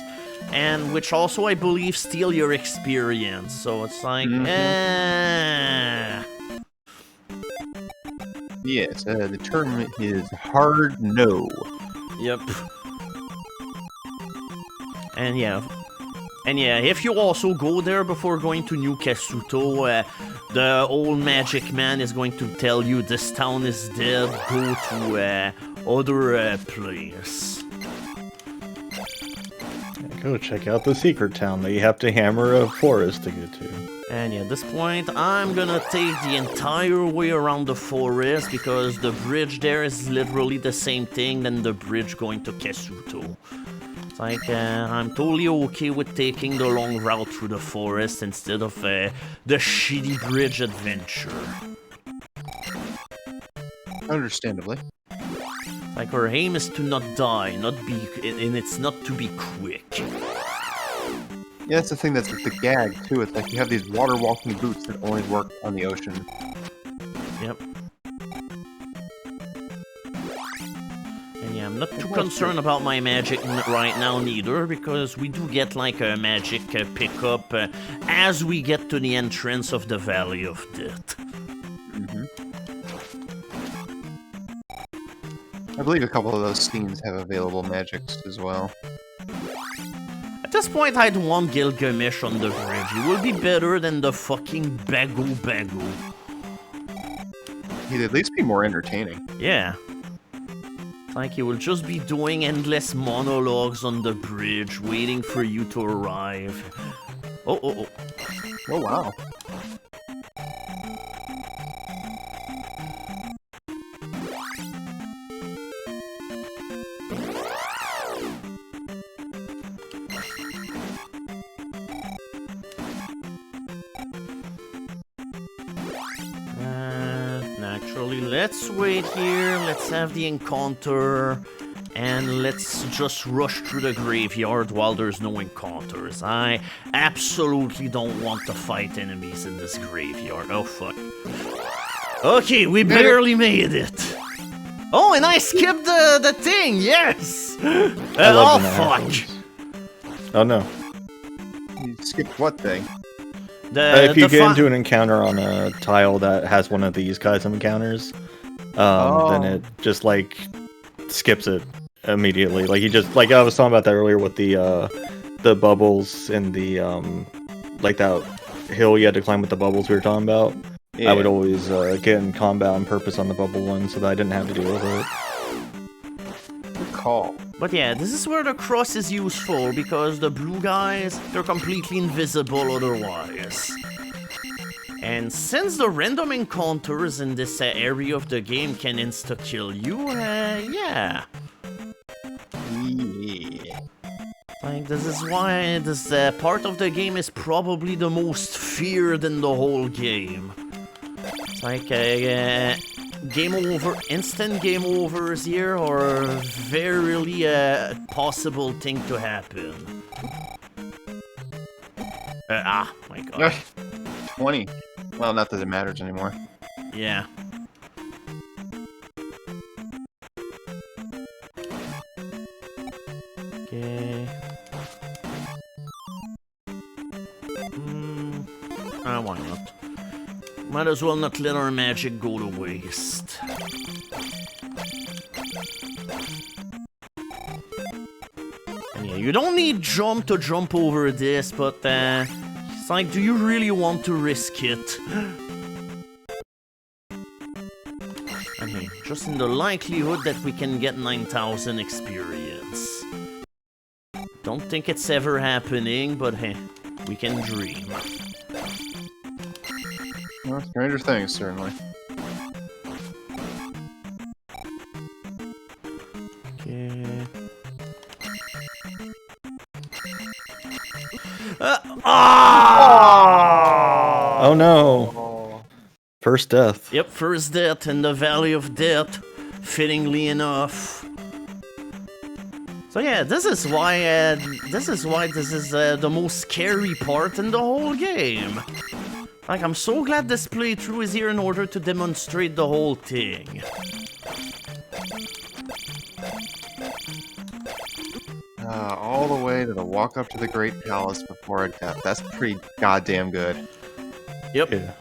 and which also, I believe, steal your experience. So it's like, Yes, the term is hard no. Yep. And yeah, And yeah, if you also go there before going to New Kasuto, the old magic man is going to tell you this town is dead, go to other place. Go check out the secret town that you have to hammer a forest to get to. And yeah, at this point, I'm gonna take the entire way around the forest because the bridge there is literally the same thing than the bridge going to Kasuto. It's like, I'm totally okay with taking the long route through the forest instead of the shitty bridge adventure. Understandably. Like, our aim is to not die, and it's not to be quick. Yeah, that's the thing that's the gag, too. It's like you have these water walking boots that only work on the ocean. Yep. And yeah, I'm not too concerned about my magic right now neither, because we do get like a magic pickup as we get to the entrance of the Valley of Death. I believe a couple of those scenes have available magics as well. At this point, I'd want Gilgamesh on the bridge. He will be better than the fucking Bago. He'd at least be more entertaining. Yeah. It's like he will just be doing endless monologues on the bridge, waiting for you to arrive. Oh. Oh, wow. Naturally, let's wait here, let's have the encounter, and let's just rush through the graveyard while there's no encounters. I absolutely don't want to fight enemies in this graveyard. Oh, fuck. Okay, we barely made it. Oh, and I skipped the thing, yes! Oh, fuck. Oh, no. You skipped what thing? If you get into an encounter on a tile that has one of these kinds of encounters, then it just like skips it immediately. Like you just like I was talking about that earlier with the bubbles in the like that hill you had to climb with the bubbles we were talking about. Yeah. I would always get in combat on purpose on the bubble one so that I didn't have to deal with it. Good call. But yeah, this is where the cross is useful, because the blue guys, they're completely invisible otherwise. And since the random encounters in this area of the game can insta-kill you, yeah. Like, this is why this part of the game is probably the most feared in the whole game. It's like game over, instant game overs here are very possible thing to happen. My god. 20. Well, not that it matters anymore. Yeah. Okay. Why not? Might as well not let our magic go to waste. And yeah, you don't need jump to jump over this, but it's like, do you really want to risk it? And hey, just in the likelihood that we can get 9,000 experience. Don't think it's ever happening, but hey, we can dream. Well, stranger things, certainly. Okay. Oh no! First death. Yep, first death in the Valley of Death, fittingly enough. So yeah, this is why this is the most scary part in the whole game. Like, I'm so glad this playthrough is here in order to demonstrate the whole thing. All the way to the walk up to the Great Palace before a death. That's pretty goddamn good. Yep. Yeah.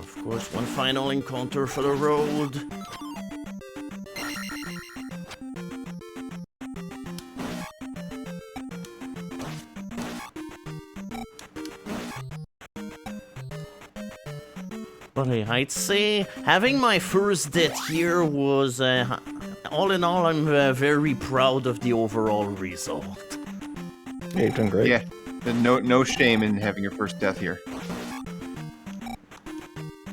Of course, one final encounter for the road. I'd say having my first death here was, all in all, I'm very proud of the overall result. Yeah, you're doing great. Yeah, no shame in having your first death here.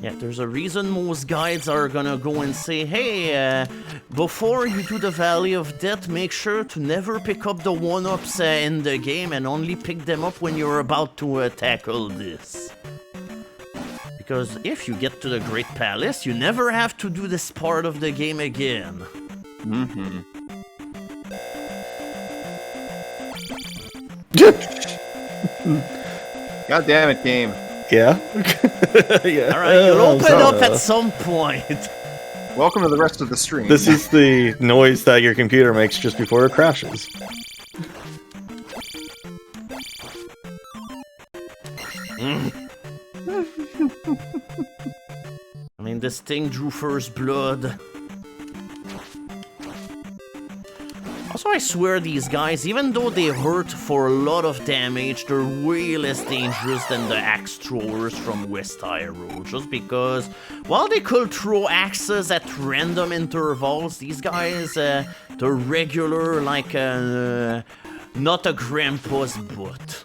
Yeah, there's a reason most guides are gonna go and say, hey, before you do the Valley of Death, make sure to never pick up the 1-ups in the game and only pick them up when you're about to tackle this. Because if you get to the Great Palace, you never have to do this part of the game again. Mm-hmm. God damn it, game. Yeah. Yeah. Alright, you'll open So, up at some point. Welcome to the rest of the stream. This is the noise that your computer makes just before it crashes. I mean, this thing drew first blood. Also, I swear these guys, even though they hurt for a lot of damage, they're way less dangerous than the axe throwers from West Hyrule. Just because, while they could throw axes at random intervals, these guys, they're regular, like, not a grandpa's butt.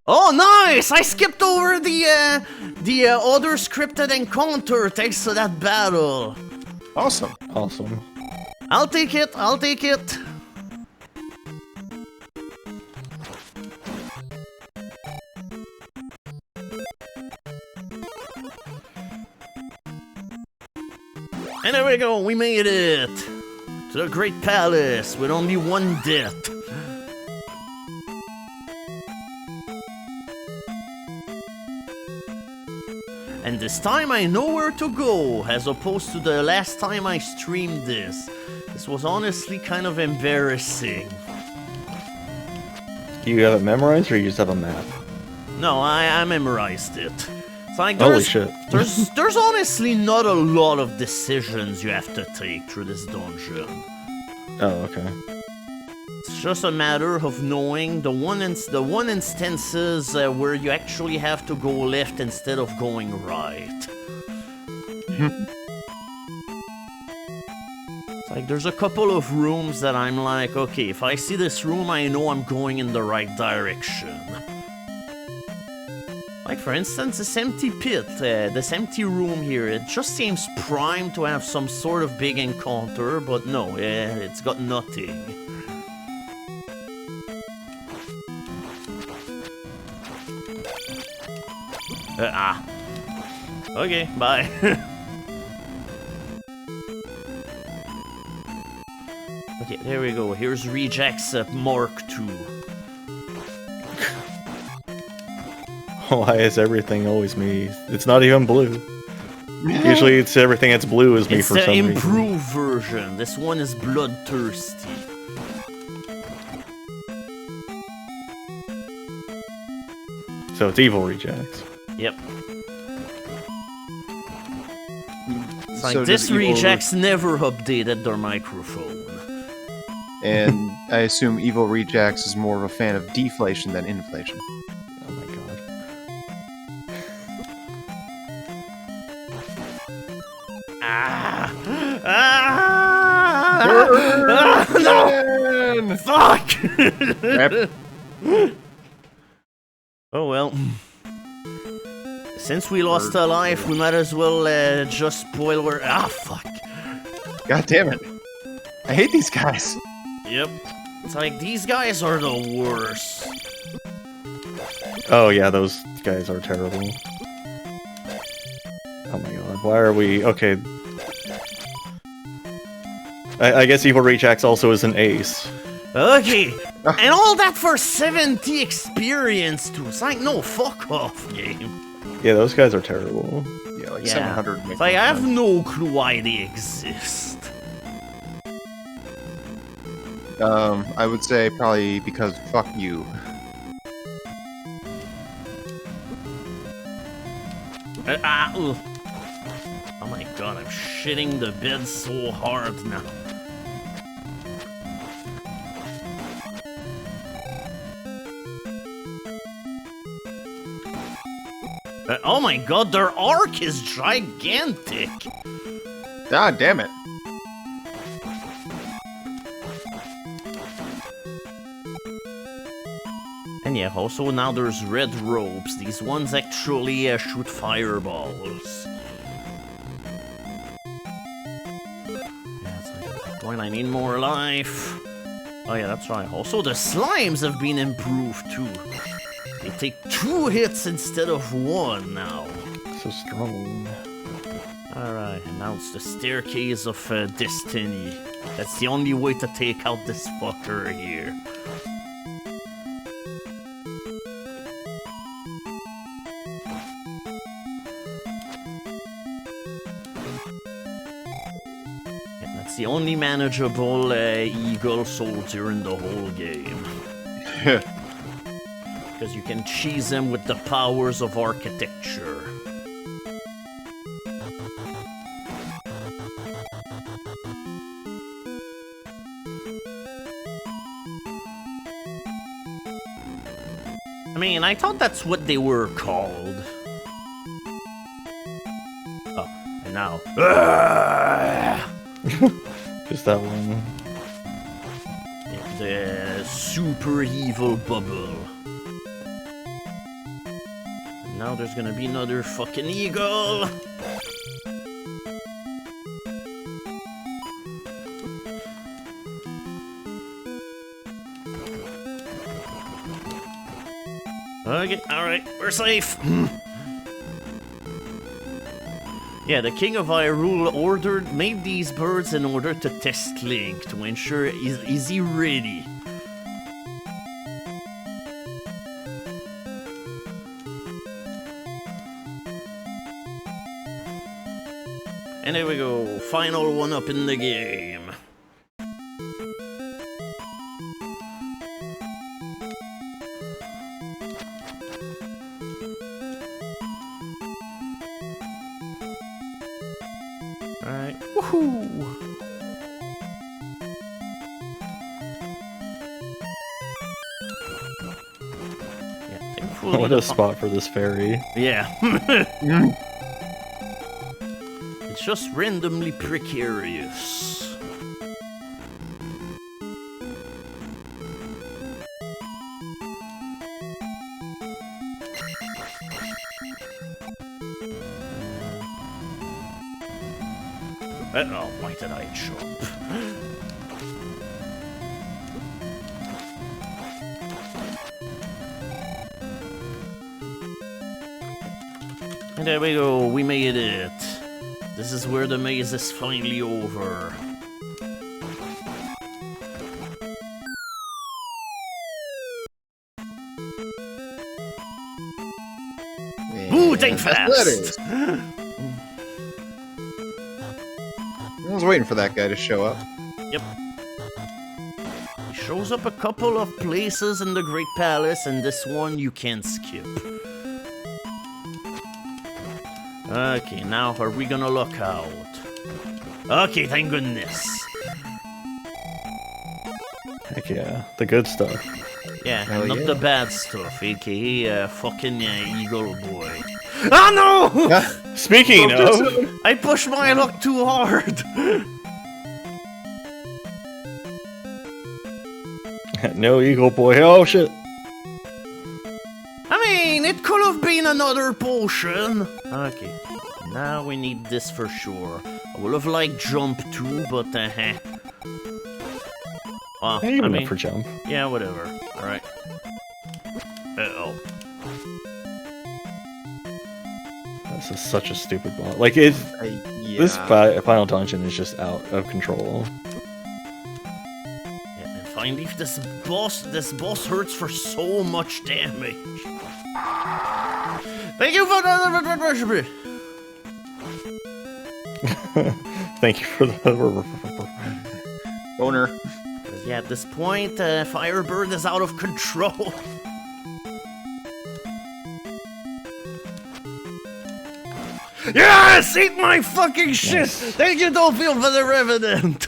Oh, nice! I skipped over the other scripted encounter thanks to that battle. awesome. Awesome. I'll take it, I'll take it. And there we go, we made it! To the Great Palace with only one death. And this time I know where to go, as opposed to the last time I streamed this. This was honestly kind of embarrassing. Do you have it memorized, or you just have a map? No, I memorized it. It's like Holy shit. there's honestly not a lot of decisions you have to take through this dungeon. Oh, okay. It's just a matter of knowing the one instances where you actually have to go left instead of going right. It's like there's a couple of rooms that I'm like, okay, if I see this room, I know I'm going in the right direction. Like, for instance, this empty pit, this empty room here, it just seems primed to have some sort of big encounter, but no, it's got nothing. Okay, bye. Okay, there we go. Here's Rejack's Mark II. Why is everything always me? It's not even blue. Usually it's everything that's blue is me It's for the some reason. improved version. This one is bloodthirsty. So it's evil rejects. Yep. It's like So this does Evil- Rejack's never updated their microphone. And I assume Evil Rejax is more of a fan of deflation than inflation. Oh my god. No! Fuck! Yep. Oh well. Since we lost a life, we might as well just spoil where. Ah, fuck. God damn it. I hate these guys. Yep. It's like these guys are the worst. Oh yeah, those guys are terrible. Oh my god, why are we... Okay. I guess Evil Reach also is an ace. Okay. And all that for 70 experience too. It's like, no, fuck off, game. Yeah, those guys are terrible. Yeah, like Yeah. 700. It's like, I have no clue why they exist. I would say probably because fuck you. Ugh. Oh my god, I'm shitting the bed so hard now. Oh my god, their arc is gigantic! Ah, damn it. And yeah, also now there's red ropes. These ones actually shoot fireballs. Yeah, it's like at that point I need more life. Oh yeah, that's right. Also, the slimes have been improved too. They take 2 hits instead of 1 now. So strong. Alright, and now it's the staircase of destiny. That's the only way to take out this fucker here. And that's the only manageable eagle soldier in the whole game. Because you can cheese him with the powers of architecture. I mean, I thought that's what they were called. Oh, and now. Just that one. The super evil bubble. And now there's gonna be another fucking eagle. Okay, alright, we're safe. Yeah, the King of Hyrule made these birds in order to test Link, to ensure is he ready. And there we go, final one up in the game. Alright, woohoo! Yeah, thankfully. What a spot for this fairy. Yeah. It's just randomly precarious. Oh, why did I jump? And there we go, we made it. This is where the maze is finally over. Ooh, dang fast! I was waiting for that guy to show up. Yep. He shows up a couple of places in the Great Palace, and this one you can't skip. Okay, now are we gonna look out? Okay, thank goodness. Heck yeah, the good stuff. Yeah, Hell not yeah. the bad stuff, aka fucking Eagle Boy. Oh no! Speaking of, I pushed my luck too hard! no Eagle Boy. Oh shit! I mean, it could have been another potion. Okay, now we need this for sure. I would have liked jump too, but heh. Well, Hey, I even mean, up for jump. yeah, whatever. Alright. Uh-oh. This is such a stupid boss. Like it. Yeah. This final dungeon is just out of control. Yeah, and finally, this boss hurts for so much damage. Thank you for the Thank you for the. Boner. Yeah, at this point, Firebird is out of control. Yes! Eat my fucking shit! Yes. Thank you, don't feel for the Revenant!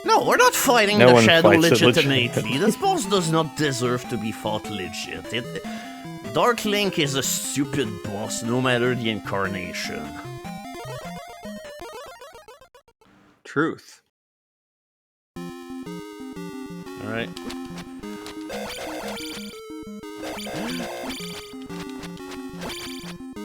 No, we're not fighting No the one shadow fights it legitimately. This boss does not deserve to be fought legit. Dark Link is a stupid boss, no matter the incarnation. Truth. Alright.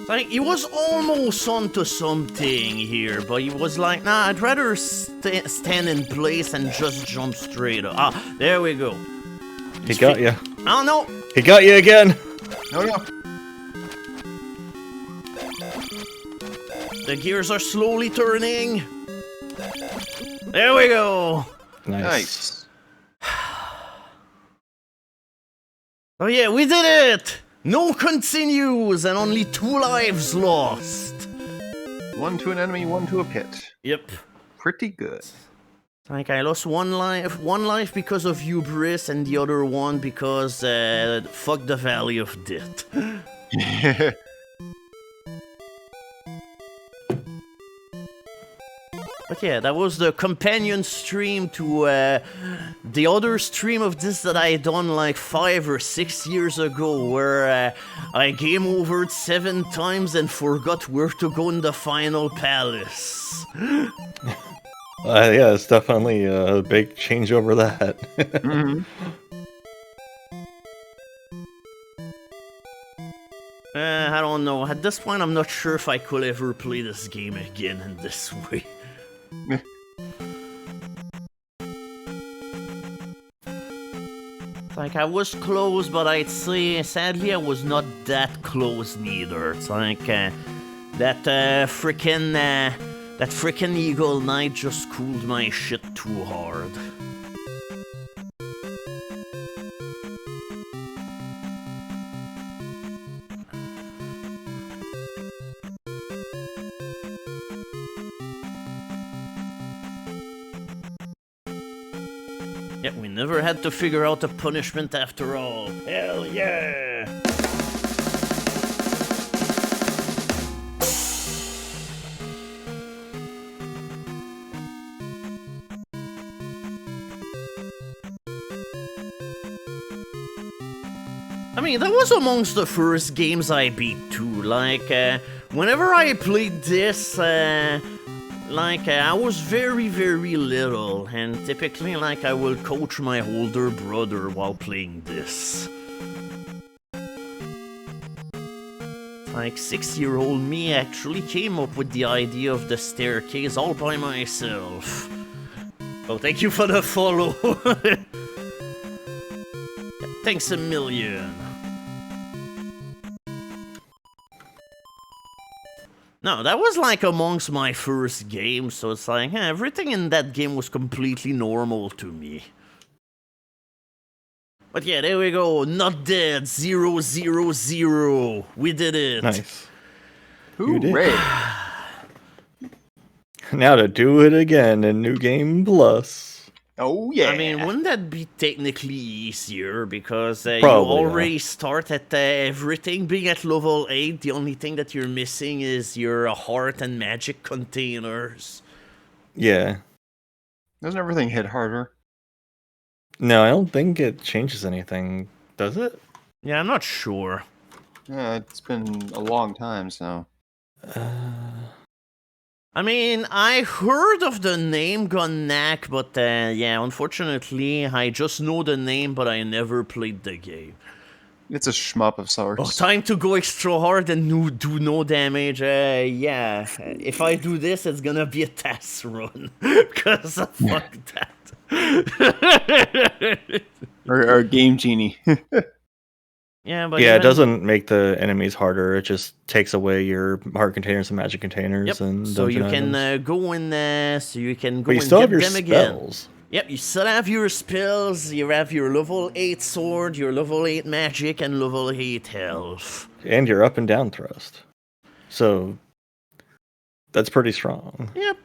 Like, he was almost onto something here, but he was like, nah, I'd rather stand in place and just jump straight up. Ah, there we go. He got you. Oh, no. He got you again. No, no. The gears are slowly turning. There we go. Nice. Oh yeah, we did it! No continues and only 2 lives lost. 1 to an enemy, 1 to a pit. Yep. Pretty good. Like, I lost one life because of hubris, and the other one because, fuck the Valley of Death. But yeah, that was the companion stream to the other stream of this that I done like 5 or 6 years ago, where I game overed 7 times and forgot where to go in the final palace. Yeah, it's definitely a big change over that. Mhm. I don't know. At this point, I'm not sure if I could ever play this game again in this way. Like, I was close, but I'd say, sadly, I was not that close neither. It's like, that frickin' Eagle Knight just cooled my shit too hard. Yeah, we never had to figure out a punishment after all. Hell yeah! I mean, that was amongst the first games I beat too. Like, whenever I played this, I was very, very little, and typically, like, I will coach my older brother while playing this. Like, 6-year-old me actually came up with the idea of the staircase all by myself. Oh, thank you for the follow. Thanks a million. No, that was like amongst my first games, so it's like, everything in that game was completely normal to me. But yeah, there we go. Not dead. 0, 0, 0. We did it. Nice. You did. Hooray. Now to do it again in New Game Plus. Oh, yeah. I mean, wouldn't that be technically easier? Because you Probably, already start at everything being at level 8. The only thing that you're missing is your heart and magic containers. Yeah. Doesn't everything hit harder? No, I don't think it changes anything, does it? Yeah, I'm not sure. Yeah, it's been a long time, so. I mean, I heard of the name Gunnak, but yeah, unfortunately, I just know the name, but I never played the game. It's a shmup of sorts. Oh, time to go extra hard and do no damage. Yeah, if I do this, it's gonna be a test run. Because fuck that. Or Game Genie. Yeah, but Yeah, it even- doesn't make the enemies harder. It just takes away your heart containers and magic containers Yep. and So you dungeon can items. go in there, so you can go But you and still have get your them again. spells. Yep, you still have your spells, you have your level 8 sword, your level 8 magic, and level 8 health. And your up and down thrust. So that's pretty strong. Yep.